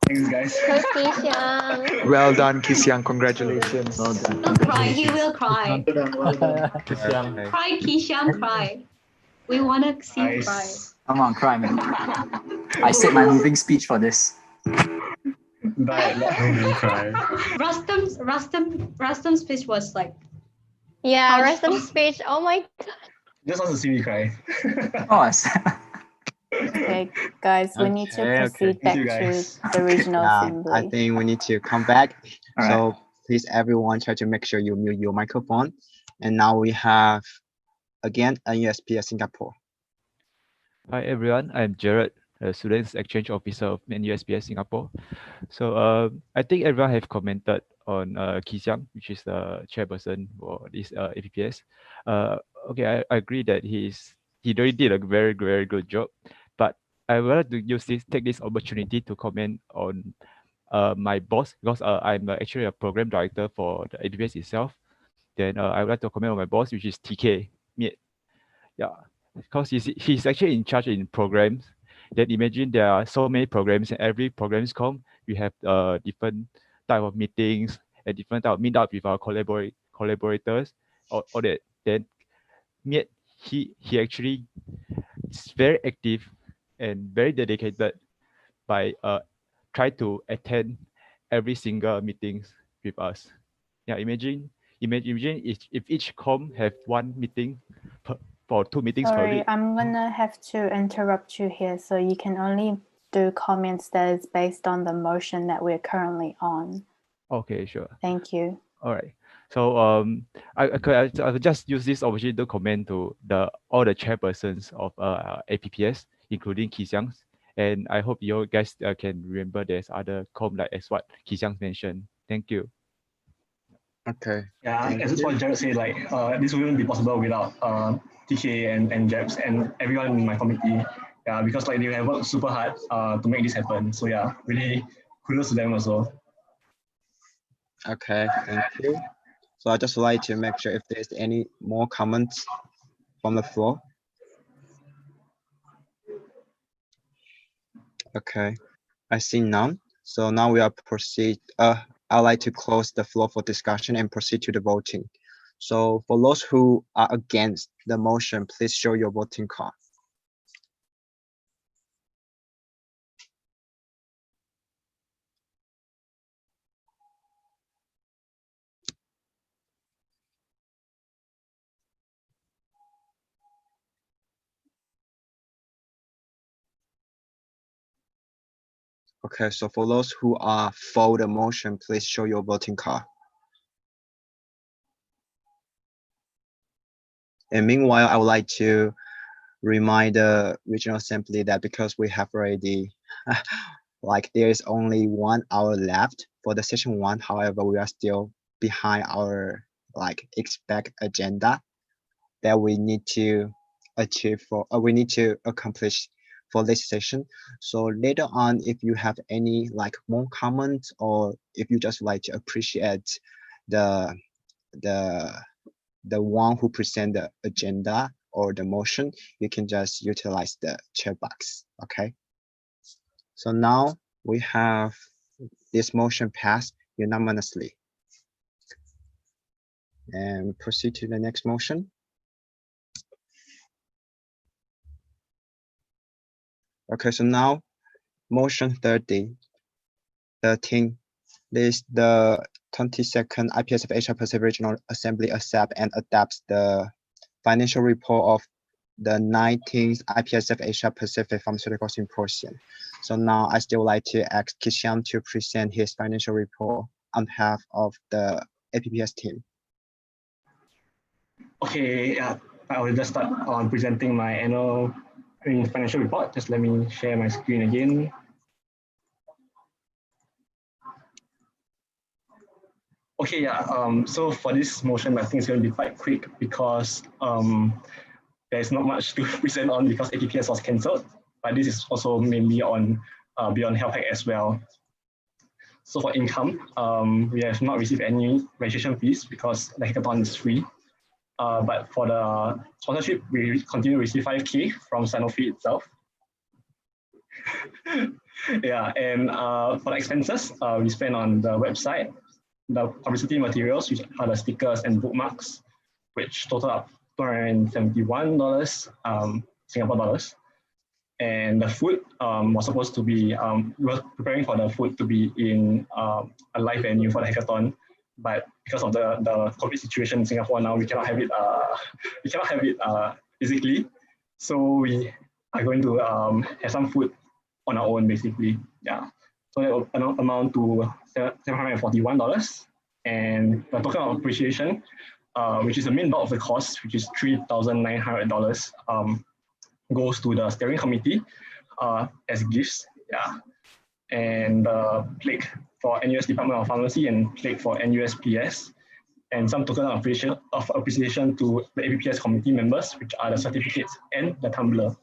Thanks, guys. Go Kishang. Well done, Kisiang. Congratulations. Well done. Don't cry. He will cry. Well done. Cry, Kishang, cry. We want to see you cry. Come on, cry, man. I said my moving speech for this. Rustam's speech was like. Yeah, Rustam's speech. Oh my God. Just want to see me cry. Of course. Okay, guys, we need to Okay, proceed okay. back to the regional Yeah, I assembly. think we need to come back. All right. So please, everyone, try to make sure you mute your microphone. And now we have again NUSPS Singapore. Hi everyone, I'm Jared, a Students Exchange Officer of NUSPS Singapore. So I think everyone have commented on Ki Xiang, which is the chairperson for this APPS. Okay, I agree that he really did a very, very good job. But I would like to take this opportunity to comment on my boss, because I'm actually a program director for the APPS itself. Then I would like to comment on my boss, which is TK Miet. Yeah, because he's actually in charge in programs. Then imagine there are so many programs, and every programs come, we have different type of meetings and different type of meet up with our collaborators, all that. Then Miet, he actually is very active and very dedicated by try to attend every single meetings with us. Yeah, imagine if each com have one meeting for 2 meetings per Sorry, week. I'm gonna have to interrupt you here. So you can only do comments that is based on the motion that we're currently on. Okay, sure. Thank you. All right. So I could just use this opportunity to comment to all the chairpersons of APPS, including Ki Xiang, and I hope you guys can remember there's other com like as what Ki Xiang mentioned. Thank you. Okay. Yeah, Thank and just what you. Jared said, like this wouldn't be possible without TK and Jebs and everyone in my committee. Yeah, because like they have worked super hard to make this happen. So yeah, really kudos to them also. Okay, thank you. So I just like to make sure if there's any more comments from the floor. Okay, I see none. So now we are proceed. I'd like to close the floor for discussion and proceed to the voting. So for those who are against the motion, please show your voting card. Okay, so for those who are for the motion, please show your voting card. And meanwhile, I would like to remind the regional assembly that because we have already, like there is only 1 hour left for the session 1. However, we are still behind our like expect agenda that we need to achieve for, we need to accomplish for this session. So later on, if you have any like more comments, or if you just like to appreciate the one who present the agenda or the motion, you can just utilize the chat box. Okay. So now we have this motion passed unanimously. And proceed to the next motion. Okay, so now motion 13. This the 22nd IPSF Asia Pacific Regional Assembly accept and adapts the financial report of the 19th IPSF Asia Pacific Pharmaceutical Symposium. So now I still like to ask Ki Xiang to present his financial report on behalf of the APPS team. Okay, yeah, I will just start on presenting my annual financial report. Just let me share my screen again. Okay, yeah, so for this motion, I think it's going to be quite quick because there's not much to present on because APPS was cancelled, but this is also mainly on Beyond Health Hack as well. So for income, we have not received any registration fees because the hackathon is free. But for the sponsorship, we continue to receive 5K from Sanofi itself. Yeah, and for the expenses, we spend on the website, the publicity materials, which are the stickers and bookmarks, which total up $271 Singapore dollars. And the food was supposed to be, we were preparing for the food to be in a live venue for the hackathon, but because of the COVID situation in Singapore now, we cannot have it physically. So we are going to have some food on our own, basically. Yeah. So that will amount to $741. And the token of appreciation, which is the main bulk of the cost, which is $3,900, goes to the steering committee as gifts. Yeah. And plaque for NUS Department of Pharmacy and plaque for NUSPS. And some token of appreciation to the APPS committee members, which are the certificates and the tumbler.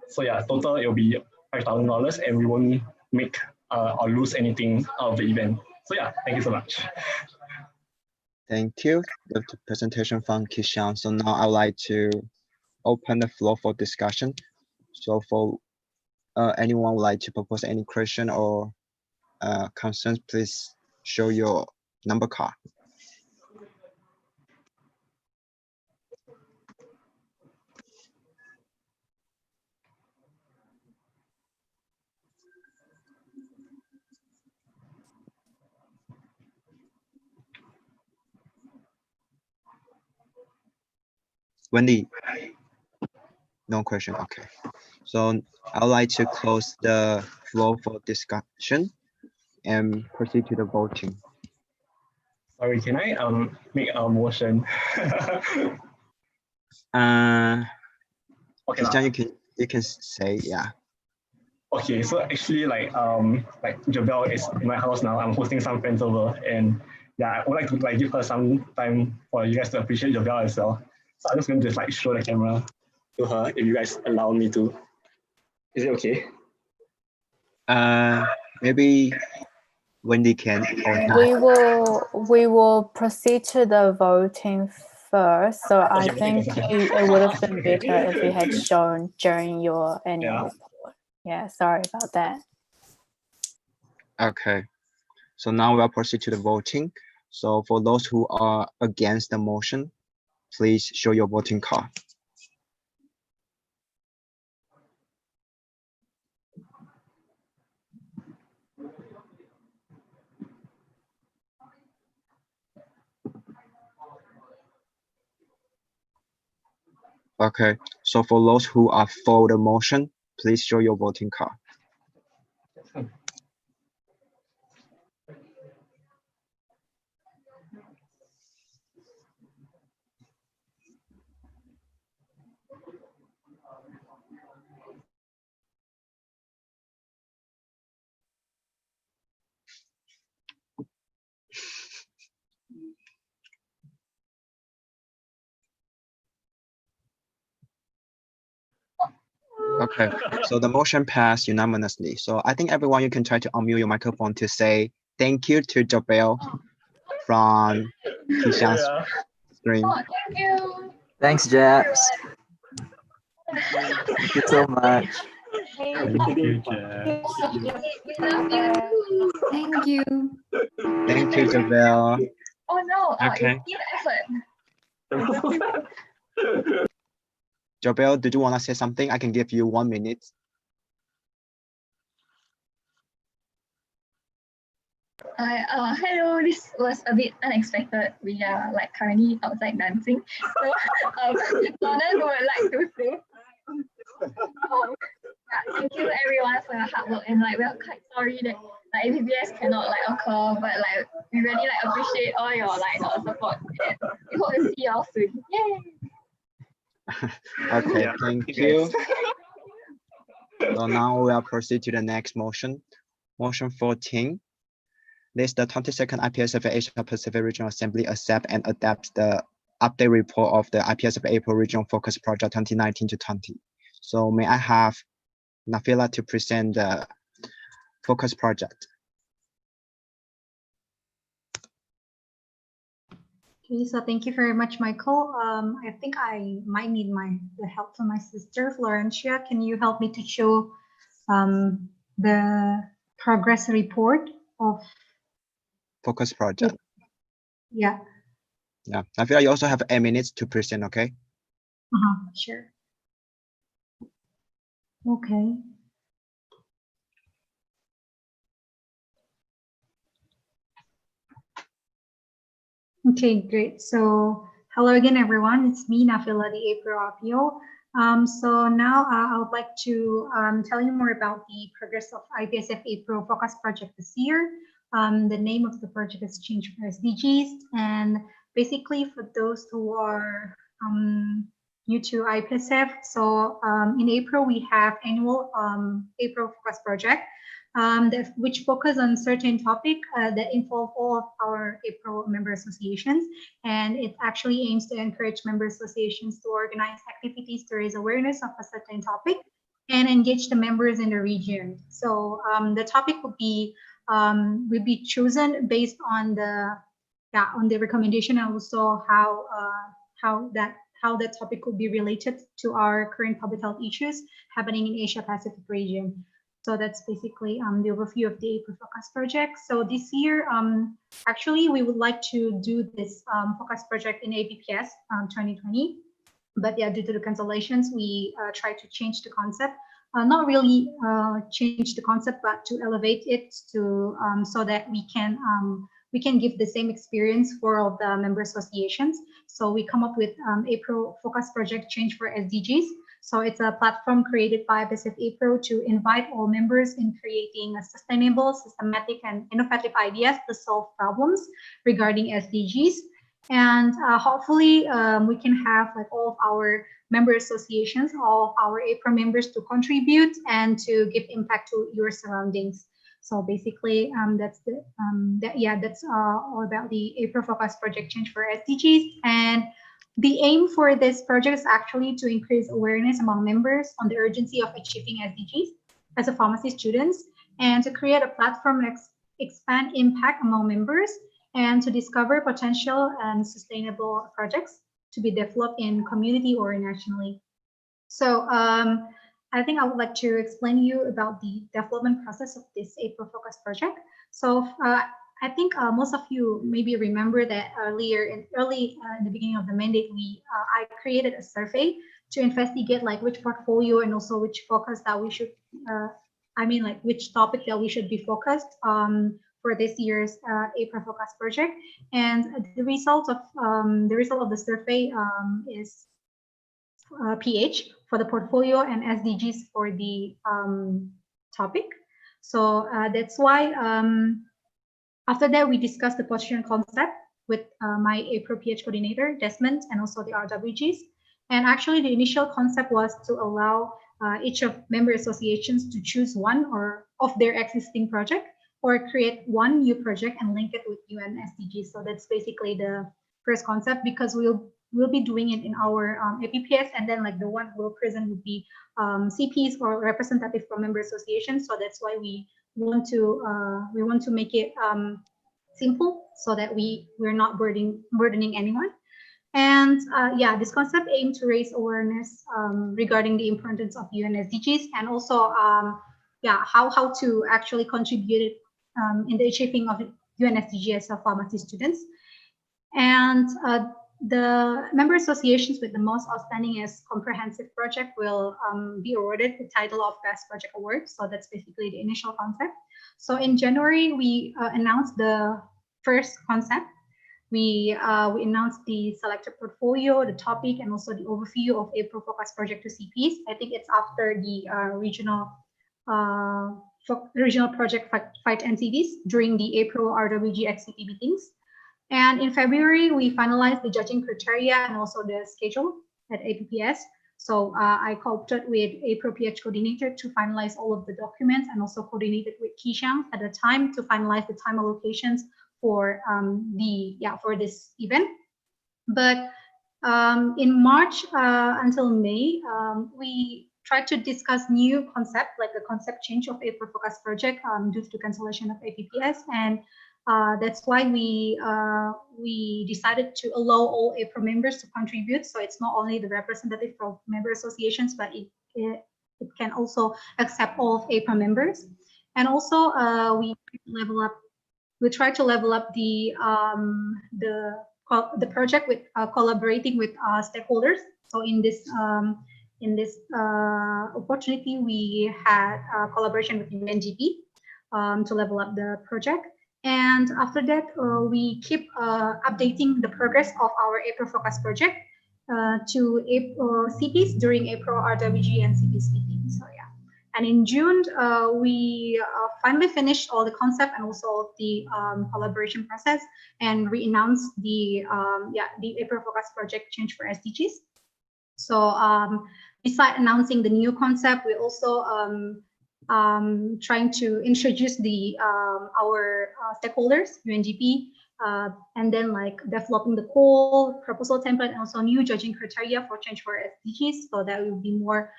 So yeah, total it will be $5,000, and we won't make or lose anything out of the event. So yeah, thank you so much. Thank you. The presentation from Kishan. So now I would like to open the floor for discussion. So for anyone would like to propose any question or concerns, please show your number card. Wendy, no question. Okay, so I would like to close the floor for discussion and proceed to the voting. Sorry, can I make a motion? Okay, Christian, you can say, yeah. Okay, so actually like Jabel is in my house now. I'm hosting some friends over, and yeah, I would like to give her some time for you guys to appreciate Jabel as well. So I'm just going to show the camera to her if you guys allow me to. Is it okay? Maybe Wendy can. We will proceed to the voting first. So I think it would have been better if you had shown during your annual report. Yeah, sorry about that. Okay, so now we'll proceed to the voting. So for those who are against the motion, please show your voting card. Okay, so for those who are for the motion, please show your voting card. Okay, so the motion passed unanimously. So I think everyone, you can try to unmute your microphone to say thank you to Jabel from Kishan's screen. Oh, thank you. Thanks, Jabs. Thank you so much. Thank you, Jeff. Thank you. Thank you, Jabel. Oh no, Okay. it's team effort. Jabel, did you want to say something? I can give you 1 minute. Hello, this was a bit unexpected. We are currently outside dancing. So, Lorna would like to say, thank you everyone for your hard work, and we are quite sorry that APPS cannot occur, but we really appreciate all your support, and we hope to see you all soon. Yay! Okay, thank you. So now we'll proceed to the next motion. Motion 14. This the 22nd IPSF Asia Pacific Regional Assembly accept and adapt the update report of the IPSF APRO Regional Focus Project 2019 to 20. So may I have Nafila to present the focus project? Okay, so thank you very much, Michael. I think I might need the help from my sister, Florencia. Can you help me to show the progress report of Focus project? Yeah. Yeah, Nafila, you also have 8 minutes to present, okay? Sure. Okay. Okay, great. So Hello again, everyone. It's me, Nafila, the APRO Apio. So now I would like to tell you more about the progress of IPSF APRO Focus Project this year. The name of the project has changed for SDGs, and basically for those who are new to IPSF, so in April we have annual April Focus Project, which focus on certain topic that involve all of our April member associations, and it actually aims to encourage member associations to organize activities to raise awareness of a certain topic and engage the members in the region. So the topic will be chosen based on the recommendation, and also how that topic could be related to our current public health issues happening in Asia Pacific region. So that's basically the overview of the APRO Focus Project. So this year, actually, we would like to do this Focus Project in APPS 2020. But yeah, due to the cancellations, we try to change the concept. Not really change the concept, but to elevate it to so that we can give the same experience for all the member associations. So we come up with APRO Focus Project Change for SDGs. So it's a platform created by IPSF APRO to invite all members in creating a sustainable, systematic, and innovative ideas to solve problems regarding SDGs. And hopefully we can have like all of our member associations, all of our APRO members to contribute and to give impact to your surroundings. So basically, that's all about the APRO Focus Project Change for SDGs. And the aim for this project is actually to increase awareness among members on the urgency of achieving SDGs as a pharmacy students, and to create a platform that expand impact among members, and to discover potential and sustainable projects to be developed in community or nationally. So I think I would like to explain you about the development process of this APRO Focus project. So I think most of you maybe remember that earlier in the beginning of the mandate, I created a survey to investigate like which portfolio and also which focus that we should, which topic that we should be focused for this year's APRO Focus project. And the result of the survey is PH for the portfolio and SDGs for the topic. So that's why after that we discussed the position concept with my APRO PH coordinator Desmond and also the RWGs. And actually the initial concept was to allow each of member associations to choose one or of their existing project, or create one new project and link it with UN SDGs. So that's basically the first concept, because we'll be doing it in our APPS, and then like the one we'll present would be CPs or representative from member associations. So that's why we want to make it simple, so that we're not burdening anyone. And yeah, this concept aimed to raise awareness regarding the importance of UN SDGs, and also how to actually contribute it in the achieving of UN SDGs as pharmacy students. And the member associations with the most outstanding as comprehensive project will be awarded the title of Best Project Award. So that's basically the initial concept. So in January, we announced the first concept. We announced the selected portfolio, the topic, and also the overview of APRO Focus Project to CPs. I think it's after the regional project fight NCDs during the APRO RWG XCP meetings. And in February, we finalized the judging criteria and also the schedule at APPS. So I cooperated with APRO PH coordinator to finalize all of the documents, and also coordinated with Kishang at the time to finalize the time allocations for for this event. But in March until May, we tried to discuss new concept, like the concept change of APRO Focus project due to cancellation of APPS, and that's why we decided to allow all APRO members to contribute. So it's not only the representative from member associations, but it can also accept all of APRO members. And also we try to level up the project with collaborating with stakeholders. So in this opportunity, we had collaboration with UNGP to level up the project. And after that, we keep updating the progress of our April Focus project to CPs during April RWG and CPs meeting. So yeah. And in June, we finally finished all the concept and also the collaboration process and re-announced the April Focus project change for SDGs. So besides announcing the new concept, we also trying to introduce the our stakeholders, UNDP, and then like developing the goal, proposal template, and also new judging criteria for change for SDGs, so that will be more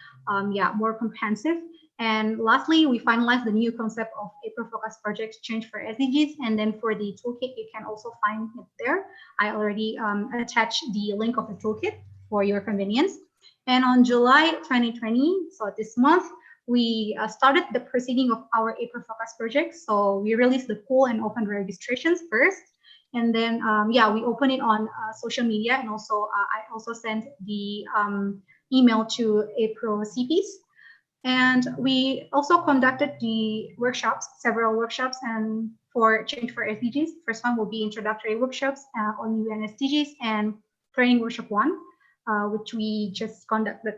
more comprehensive. And lastly, we finalized the new concept of April Focus Project Change for SDGs. And then for the toolkit, you can also find it there. I already attached the link of the toolkit for your convenience. And on July 2020, so this month, we started the proceeding of our April Focus project. So we released the full and open registrations first. And then, we open it on social media. And also, I also sent the email to April CPs. And we also conducted the workshops, several workshops, and for Change for SDGs. First one will be introductory workshops on UN SDGs and training workshop 1, which we just conducted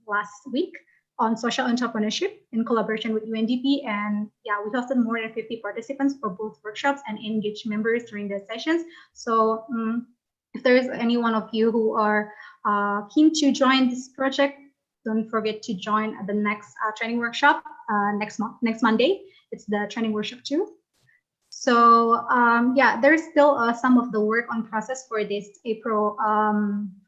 last week on social entrepreneurship in collaboration with UNDP. And yeah, we hosted more than 50 participants for both workshops and engaged members during the sessions. So if there is any one of you who are keen to join this project, don't forget to join the next training workshop next Monday. It's the training workshop 2. So there's still some of the work on process for this April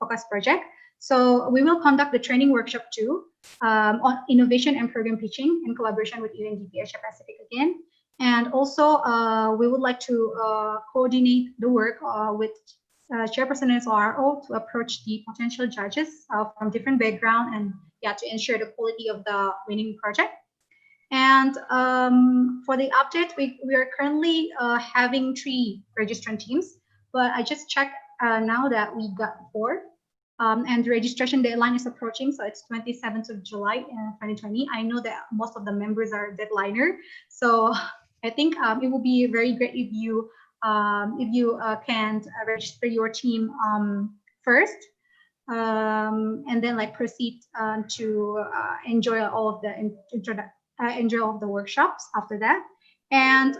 Focus project. So we will conduct the training workshop 2 on innovation and program pitching in collaboration with UNDP Asia Pacific again. And also we would like to coordinate the work with chairperson and SRO to approach the potential judges from different background and to ensure the quality of the winning project. And for the update, we are currently having 3 registrant teams, but I just checked now that we got 4. And the registration deadline is approaching, so it's 27th of July 2020. I know that most of the members are deadliner, so I think it will be very great if you can register your team first, and then like proceed to enjoy all of the workshops after that. And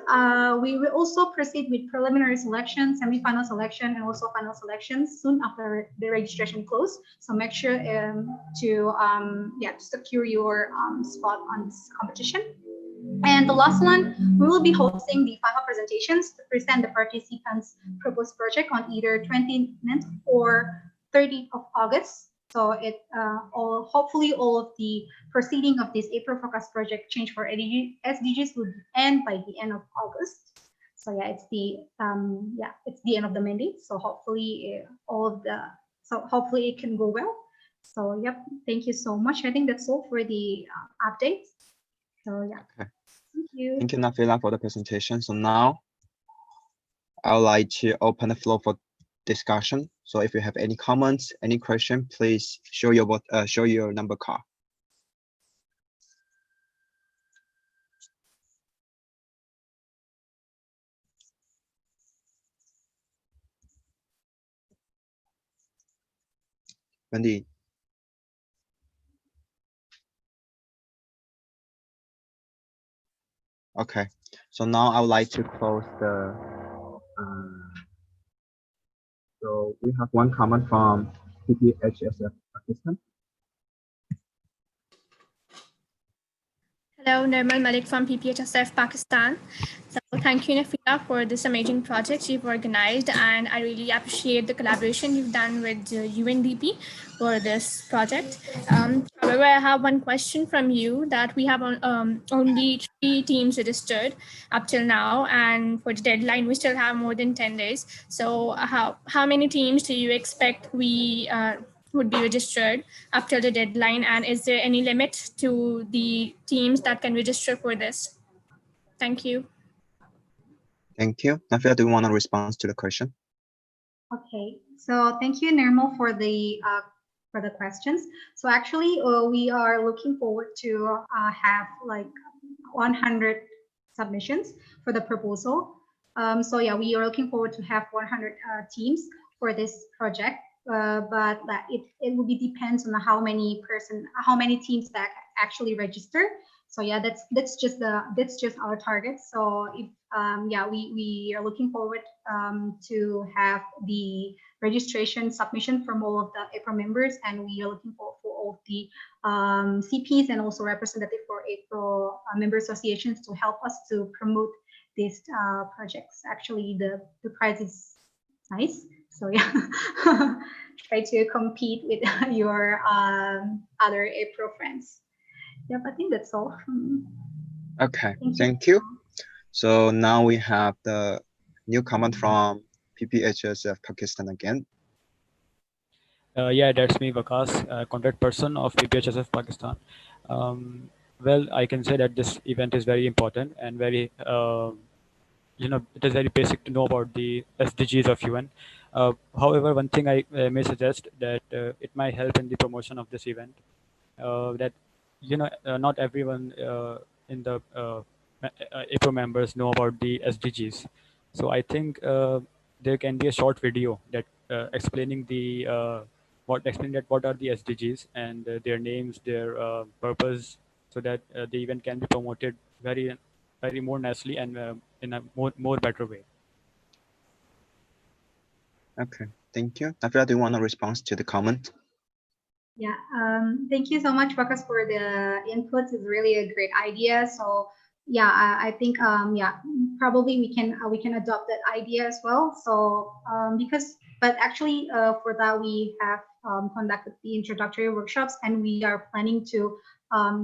we will also proceed with preliminary selection, semi-final selection, and also final selections soon after the registration close. So make sure to secure your spot on this competition. And the last one, we will be hosting the final presentations to present the participants' proposed project on either 29th or 30th of August. So hopefully all of the proceeding of this April Focus project Change for SDGs will end by the end of August. So yeah, it's the end of the mandate. So hopefully hopefully it can go well. So yep, thank you so much. I think that's all for the updates. So yeah. Okay. Thank you. Thank you, Nafila, for the presentation. So now I would like to open the floor for discussion. So if you have any comments, any question, please show your number card. Wendy. Okay, so now I would like to close the. So we have one comment from IPSF assistant. Hello, Nirmal Malik from IPSF Pakistan. So thank you, Nafila, for this amazing project you've organized, and I really appreciate the collaboration you've done with UNDP for this project. However, I have one question from you that we have only 3 teams registered up till now, and for the deadline, we still have more than 10 days. So how many teams do you expect we would be registered up till the deadline, and is there any limit to the teams that can register for this? Thank you. Thank you. Nafila, do you want to respond to the question? Okay, so thank you, Nirmal, for the questions. So actually, we are looking forward to have like 100 submissions for the proposal. So yeah, we are looking forward to have 100 teams for this project, but that it will be depends on how many teams that actually register. So yeah, that's just our target. So if yeah, we are looking forward to have the registration submission from all of the APRO members, and we are looking for all of the CPs and also representative for APRO member associations to help us to promote these projects. Actually, the prize is nice. So yeah, try to compete with your other APRO friends. Yep, I think that's all from me. Okay, thank you. So now we have the new comment from IPSF Pakistan again. Yeah, that's me, Vakas, contact person of IPSF Pakistan. Well, I can say that this event is very important and very, it is very basic to know about the SDGs of UN. However, one thing I may suggest that it might help in the promotion of this event. That not everyone in the APRO members know about the SDGs. So I think there can be a short video that explaining what are the SDGs and their names, their purpose, so that the event can be promoted very more nicely and in a more better way. Okay, thank you. Nafila, do you want to respond to the comment? Yeah, thank you so much, Vakas, for the inputs. It's really a great idea. So yeah, I think yeah, probably we can adopt that idea as well. So but actually for that we have conducted the introductory workshops, and we are planning to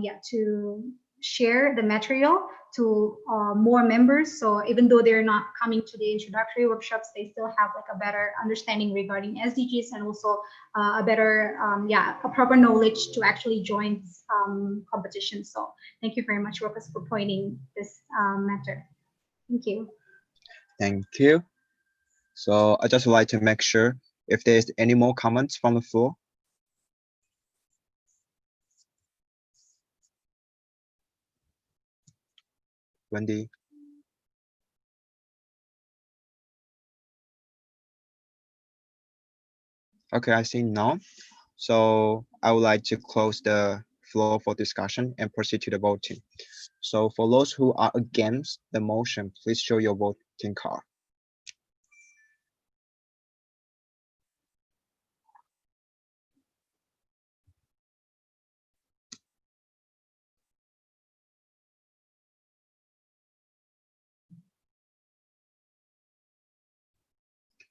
yeah, to share the material to more members. So even though they're not coming to the introductory workshops, they still have like a better understanding regarding SDGs, and also a better yeah, a proper knowledge to actually join this competition. So thank you very much, Rokas, for pointing this matter. Thank you. Thank you. So I just would like to make sure if there's any more comments from the floor. Wendy. Okay, I see none. So I would like to close the floor for discussion and proceed to the voting. So for those who are against the motion, please show your voting card.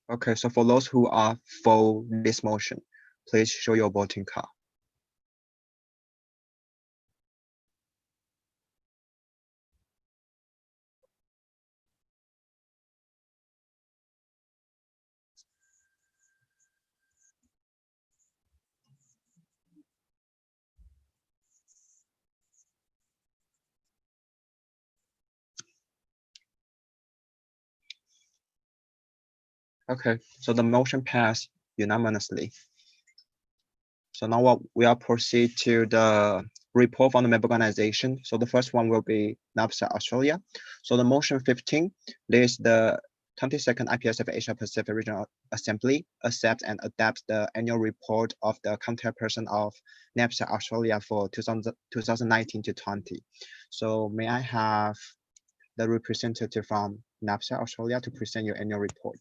Okay, so for those who are for this motion, please show your voting card. Okay, so the motion passed unanimously. So now what we are proceed to the report from the member organization. So the first one will be NAPSA Australia. So the motion 15, there's the 22nd IPSF Asia Pacific Regional Assembly accepts and adapts the annual report of the contact person of NAPSA Australia for 2019 to 20. So may I have the representative from NAPSA Australia to present your annual report?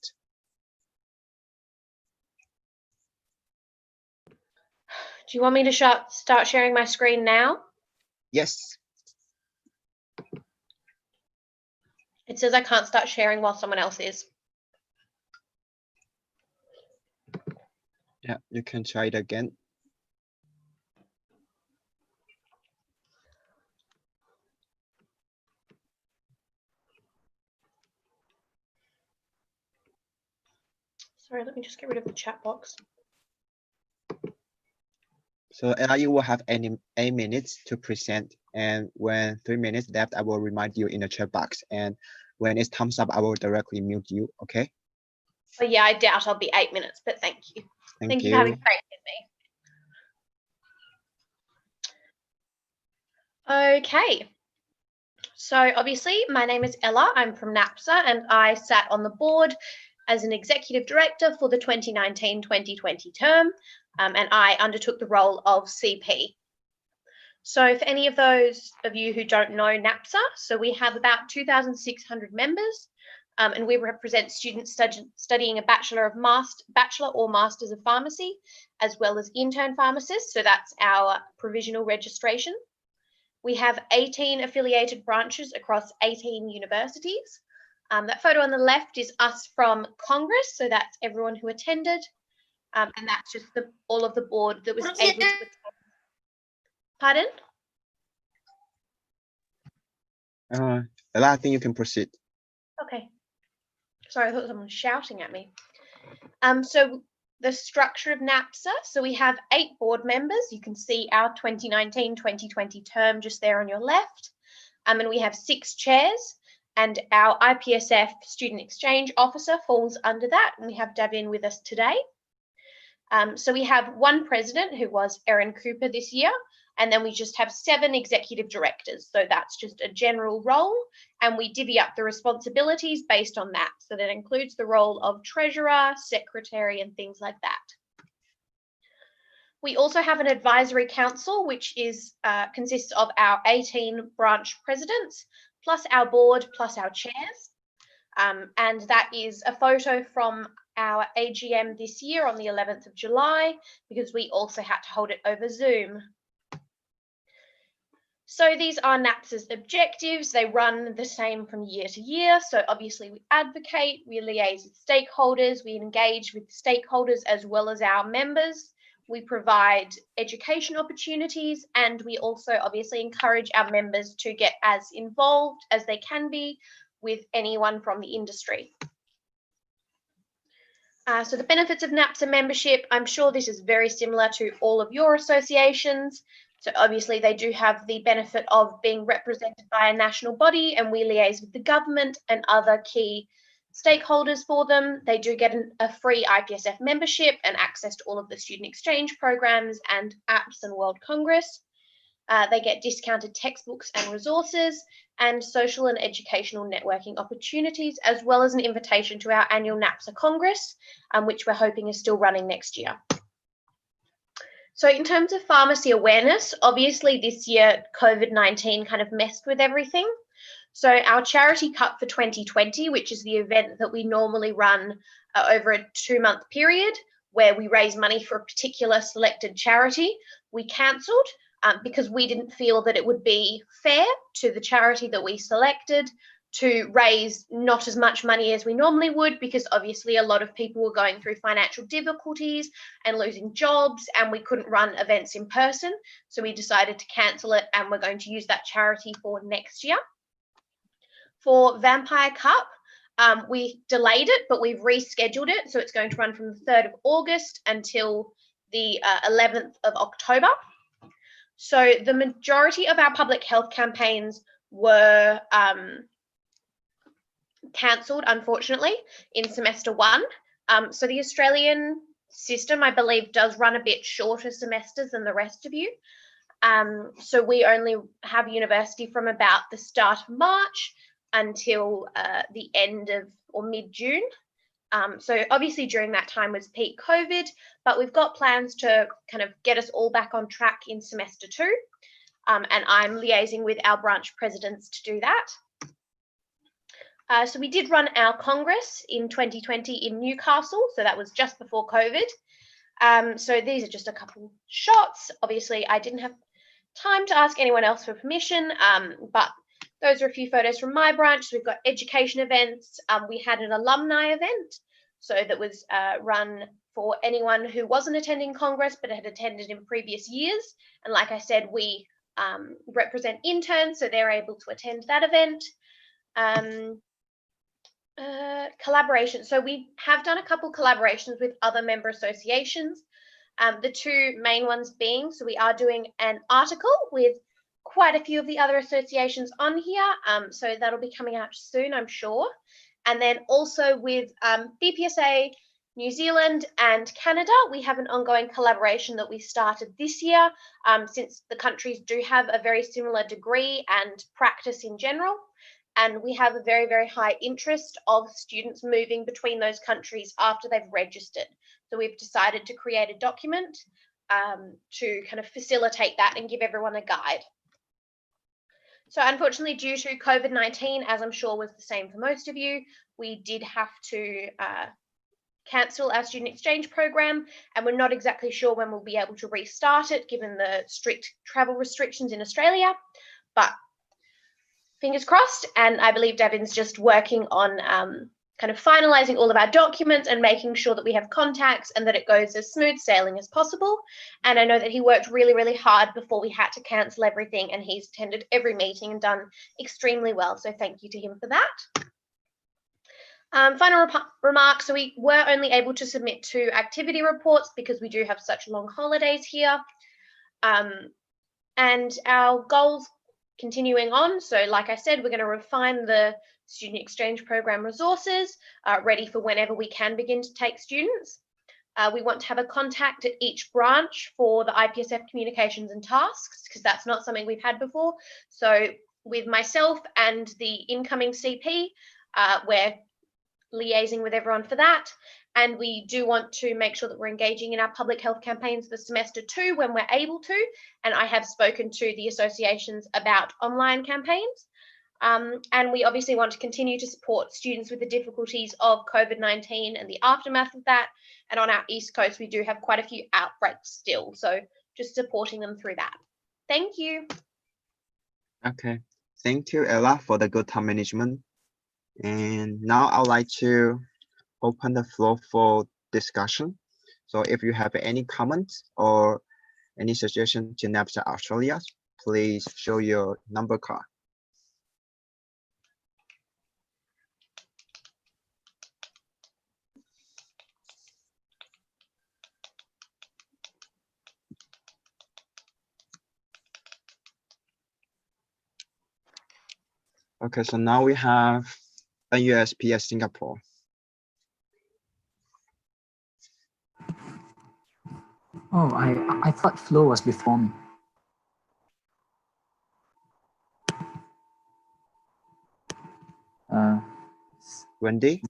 Do you want me to start sharing my screen now? Yes. It says I can't start sharing while someone else is. Yeah, you can try it again. Sorry, let me just get rid of the chat box. So you will have 8 minutes to present, and when 3 minutes left, I will remind you in the chat box. And when it's thumbs up, I will directly mute you. Okay. Oh yeah, I doubt I'll be 8 minutes, but thank you. Thank you for having faith in me. Okay. So obviously my name is Ella, I'm from NAPSA and I sat on the board as an executive director for the 2019-2020 term and I undertook the role of CP. So for any of those of you who don't know NAPSA, so we have about 2,600 members and we represent students studying a Bachelor or Masters of Pharmacy, as well as intern pharmacists, so that's our provisional registration. We have 18 affiliated branches across 18 universities. That photo on the left is us from Congress, so that's everyone who attended, and that's just all of the board that was able to attend. Pardon? Ella, I think you can proceed. Okay. Sorry, I thought someone was shouting at me. So the structure of NAPSA, so we have 8 board members. You can see our 2019-2020 term just there on your left. And we have 6 chairs, and our IPSF Student Exchange Officer falls under that, and we have Davin with us today. So we have 1 president, who was Erin Cooper this year, and then we just have 7 executive directors. So that's just a general role, and we divvy up the responsibilities based on that. So that includes the role of treasurer, secretary, and things like that. We also have an advisory council, which is consists of our 18 branch presidents, plus our board, plus our chairs. And that is a photo from our AGM this year on the 11th of July, because we also had to hold it over Zoom. So these are NAPSA's objectives. They run the same from year to year. So obviously we advocate, we liaise with stakeholders, we engage with stakeholders as well as our members. We provide education opportunities, and we also obviously encourage our members to get as involved as they can be with anyone from the industry. So the benefits of NAPSA membership, I'm sure this is very similar to all of your associations. So obviously they do have the benefit of being represented by a national body, and we liaise with the government and other key stakeholders for them. They do get a free IPSF membership and access to all of the student exchange programs and apps and World Congress. They get discounted textbooks and resources and social and educational networking opportunities, as well as an invitation to our annual NAPSA Congress, which we're hoping is still running next year. So in terms of pharmacy awareness, obviously this year COVID-19 kind of messed with everything. So our charity cut for 2020, which is the event that we normally run over a 2-month period where we raise money for a particular selected charity, we cancelled because we didn't feel that it would be fair to the charity that we selected to raise not as much money as we normally would, because obviously a lot of people were going through financial difficulties and losing jobs, and we couldn't run events in person. So we decided to cancel it, and we're going to use that charity for next year. For Vampire Cup, we delayed it, but we've rescheduled it. So it's going to run from the 3rd of August until the 11th of October. So the majority of our public health campaigns were cancelled, unfortunately, in semester 1. So the Australian system, I believe, does run a bit shorter semesters than the rest of you. So we only have university from about the start of March until the end of or mid-June. So obviously during that time was peak COVID, but we've got plans to kind of get us all back on track in semester 2. And I'm liaising with our branch presidents to do that. So we did run our Congress in 2020 in Newcastle, so that was just before COVID. So these are just a couple shots. Obviously, I didn't have time to ask anyone else for permission, but those are a few photos from my branch. So we've got education events. We had an alumni event, so that was run for anyone who wasn't attending Congress but had attended in previous years. And like I said, we represent interns, so they're able to attend that event. Collaboration. So we have done a couple collaborations with other member associations. The 2 main ones being, so we are doing an article with quite a few of the other associations on here. So that'll be coming out soon, I'm sure. And then also with BPSA New Zealand and Canada, we have an ongoing collaboration that we started this year, since the countries do have a very similar degree and practice in general. And we have a very, very high interest of students moving between those countries after they've registered. So we've decided to create a document to kind of facilitate that and give everyone a guide. So unfortunately, due to COVID-19, as I'm sure was the same for most of you, we did have to cancel our student exchange program, and we're not exactly sure when we'll be able to restart it given the strict travel restrictions in Australia, but fingers crossed. And I believe Devin's just working on kind of finalizing all of our documents and making sure that we have contacts and that it goes as smooth sailing as possible. And I know that he worked really, really hard before we had to cancel everything, and he's attended every meeting and done extremely well. So thank you to him for that. Final remarks, so we were only able to submit 2 activity reports because we do have such long holidays here. And our goals continuing on, so like I said, we're going to refine the student exchange program resources, ready for whenever we can begin to take students. We want to have a contact at each branch for the IPSF communications and tasks, because that's not something we've had before. So with myself and the incoming CP, we're liaising with everyone for that, and we do want to make sure that we're engaging in our public health campaigns for semester 2 when we're able to, and I have spoken to the associations about online campaigns, and we obviously want to continue to support students with the difficulties of COVID-19 and the aftermath of that. And on our East Coast we do have quite a few outbreaks still, so just supporting them through that. Thank you. Okay, thank you, Ella, for the good time management. And now I'd like to open the floor for discussion. So if you have any comments or any suggestion to NAPSA Australia, please show your number card. Okay, so now we have USPS Singapore. Oh, I thought Flo was before me. Wendy?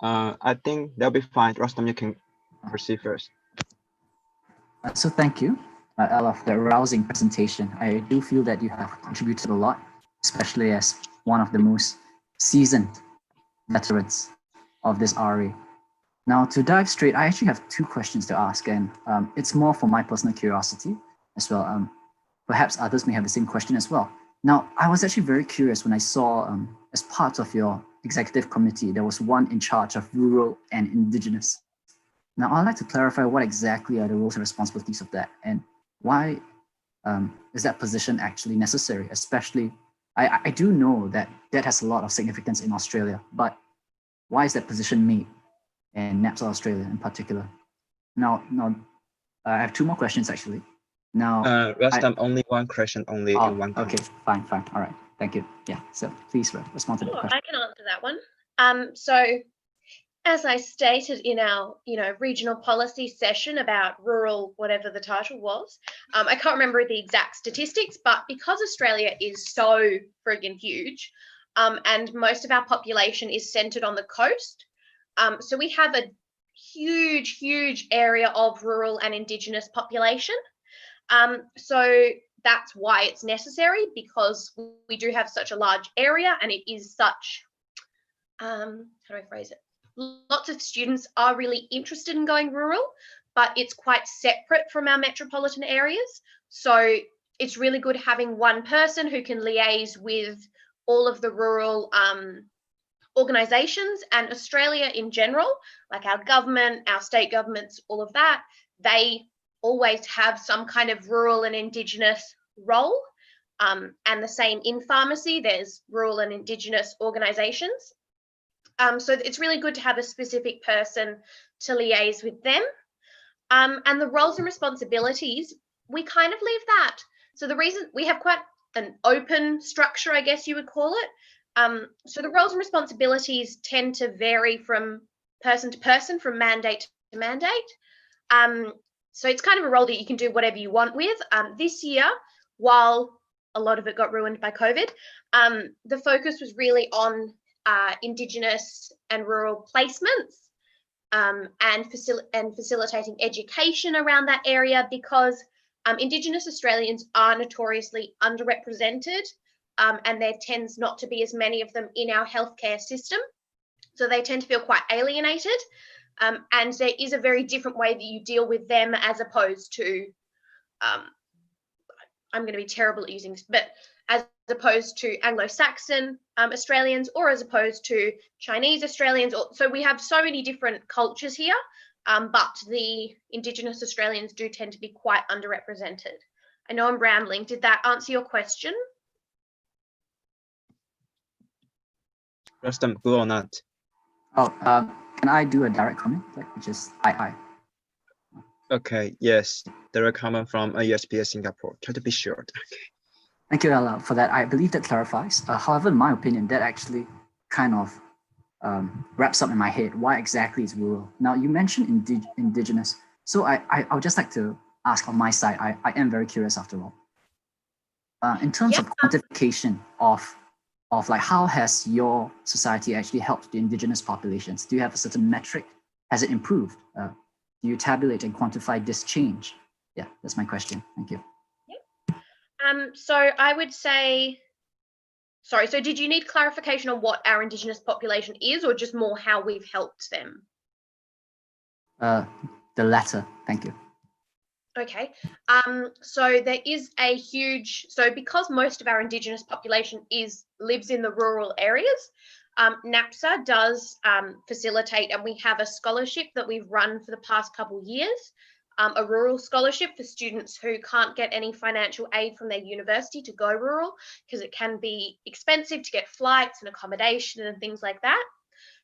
I think that'll be fine. Rostam, you can proceed first. So thank you, Ella, for the rousing presentation. I do feel that you have contributed a lot, especially as one of the most seasoned veterans of this RA. Now, to dive straight, I actually have 2 questions to ask, and it's more for my personal curiosity as well. Perhaps others may have the same question as well. Now, I was actually very curious when I saw, as part of your executive committee, there was one in charge of rural and indigenous. Now, I'd like to clarify what exactly are the roles and responsibilities of that, and why is that position actually necessary? Especially, I do know that that has a lot of significance in Australia, but why is that position made in NAPSA Australia in particular? Now, I have 2 more questions actually. Now, Rostam, only one question, only in one comment. Okay, fine. All right, thank you. Yeah, so please respond to that question. I can answer that one. So as I stated in our, regional policy session about rural, whatever the title was, I can't remember the exact statistics, but because Australia is so friggin' huge, and most of our population is centered on the coast, so we have a huge area of rural and indigenous population. So that's why it's necessary, because we do have such a large area, and it is such, how do I phrase it? Lots of students are really interested in going rural, but it's quite separate from our metropolitan areas. So it's really good having one person who can liaise with all of the rural organisations, and Australia in general, like our government, our state governments, all of that, they always have some kind of rural and indigenous role. And the same in pharmacy, there's rural and indigenous organisations. So it's really good to have a specific person to liaise with them. And the roles and responsibilities, we kind of leave that. So the reason we have quite an open structure, I guess you would call it. So the roles and responsibilities tend to vary from person to person from mandate to mandate. So it's kind of a role that you can do whatever you want with. This year, while a lot of it got ruined by COVID, the focus was really on Indigenous and rural placements and facilitating education around that area, because Indigenous Australians are notoriously underrepresented, and there tends not to be as many of them in our healthcare system. So they tend to feel quite alienated. And there is a very different way that you deal with them as opposed to, I'm going to be terrible at using this, but as opposed to Anglo-Saxon Australians, or as opposed to Chinese Australians. So we have so many different cultures here, but the Indigenous Australians do tend to be quite underrepresented. I know I'm rambling. Did that answer your question? Rustam, good or not? Oh, can I do a direct comment, which is aye. Okay, yes, direct comment from IPSF Singapore. Try to be short. Okay. Thank you, Ella, for that. I believe that clarifies. However, in my opinion, that actually kind of wraps up in my head why exactly is rural. Now, you mentioned Indigenous, so I would just like to ask on my side. I am very curious after all. In terms of quantification of like how has your society actually helped the Indigenous populations? Do you have a certain metric? Has it improved? Do you tabulate and quantify this change? Yeah, that's my question. Thank you. So I would say, sorry, so did you need clarification on what our Indigenous population is, or just more how we've helped them? The latter, thank you. Okay, so there is a huge, so because most of our Indigenous population lives in the rural areas, NAPSA does facilitate, and we have a scholarship that we've run for the past couple years, a rural scholarship for students who can't get any financial aid from their university to go rural, because it can be expensive to get flights and accommodation and things like that.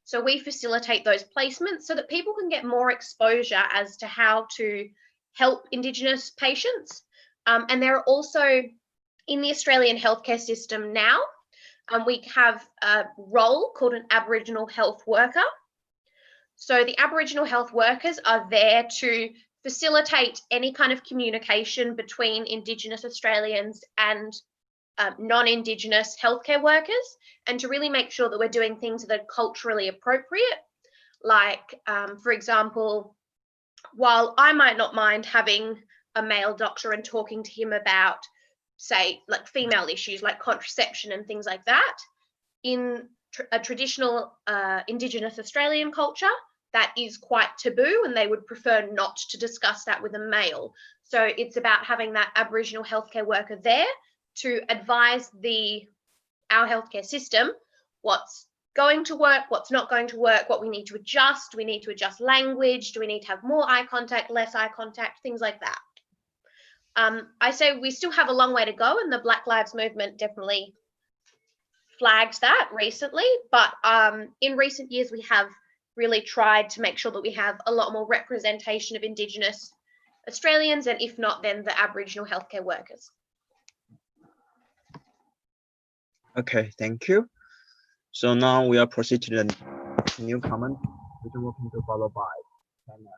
So we facilitate those placements so that people can get more exposure as to how to help Indigenous patients. And there are also, in the Australian healthcare system now, we have a role called an Aboriginal health worker. So the Aboriginal health workers are there to facilitate any kind of communication between Indigenous Australians and non-Indigenous healthcare workers, and to really make sure that we're doing things that are culturally appropriate. Like, for example, while I might not mind having a male doctor and talking to him about, say, like female issues like contraception and things like that, in a traditional Indigenous Australian culture, that is quite taboo, and they would prefer not to discuss that with a male. So it's about having that Aboriginal healthcare worker there to advise our healthcare system what's going to work, what's not going to work, what we need to adjust. Do we need to adjust language? Do we need to have more eye contact, less eye contact, things like that. I say we still have a long way to go, and the Black Lives Movement definitely flagged that recently, but in recent years we have really tried to make sure that we have a lot more representation of Indigenous Australians, and if not, then the Aboriginal healthcare workers. Okay, thank you. So now we are proceed to the new comment, which we're going to follow by China.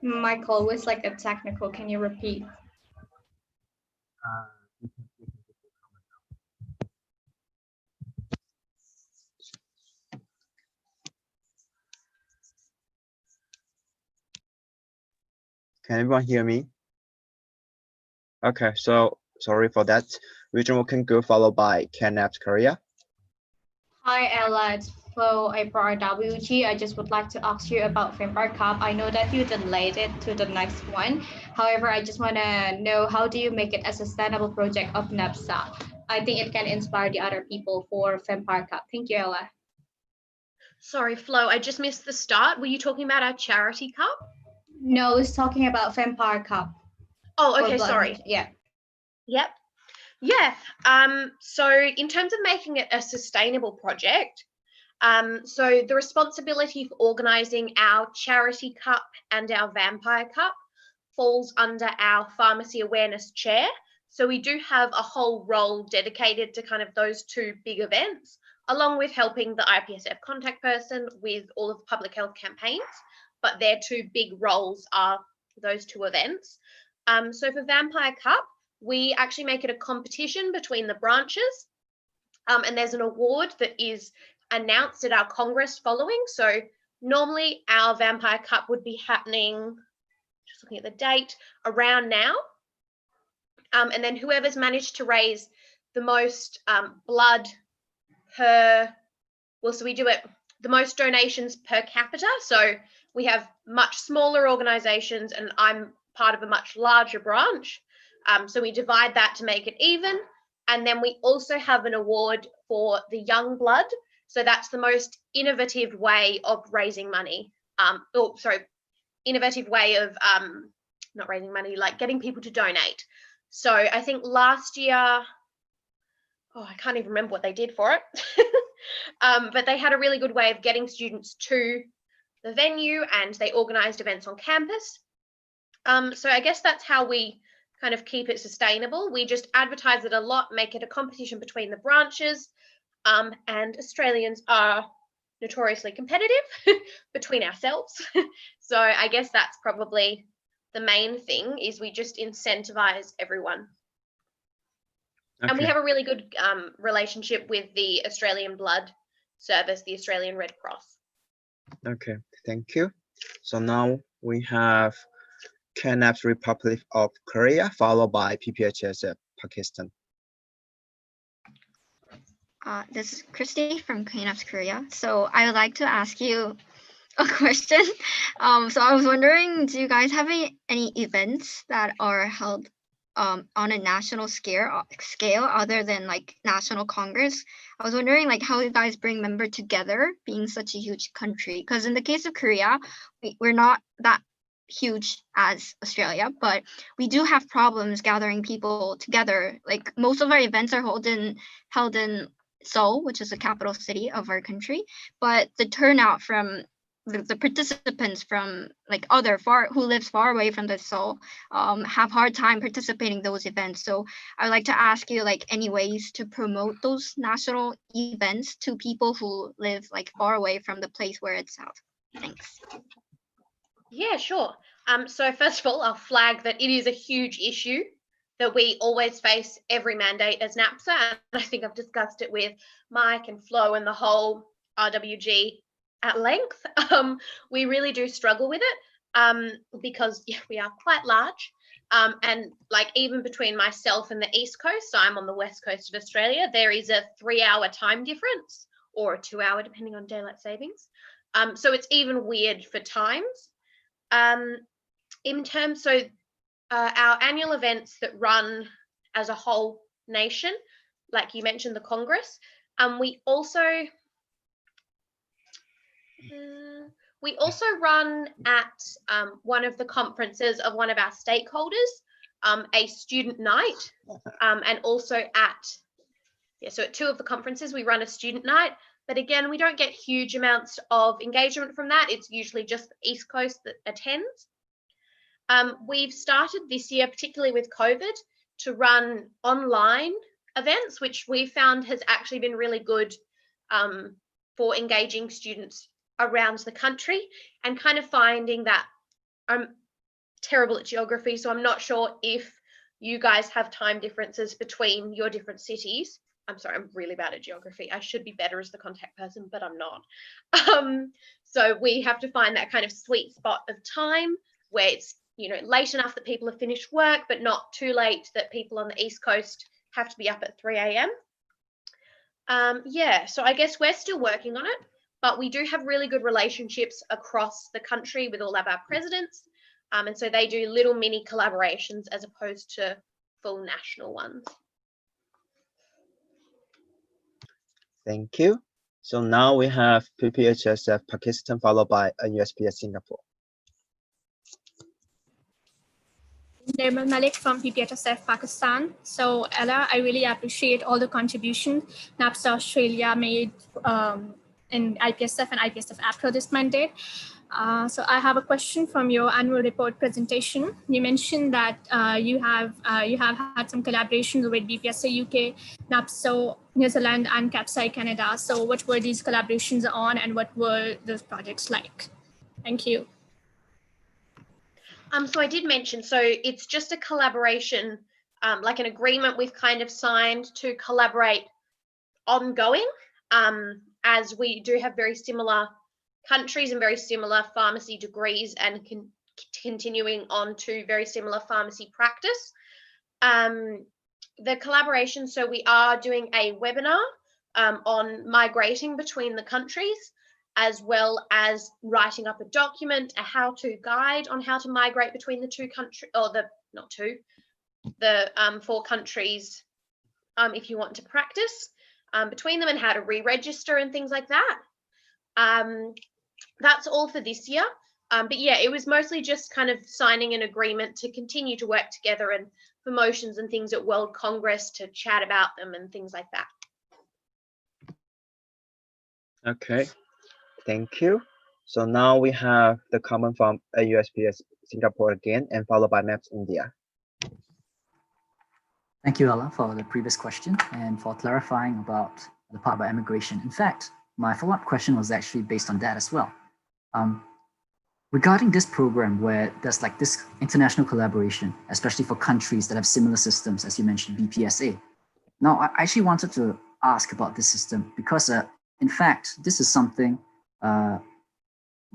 Michael, was like a technical. Can you repeat? Can everyone hear me? Okay, so sorry for that. Region Working Group followed by CanApps Korea. Hi, Ella. It's Flo APRO RWG. I just would like to ask you about Vampire Cup. I know that you delayed it to the next one. However, I just want to know, how do you make it a sustainable project of NAPSA? I think it can inspire the other people for Vampire Cup. Thank you, Ella. Sorry, Flo, I just missed the start. Were you talking about our charity cup? No, it's talking about Vampire Cup. Oh, okay, sorry. Yeah. Yep. Yeah. So in terms of making it a sustainable project, so the responsibility for organising our charity cup and our Vampire Cup falls under our pharmacy awareness chair. So we do have a whole role dedicated to kind of those two big events, along with helping the IPSF contact person with all of the public health campaigns. But their two big roles are those two events. So for Vampire Cup, we actually make it a competition between the branches. And there's an award that is announced at our Congress following. So normally our Vampire Cup would be happening, just looking at the date, around now. And then whoever's managed to raise the most blood per, well, so we do it, the most donations per capita. So we have much smaller organizations and I'm part of a much larger branch. So we divide that to make it even. And then we also have an award for the young blood. So that's the most innovative way of raising money. Innovative way of not raising money, like getting people to donate. So I think last year, I can't even remember what they did for it, but they had a really good way of getting students to the venue and they organized events on campus. So I guess that's how we kind of keep it sustainable. We just advertise it a lot, make it a competition between the branches, and Australians are notoriously competitive between ourselves. So I guess that's probably the main thing, is we just incentivize everyone. Okay. And we have a really good relationship with the Australian Blood Service, the Australian Red Cross. Okay, thank you. So now we have KNAP's Republic of Korea, followed by IPSF Pakistan. This is Christy from KNAP's Korea. So I would like to ask you a question. So I was wondering, do you guys have any events that are held on a national scale other than like National Congress? I was wondering like how you guys bring members together, being such a huge country. Because in the case of Korea, we're not that huge as Australia, but we do have problems gathering people together. Like most of our events are held in Seoul, which is the capital city of our country, but the turnout from the participants from like who lives far away from the Seoul have hard time participating in those events. So I'd like to ask you like any ways to promote those national events to people who live like far away from the place where it's held. Thanks. Yeah, sure. So first of all, I'll flag that it is a huge issue that we always face every mandate as NAPSA. And I think I've discussed it with Mike and Flo and the whole RWG at length. We really do struggle with it because we are quite large. And like even between myself and the East Coast, so I'm on the West Coast of Australia, there is a 3-hour time difference or a 2-hour depending on daylight savings. So it's even weird for times. In terms, so our annual events that run as a whole nation, like you mentioned, the Congress, we also run at one of the conferences of one of our stakeholders, a student night, and also so at 2 of the conferences we run a student night. But again, we don't get huge amounts of engagement from that. It's usually just the East Coast that attends. We've started this year, particularly with COVID, to run online events, which we found has actually been really good for engaging students around the country and kind of finding that I'm terrible at geography, so I'm not sure if you guys have time differences between your different cities. I'm sorry, I'm really bad at geography. I should be better as the contact person, but I'm not. So we have to find that kind of sweet spot of time where it's, you know, late enough that people have finished work, but not too late that people on the East Coast have to be up at 3 a.m. Yeah, so I guess we're still working on it, but we do have really good relationships across the country with all of our presidents. And so they do little mini collaborations as opposed to full national ones. Thank you. So now we have IPSF Pakistan, followed by USPS Singapore. Nirmal Malik from IPSF Pakistan. So Ella, I really appreciate all the contribution NAPSA Australia made in IPSF and IPSF APRO this mandate. So I have a question from your annual report presentation. You mentioned that you have had some collaborations with BPSA UK, NAPSO New Zealand, and CAPSI Canada. So what were these collaborations on, and what were those projects like? Thank you. So I did mention, so it's just a collaboration, like an agreement we've kind of signed to collaborate ongoing, as we do have very similar countries and very similar pharmacy degrees, and continuing on to very similar pharmacy practice. The collaboration, so we are doing a webinar on migrating between the countries, as well as writing up a document, a how-to guide on how to migrate between the two countries, or the 4 countries, if you want to practice between them, and how to re-register and things like that. That's all for this year. But yeah, it was mostly just kind of signing an agreement to continue to work together, and for motions and things at World Congress to chat about them and things like that. Okay, thank you. So now we have the comment from USPS Singapore again, and followed by MAPS India. Thank you, Ella, for the previous question and for clarifying about the part about immigration. In fact, my follow-up question was actually based on that as well. Regarding this program where there's like this international collaboration, especially for countries that have similar systems, as you mentioned, BPSA. Now, I actually wanted to ask about this system because, in fact, this is something that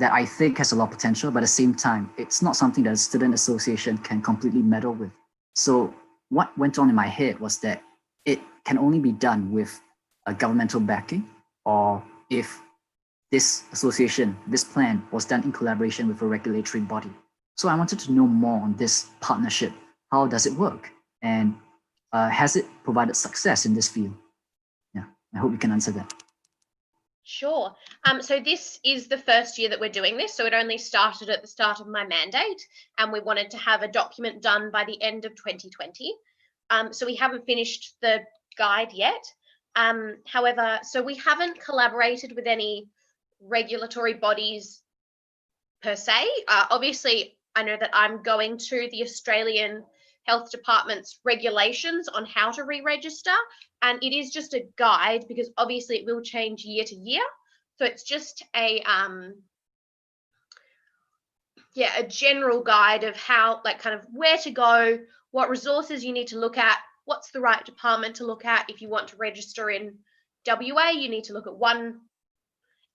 I think has a lot of potential, but at the same time, it's not something that a student association can completely meddle with. So what went on in my head was that it can only be done with a governmental backing, or if this association, this plan was done in collaboration with a regulatory body. So I wanted to know more on this partnership. How does it work? And has it provided success in this field? Yeah, I hope you can answer that. Sure. So this is the first year that we're doing this. So it only started at the start of my mandate, and we wanted to have a document done by the end of 2020. So we haven't finished the guide yet. However, so we haven't collaborated with any regulatory bodies per se. Obviously, I know that I'm going to the Australian Health Department's regulations on how to re-register, and it is just a guide because obviously it will change year to year. So it's just a general guide of how, like, kind of where to go, what resources you need to look at, what's the right department to look at. If you want to register in WA, you need to look at one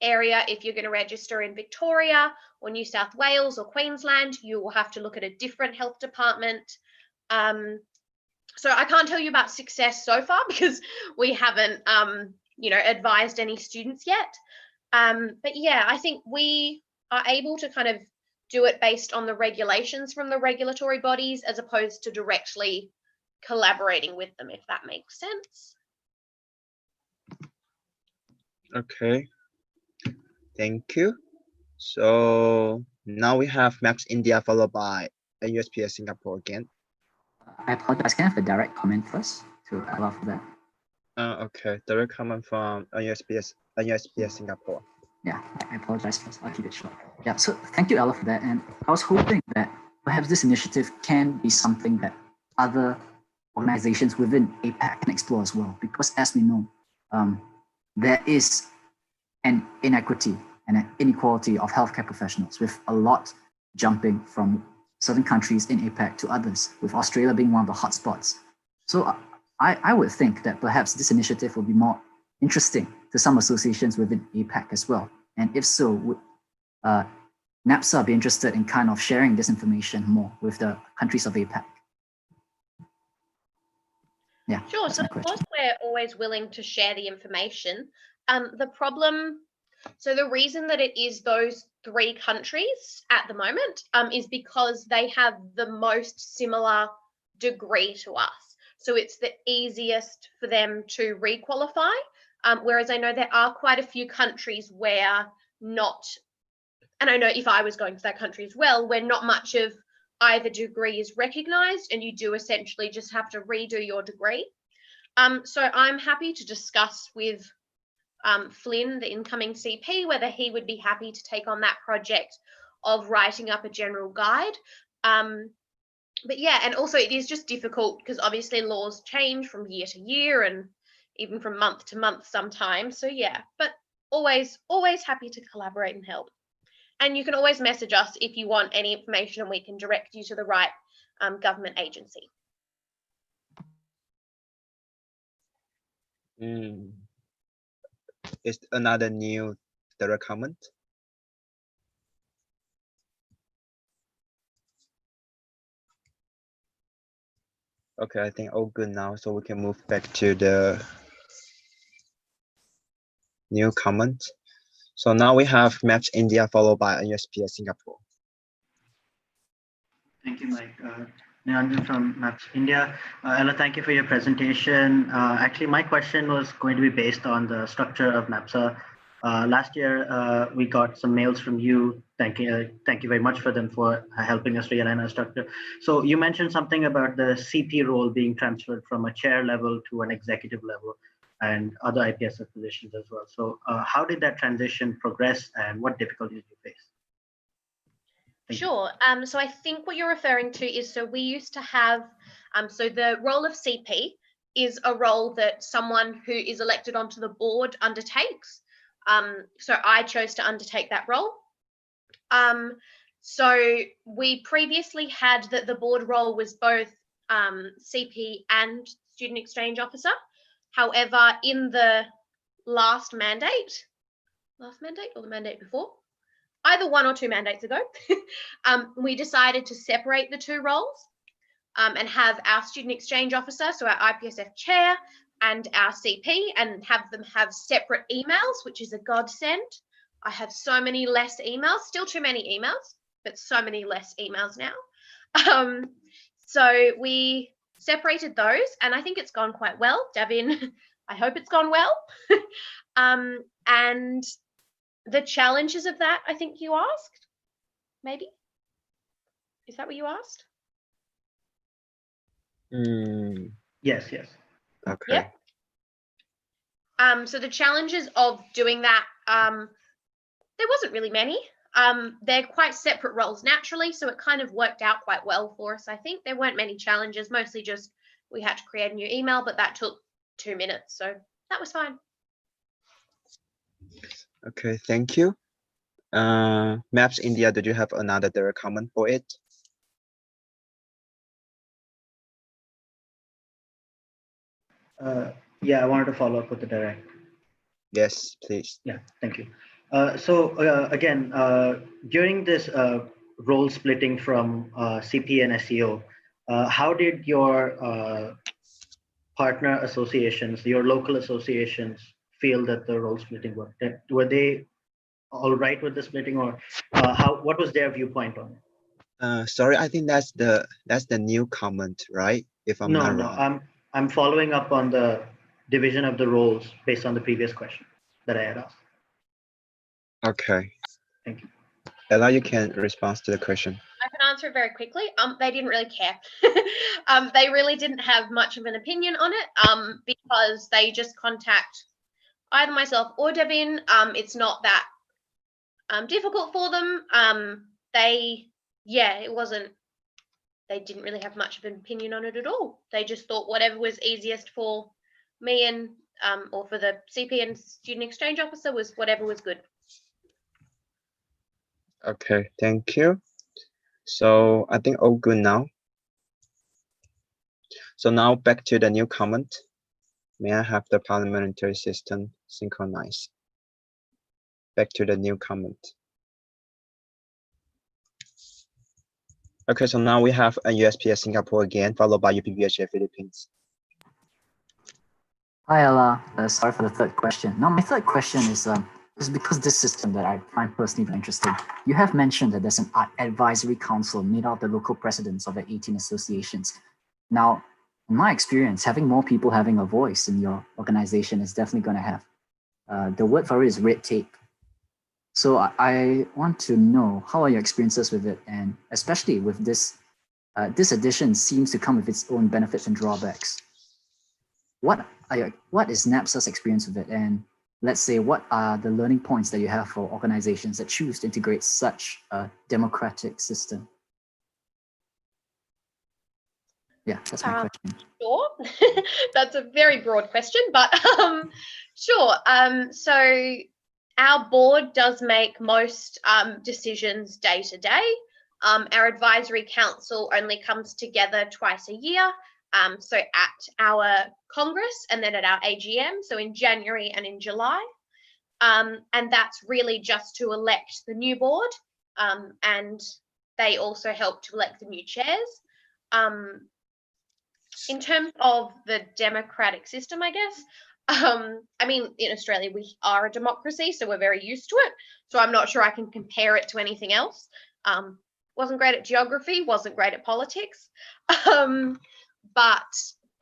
area. If you're going to register in Victoria or New South Wales or Queensland, you will have to look at a different health department. So I can't tell you about success so far because we haven't, advised any students yet. But yeah, I think we are able to kind of do it based on the regulations from the regulatory bodies as opposed to directly collaborating with them, if that makes sense. Okay, thank you. So now we have MAPS India followed by USPS Singapore again. I apologize, can I have a direct comment first to allow for that? Okay, direct comment from USPS Singapore. Yeah, I apologize first. I'll keep it short. Yeah, so thank you, Ella, for that. And I was hoping that perhaps this initiative can be something that other organizations within APAC can explore as well, because as we know, there is an inequity and an inequality of healthcare professionals, with a lot jumping from certain countries in APAC to others, with Australia being one of the hotspots. So I would think that perhaps this initiative will be more interesting to some associations within APAC as well. And if so, would NAPSA be interested in kind of sharing this information more with the countries of APAC? Yeah, sure. So of course we're always willing to share the information. The reason that it is those 3 countries at the moment is because they have the most similar degree to us. So it's the easiest for them to requalify. Whereas I know there are quite a few countries where not, and I know if I was going to that country as well, where not much of either degree is recognised, and you do essentially just have to redo your degree. So I'm happy to discuss with Flynn, the incoming CP, whether he would be happy to take on that project of writing up a general guide. But yeah, and also it is just difficult because obviously laws change from year to year and even from month to month sometimes. So yeah, but always happy to collaborate and help. And you can always message us if you want any information and we can direct you to the right government agency. Is another new direct comment? Okay, I think all good now, so we can move back to the new comment. So now we have Maps India followed by IPSF Singapore. Thank you, Mike. Niranjan from Maps India. Ella, thank you for your presentation. Actually, my question was going to be based on the structure of NAPSA. Last year, we got some mails from you. Thank you very much for them for helping us realign our structure. So you mentioned something about the CP role being transferred from a chair level to an executive level and other IPSF positions as well. So how did that transition progress and what difficulties did you face? Sure. So I think what you're referring to is, so we used to have, so the role of CP is a role that someone who is elected onto the board undertakes. So I chose to undertake that role. So we previously had that the board role was both CP and student exchange officer. However, in the last mandate or the mandate before, either 1 or 2 mandates ago, we decided to separate the two roles and have our student exchange officer, so our IPSF chair, and our CP, and have them have separate emails, which is a godsend. I have so many less emails, still too many emails, but so many less emails now. So we separated those, and I think it's gone quite well. Davin, I hope it's gone well. And the challenges of that, I think you asked, maybe? Is that what you asked? Yes. Okay. Yep. So the challenges of doing that, there wasn't really many. They're quite separate roles naturally, so it kind of worked out quite well for us, I think. There weren't many challenges, mostly just we had to create a new email, but that took 2 minutes, so that was fine. Okay, thank you. Maps India, did you have another direct comment for it? Yeah, I wanted to follow up with the direct. Yes, please. Yeah, thank you. So again, during this role splitting from CP and SEO, how did your partner associations, your local associations, feel that the role splitting worked? Were they all right with the splitting, or what was their viewpoint on it? Sorry, I think that's the new comment, right? If I'm not wrong. I'm following up on the division of the roles based on the previous question that I had asked. Okay. Thank you. Ella, you can respond to the question. I can answer it very quickly. They didn't really care. They really didn't have much of an opinion on it because they just contact either myself or Devin. It's not that difficult for them. They didn't really have much of an opinion on it at all. They just thought whatever was easiest for me and or for the CP and student exchange officer was whatever was good. Okay, thank you. So I think all good now. So now back to the new comment. May I have the parliamentary system synchronized? Back to the new comment. Okay, so now we have a USPS Singapore again, followed by UPBHA Philippines. Hi, Ella. Sorry for the third question. Now, my third question is because this system that I find personally very interesting. You have mentioned that there's an advisory council made out of the local presidents of the 18 associations. Now, in my experience, having more people having a voice in your organization is definitely going to have. The word for it is red tape. So I want to know, how are your experiences with it? And especially with this, this addition seems to come with its own benefits and drawbacks. What is NAPSA's experience with it? And let's say, what are the learning points that you have for organizations that choose to integrate such a democratic system? Yeah, that's my question. Sure. That's a very broad question, but sure. So our board does make most decisions day to day. Our advisory council only comes together twice a year. So at our Congress and then at our AGM, so in January and in July. And that's really just to elect the new board. And they also help to elect the new chairs. In terms of the democratic system, I guess, I mean, in Australia, we are a democracy, so we're very used to it. So I'm not sure I can compare it to anything else. Wasn't great at geography, wasn't great at politics. But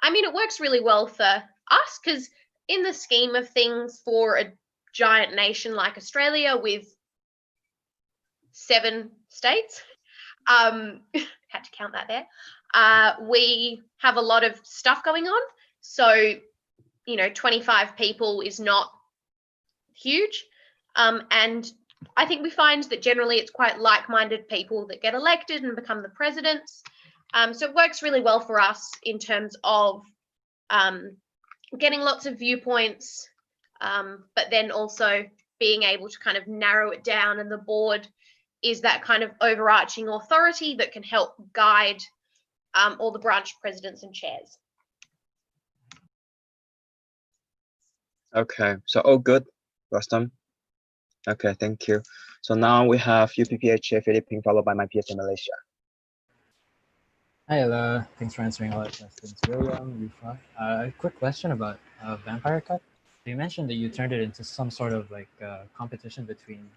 I mean, it works really well for us because in the scheme of things for a giant nation like Australia with 7 states, had to count that there. We have a lot of stuff going on. So, 25 people is not huge. And I think we find that generally it's quite like-minded people that get elected and become the presidents. So it works really well for us in terms of getting lots of viewpoints, but then also being able to kind of narrow it down, and the board is that kind of overarching authority that can help guide all the branch presidents and chairs. Okay, so all good, Rustam. Okay, thank you. So now we have UPPHA Philippines followed by my PSA Malaysia. Hi, Ella. Thanks for answering all our questions. William, Rufa. A quick question about Vampire Cup. You mentioned that you turned it into some sort of like competition between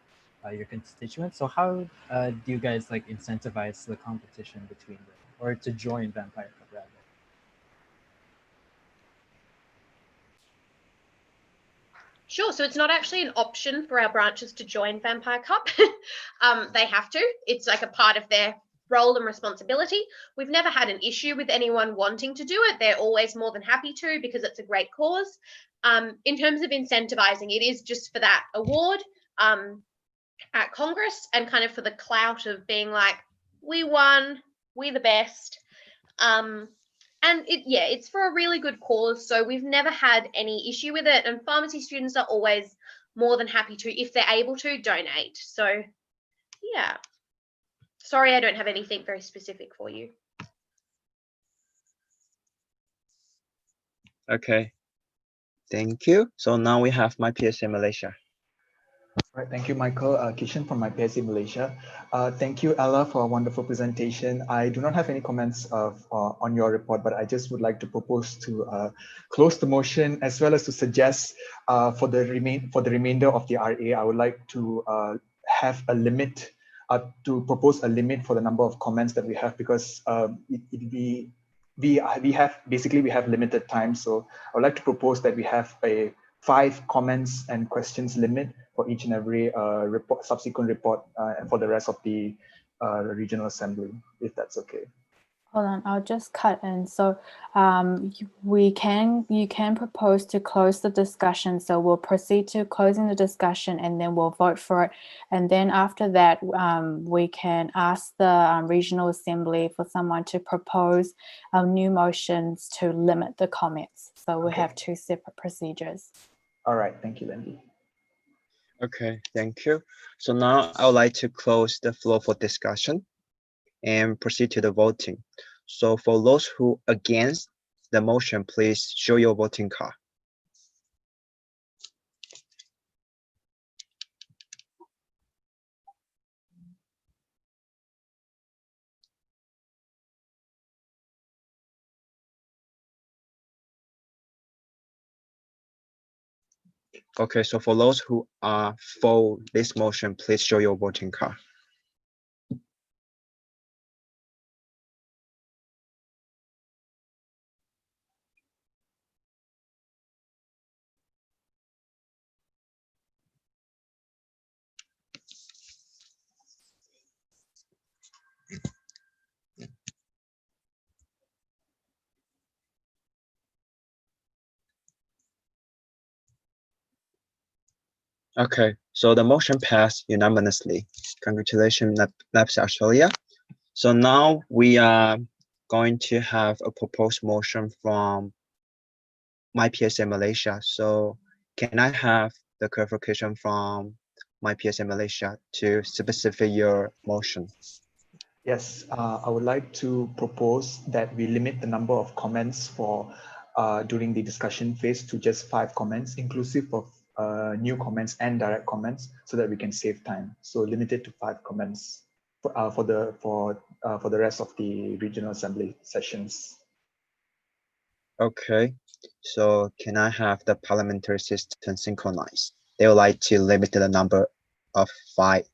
your constituents. So how do you guys like incentivize the competition between them, or to join Vampire Cup rather? Sure, so it's not actually an option for our branches to join Vampire Cup. They have to. It's like a part of their role and responsibility. We've never had an issue with anyone wanting to do it. They're always more than happy to because it's a great cause. In terms of incentivizing, it is just for that award at Congress and kind of for the clout of being like, we won, we're the best. And it's for a really good cause. So we've never had any issue with it. And pharmacy students are always more than happy to, if they're able to, donate. So yeah. Sorry, I don't have anything very specific for you. Okay, thank you. So now we have my PSA Malaysia. Right, thank you, Michael. Kishan from my PSA Malaysia. Thank you, Ella, for a wonderful presentation. I do not have any comments on your report, but I just would like to propose to close the motion as well as to suggest for the remainder of the RA, I would like to have a limit, to propose a limit for the number of comments that we have, because we have limited time. So I would like to propose that we have a 5 comments and questions limit for each and every subsequent report for the rest of the regional assembly, if that's okay. Hold on, I'll just cut in. So you can propose to close the discussion. So we'll proceed to closing the discussion and then we'll vote for it. And then after that, we can ask the regional assembly for someone to propose new motions to limit the comments. So we have 2 separate procedures. All right, thank you, Lindy. Okay, thank you. So now I would like to close the floor for discussion and proceed to the voting. So for those who against the motion, please show your voting card. Okay, so for those who are for this motion, please show your voting card. Okay, so the motion passed unanimously. Congratulations, Labs Australia. So now we are going to have a proposed motion from my PSA Malaysia. So can I have the clarification from my PSA Malaysia to specify your motion? Yes, I would like to propose that we limit the number of comments for during the discussion phase to just 5 comments, inclusive of new comments and direct comments, so that we can save time. So limited to 5 comments for the rest of the regional assembly sessions. Okay, so can I have the parliamentary system synchronized? They would like to limit the number of 5.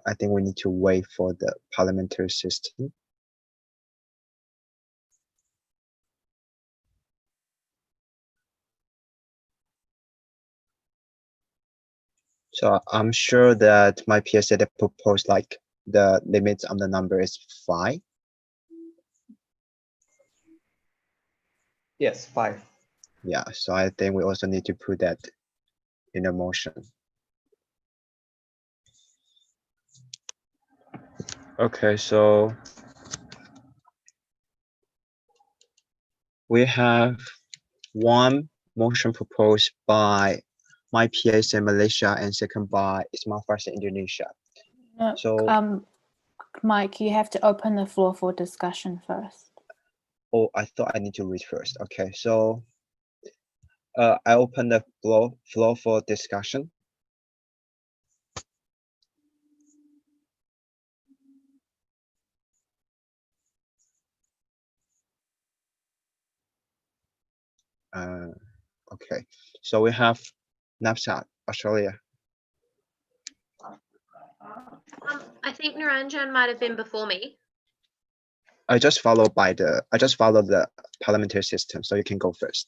I think we need to wait for the parliamentary system. So I'm sure that my PSA that proposed like the limit on the number is 5. Yes, 5. Yeah, so I think we also need to put that in a motion. Okay, so we have one motion proposed by my PSA Malaysia and second by Ismail Farsi Indonesia. No, So Mike, you have to open the floor for discussion first. oh, I thought I need to read first. Okay, so I open the floor for discussion. Okay, so we have Nafsat, Australia. I think Naranjan might have been before me. I just follow the parliamentary system, so you can go first.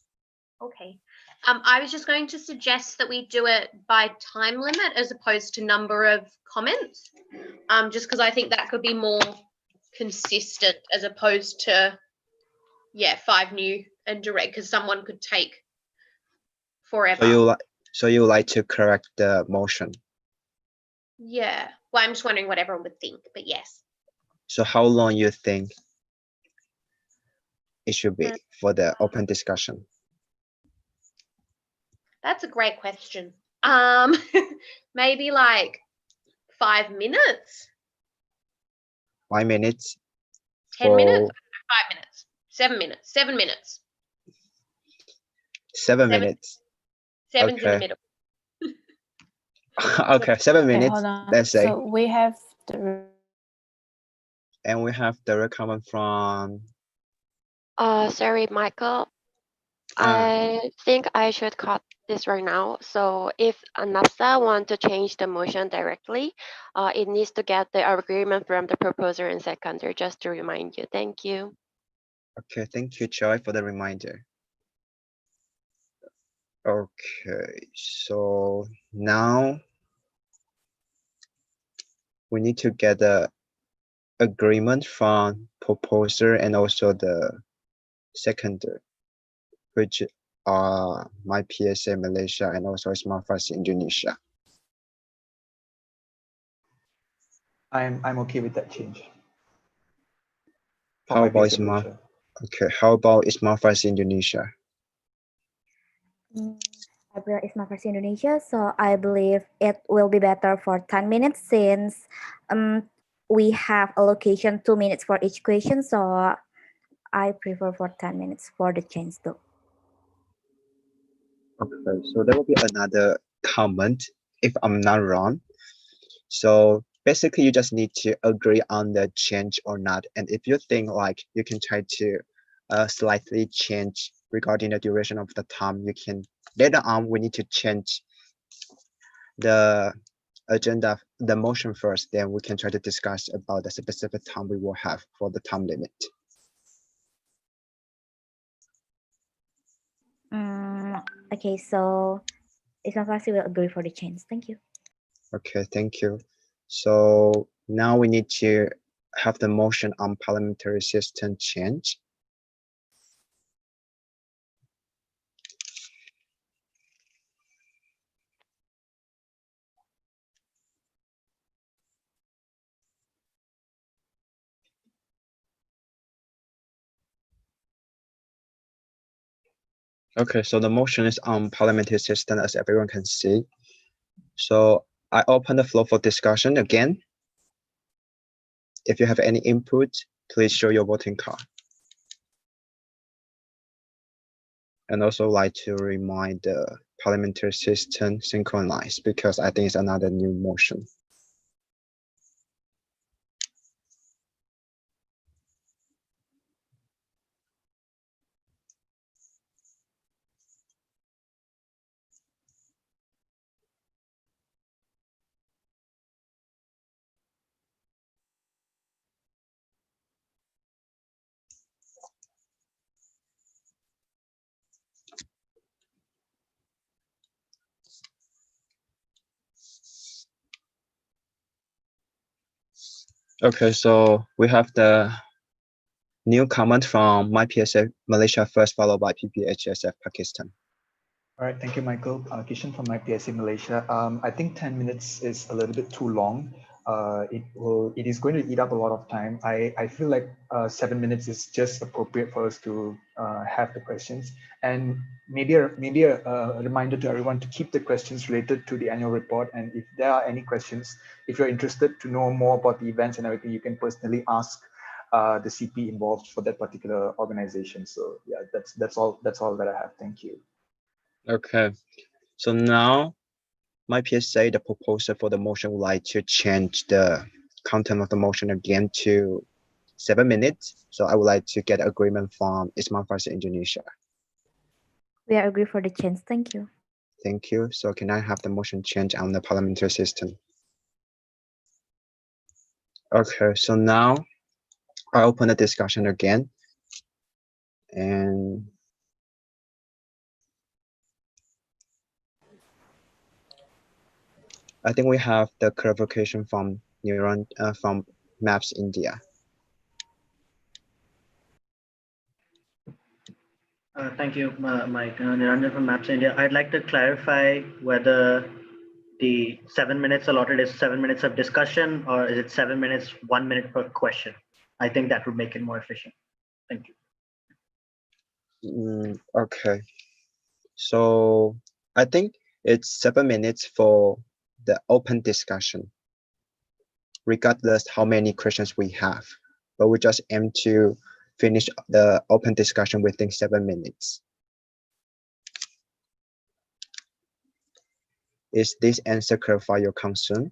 Okay. I was just going to suggest that we do it by time limit as opposed to number of comments. Just because I think that could be more consistent as opposed to, yeah, 5 new and direct, because someone could take forever. So you like to correct the motion. Yeah. Well, I'm just wondering what everyone would think, but yes. So how long you think it should be for the open discussion? That's a great question. Maybe like 5 minutes. 5 minutes. 10 minutes? 5 minutes. 7 minutes. 7 minutes. 7 minutes. 7's in the Okay. middle. Okay, 7 Okay, minutes. hold on. Let's say. So we have the. And we have the comment from. Sorry, Michael. I think I should cut this right now. So if NAFSA want to change the motion directly, it needs to get the agreement from the proposer and seconder, just to remind you. Thank you. Okay, thank you, Choi, for the reminder. Okay, so now we need to get the agreement from proposer and also the seconder, which are my PSA Malaysia and also Smart Farsi Indonesia. I'm okay with that change. How about Smart? Okay, how about Smart Farsi Indonesia? APRO is my first Indonesia, so I believe it will be better for 10 minutes since we have allocation 2 minutes for each question, so I prefer for 10 minutes for the change too. Okay, so there will be another comment if I'm not wrong. So basically you just need to agree on the change or not. And if you think like you can try to slightly change regarding the duration of the time, you can later on we need to change the agenda, the motion first, then we can try to discuss about the specific time we will have for the time limit. Okay, so Ismail Farsi will agree for the change. Thank you. Okay, thank you. So now we need to have the motion on parliamentary system change. Okay, so the motion is on parliamentary system, as everyone can see. So I open the floor for discussion again. If you have any input, please show your voting card. And also like to remind the parliamentary system synchronize, because I think it's another new motion. Okay, so we have the new comment from IPSF Malaysia first, followed by IPSF Pakistan. All right, thank you, Michael. Kishan from IPSF Malaysia. I think 10 minutes is a little bit too long. It is going to eat up a lot of time. I feel like 7 minutes is just appropriate for us to have the questions, and maybe a reminder to everyone to keep the questions related to the annual report. And if there are any questions, if you're interested to know more about the events and everything, you can personally ask the CP involved for that particular organization. So yeah, that's all that I have. Thank you. Okay, so now my PSA, the proposal for the motion would like to change the content of the motion again to 7 minutes. So I would like to get agreement from Ismail Farsi Indonesia. We are agree for the change. Thank you. Thank you. So can I have the motion change on the parliamentary system? Okay, so now I open the discussion again. And I think we have the clarification from from Maps India. Thank you, Mike. Niranjan from Maps India. I'd like to clarify whether the 7 minutes allotted is 7 minutes of discussion, or is it 7 minutes, 1 minute per question? I think that would make it more efficient. Thank you. Okay. So I think it's 7 minutes for the open discussion, regardless how many questions we have, but we just aim to finish the open discussion within 7 minutes. Is this answer clarify your concern?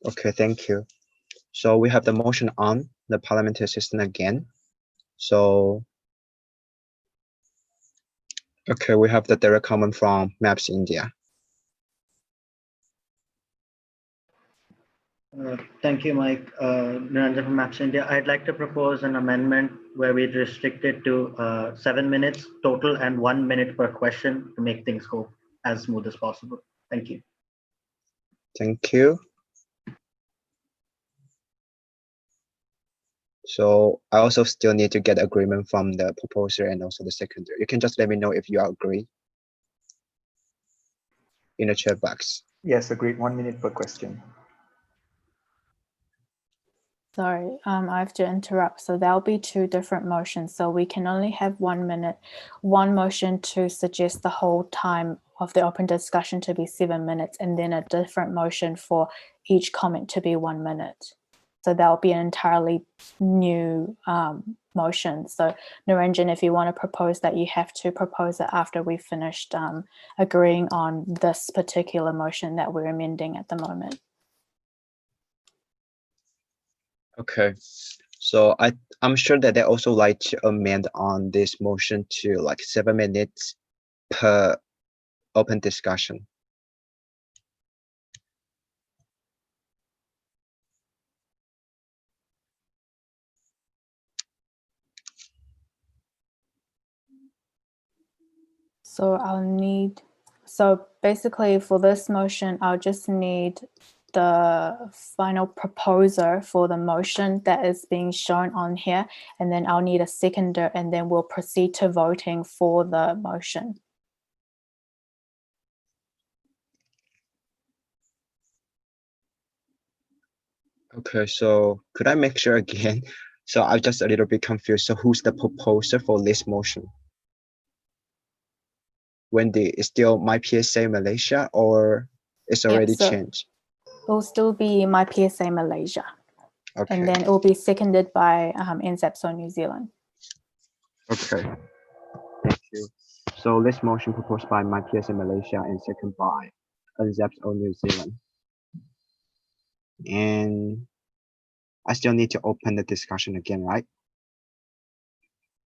Okay, thank you. So we have the motion on the parliamentary system again. So, okay, we have the direct comment from Maps India. Thank you, Mike. Niranjan from Maps India. I'd like to propose an amendment where we restrict it to 7 minutes total and 1 minute per question to make things go as smooth as possible. Thank you. Thank you. So I also still need to get agreement from the proposer and also the seconder. You can just let me know if you agree in the chat box. Yes, agreed. 1 minute per question. Sorry, I have to interrupt. So there'll be two different motions. So we can only have 1 minute, one motion to suggest the whole time of the open discussion to be 7 minutes, and then a different motion for each comment to be 1 minute. So that'll be an entirely new motion. So Niranjan, if you want to propose that, you have to propose it after we've finished agreeing on this particular motion that we're amending at the moment. Okay, so I'm sure that they also like to amend on this motion to like 7 minutes per open discussion. So so basically for this motion, I'll just need the final proposer for the motion that is being shown on here, and then I'll need a seconder, and then we'll proceed to voting for the motion. Okay, so could I make sure again? So I'm just a little bit confused. So who's the proposer for this motion? Wendy, is still my PSA Malaysia or it's already so changed? It will still be my PSA Malaysia. Okay. And then it will be seconded by NZEPSO New Zealand. Okay, thank you. So this motion proposed by my PSA Malaysia and second by NZEPSO New Zealand. And I still need to open the discussion again, right?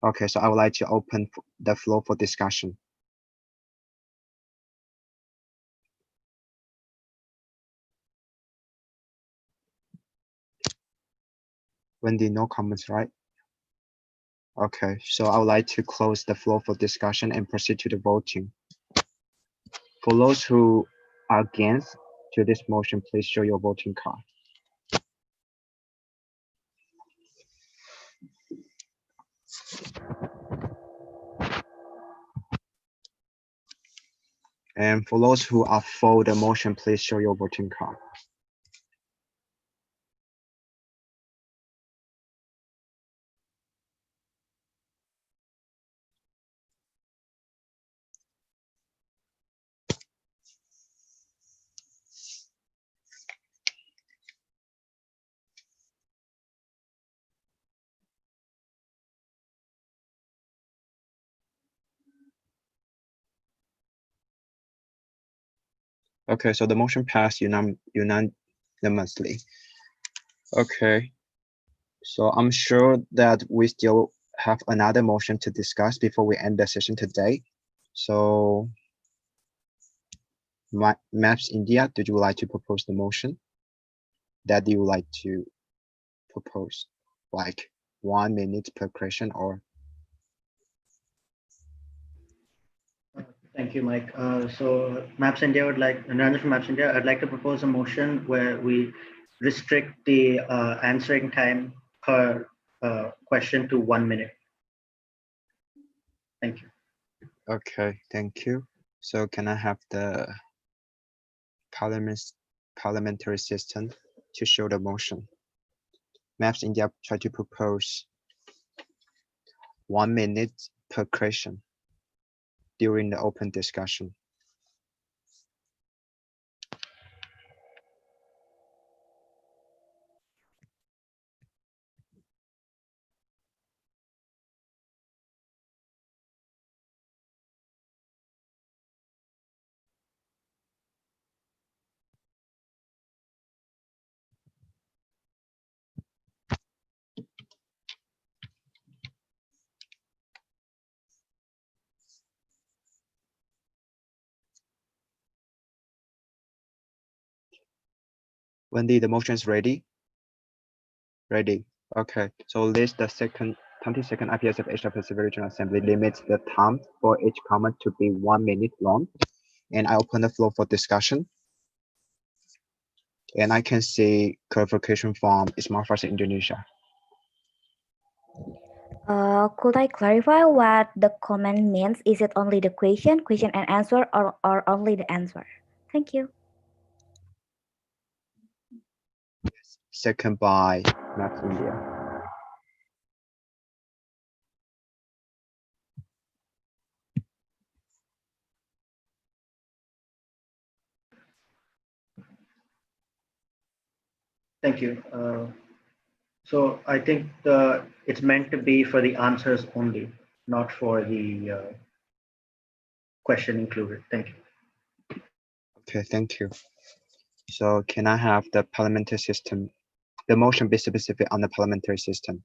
Okay, so I would like to open the floor for discussion. Wendy, no comments, right? Okay, so I would like to close the floor for discussion and proceed to the voting. For those who are against to this motion, please show your voting card. And for those who are for the motion, please show your voting card. Okay, so the motion passed unanimously. Okay, so I'm sure that we still have another motion to discuss before we end the session today. So, Maps India, did you like to propose the motion that you would like to propose, like 1 minute per question or? Thank you, Mike. So Maps India would like, Narendra from Maps India, I'd like to propose a motion where we restrict the answering time per question to 1 minute. Thank you. Okay, thank you. So can I have the parliamentary assistant to show the motion? Maps India try to propose 1 minute per question during the open discussion. Wendy, the motion is ready? Ready. Okay, so list the 22nd IPSF Asia Pacific Regional Assembly limits the time for each comment to be 1 minute long. And I open the floor for discussion. And I can see clarification from Smart Farsi Indonesia. Could I clarify what the comment means? Is it only the question and answer, or only the answer? Thank you. Second by Maps India. Thank you. So I think it's meant to be for the answers only, not for the question included. Thank you. Okay, thank you. So can I have the parliamentary system, the motion be specific on the parliamentary system?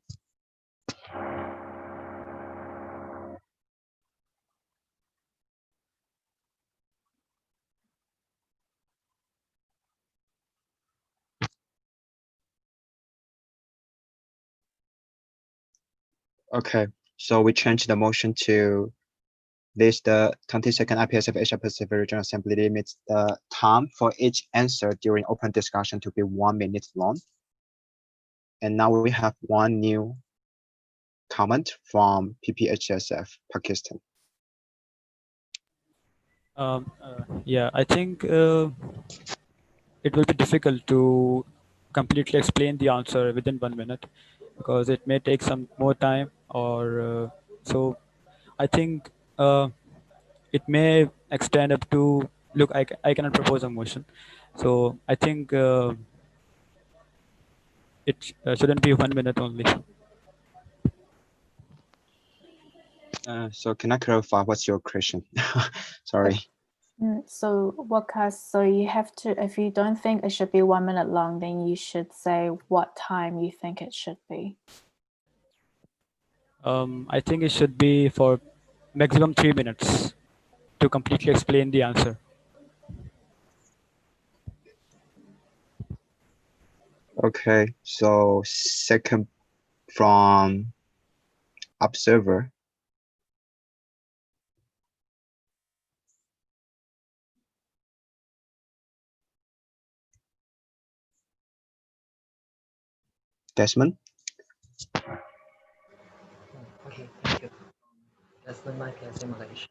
Okay, so we change the motion to This the 22nd IPSF Asia Pacific Regional Assembly limits the time for each answer during open discussion to be 1 minute long. And now we have one new comment from IPSF Pakistan. Yeah, I think it will be difficult to completely explain the answer within 1 minute because it may take some more time or so I think it may extend up to look I cannot propose a motion, so I think it shouldn't be 1 minute only. So can I clarify what's your question? Sorry. So Wakas, so you have to, if you don't think it should be 1 minute long, then you should say what time you think it should be. I think it should be for maximum 3 minutes to completely explain the answer. Okay, so second from observer. Desmond? Okay, thank you. Desmond, my PSA Malaysia.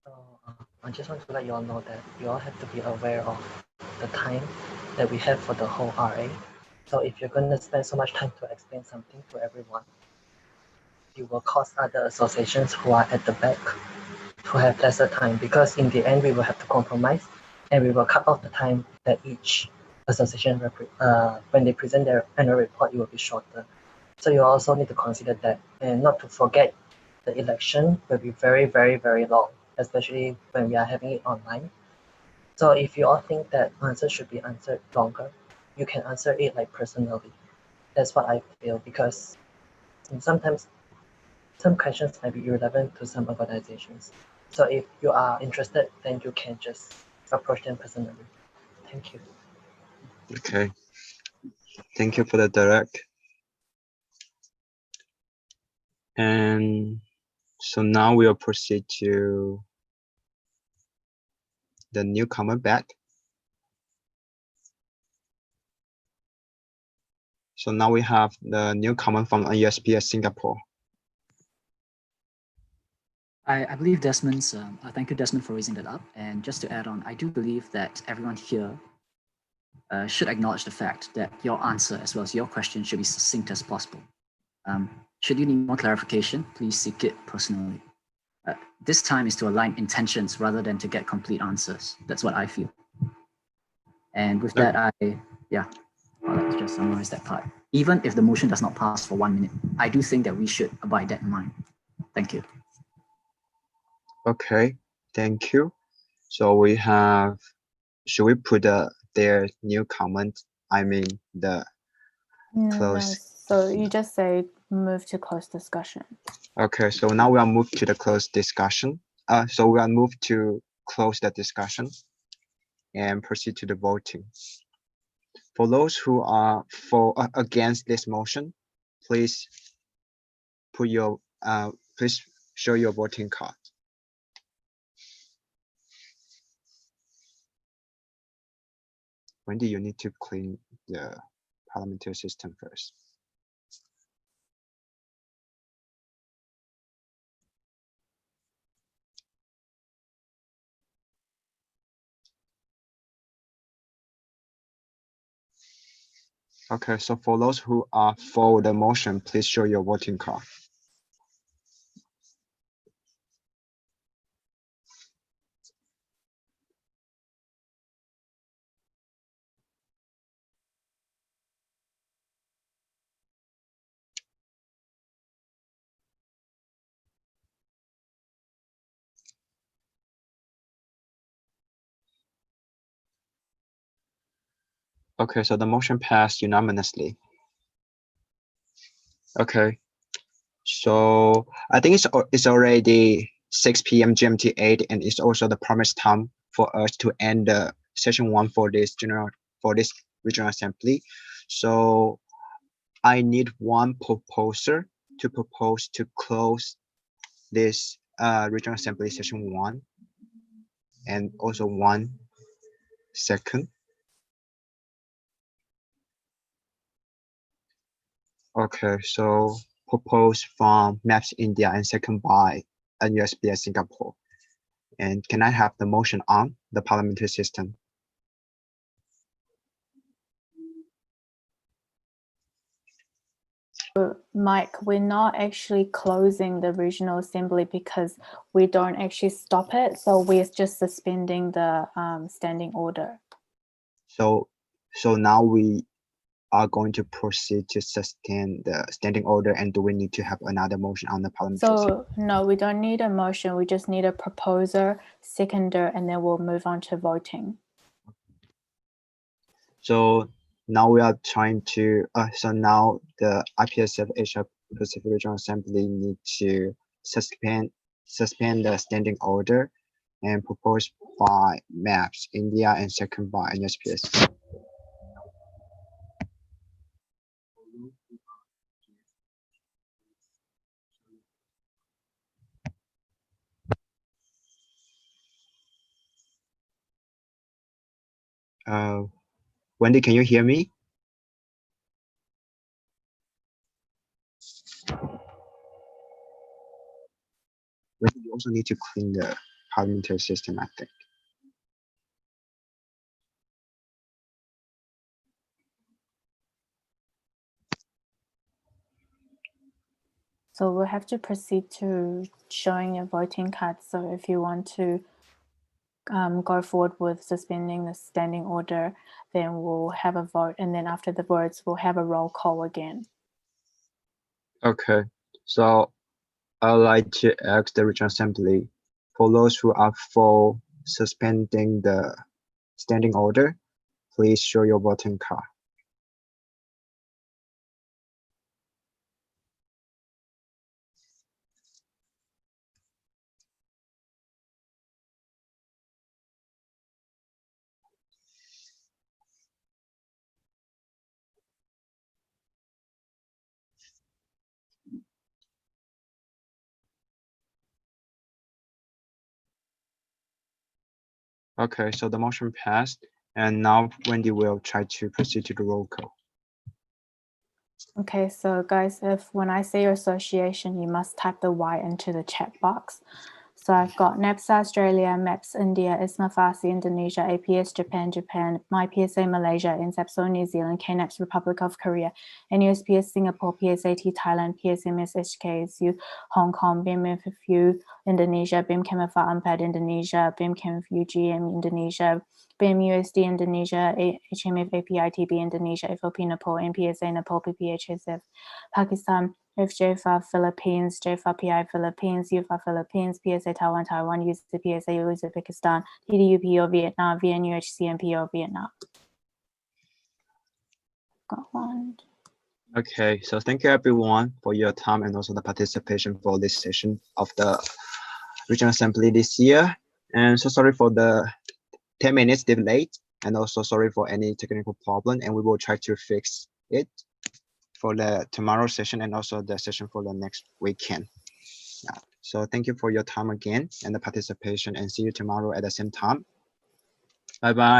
So I just want to let you all know that you all have to be aware of the time that we have for the whole RA. So if you're going to spend so much time to explain something to everyone, you will cause other associations who are at the back to have lesser time, because in the end we will have to compromise and we will cut off the time that each association when they present their annual report, it will be shorter. So you also need to consider that, and not to forget the election will be very, very, very long, especially when we are having it online. So if you all think that answers should be answered longer, you can answer it like personally. That's what I feel, because sometimes some questions might be irrelevant to some organizations. So if you are interested, then you can just approach them personally. Thank you. Okay. Thank you for the direct. And so now we'll proceed to the newcomer back. So now we have the newcomer from ISPS Singapore. I believe Desmond's, thank you Desmond for raising that up. And just to add on, I do believe that everyone here should acknowledge the fact that your answer as well as your question should be succinct as possible. Should you need more clarification, please seek it personally. This time is to align intentions rather than to get complete answers. That's what I feel. And with that, I'll like to just summarize that part. Even if the motion does not pass for 1 minute, I do think that we should abide that in mind. Thank you. Okay, thank you. So we have, should we put their new comment? I mean the close. No, so you just say move to close discussion. Okay, so now we are moved to the closed discussion. So we are moved to close the discussion and proceed to the voting. For those who are against this motion, please put your please show your voting card. When do you need to clean the parliamentary system first? Okay, so for those who are for the motion, please show your voting card. Okay, so the motion passed unanimously. Okay, so I think it's already 6 p.m. GMT 8, and it's also the promised time for us to end the session 1 for this regional assembly. So I need one proposer to propose to close this Regional Assembly session 1 and also 1 second. Okay, so proposed from Maps India and second by NUSPS Singapore. And can I have the motion on the parliamentary system? Mike, we're not actually closing the regional assembly because we don't actually stop it. So we're just suspending the standing order. So now we are going to proceed to sustain the standing order, and do we need to have another motion on the parliamentary system? So no, we don't need a motion. We just need a proposer, seconder, and then we'll move on to voting. So now we are trying to, so now the IPSF Asia Pacific Regional Assembly need to suspend the standing order and proposed by MAPS India and second by NUSPS. Wendy, can you hear me? We also need to clean the parliamentary system, I think. So we'll have to proceed to showing your voting card. So if you want to go forward with suspending the standing order, then we'll have a vote. And then after the votes, we'll have a roll call again. Okay, so I'd like to ask the Regional Assembly, for those who are for suspending the standing order, please show your voting card. Okay, so the motion passed, and now Wendy will try to proceed to the roll call. Okay, so guys, when I say your association, you must type the Y into the chat box. So I've got NAPSA Australia, MAPS India, IPSF Asia Indonesia, APS Japan, IPSA Malaysia, INSAPSO New Zealand, KNAPS Republic of Korea, NUSPS Singapore, PSAT Thailand, PSMS HKSU Hong Kong, BIMFU Indonesia, BIMChemFA UNPAD Indonesia, BIMChemFU GM Indonesia, BIMUSD Indonesia, HMF APITB Indonesia, FOP Nepal, NPSA Nepal, PPHSF Pakistan, FJFA Philippines, JFA Philippines, UFA Philippines, PSA Taiwan, Taiwan, PSA Uzbekistan, TDUPO Vietnam, VNUHCMPO Vietnam. Got one. Okay, so thank you everyone for your time and also the participation for this session of the Regional Assembly this year. And so sorry for the 10 minutes delay, and also sorry for any technical problem, and we will try to fix it for the tomorrow session and also the session for the next weekend. Yeah. So thank you for your time again and the participation, and see you tomorrow at the same time. Bye bye.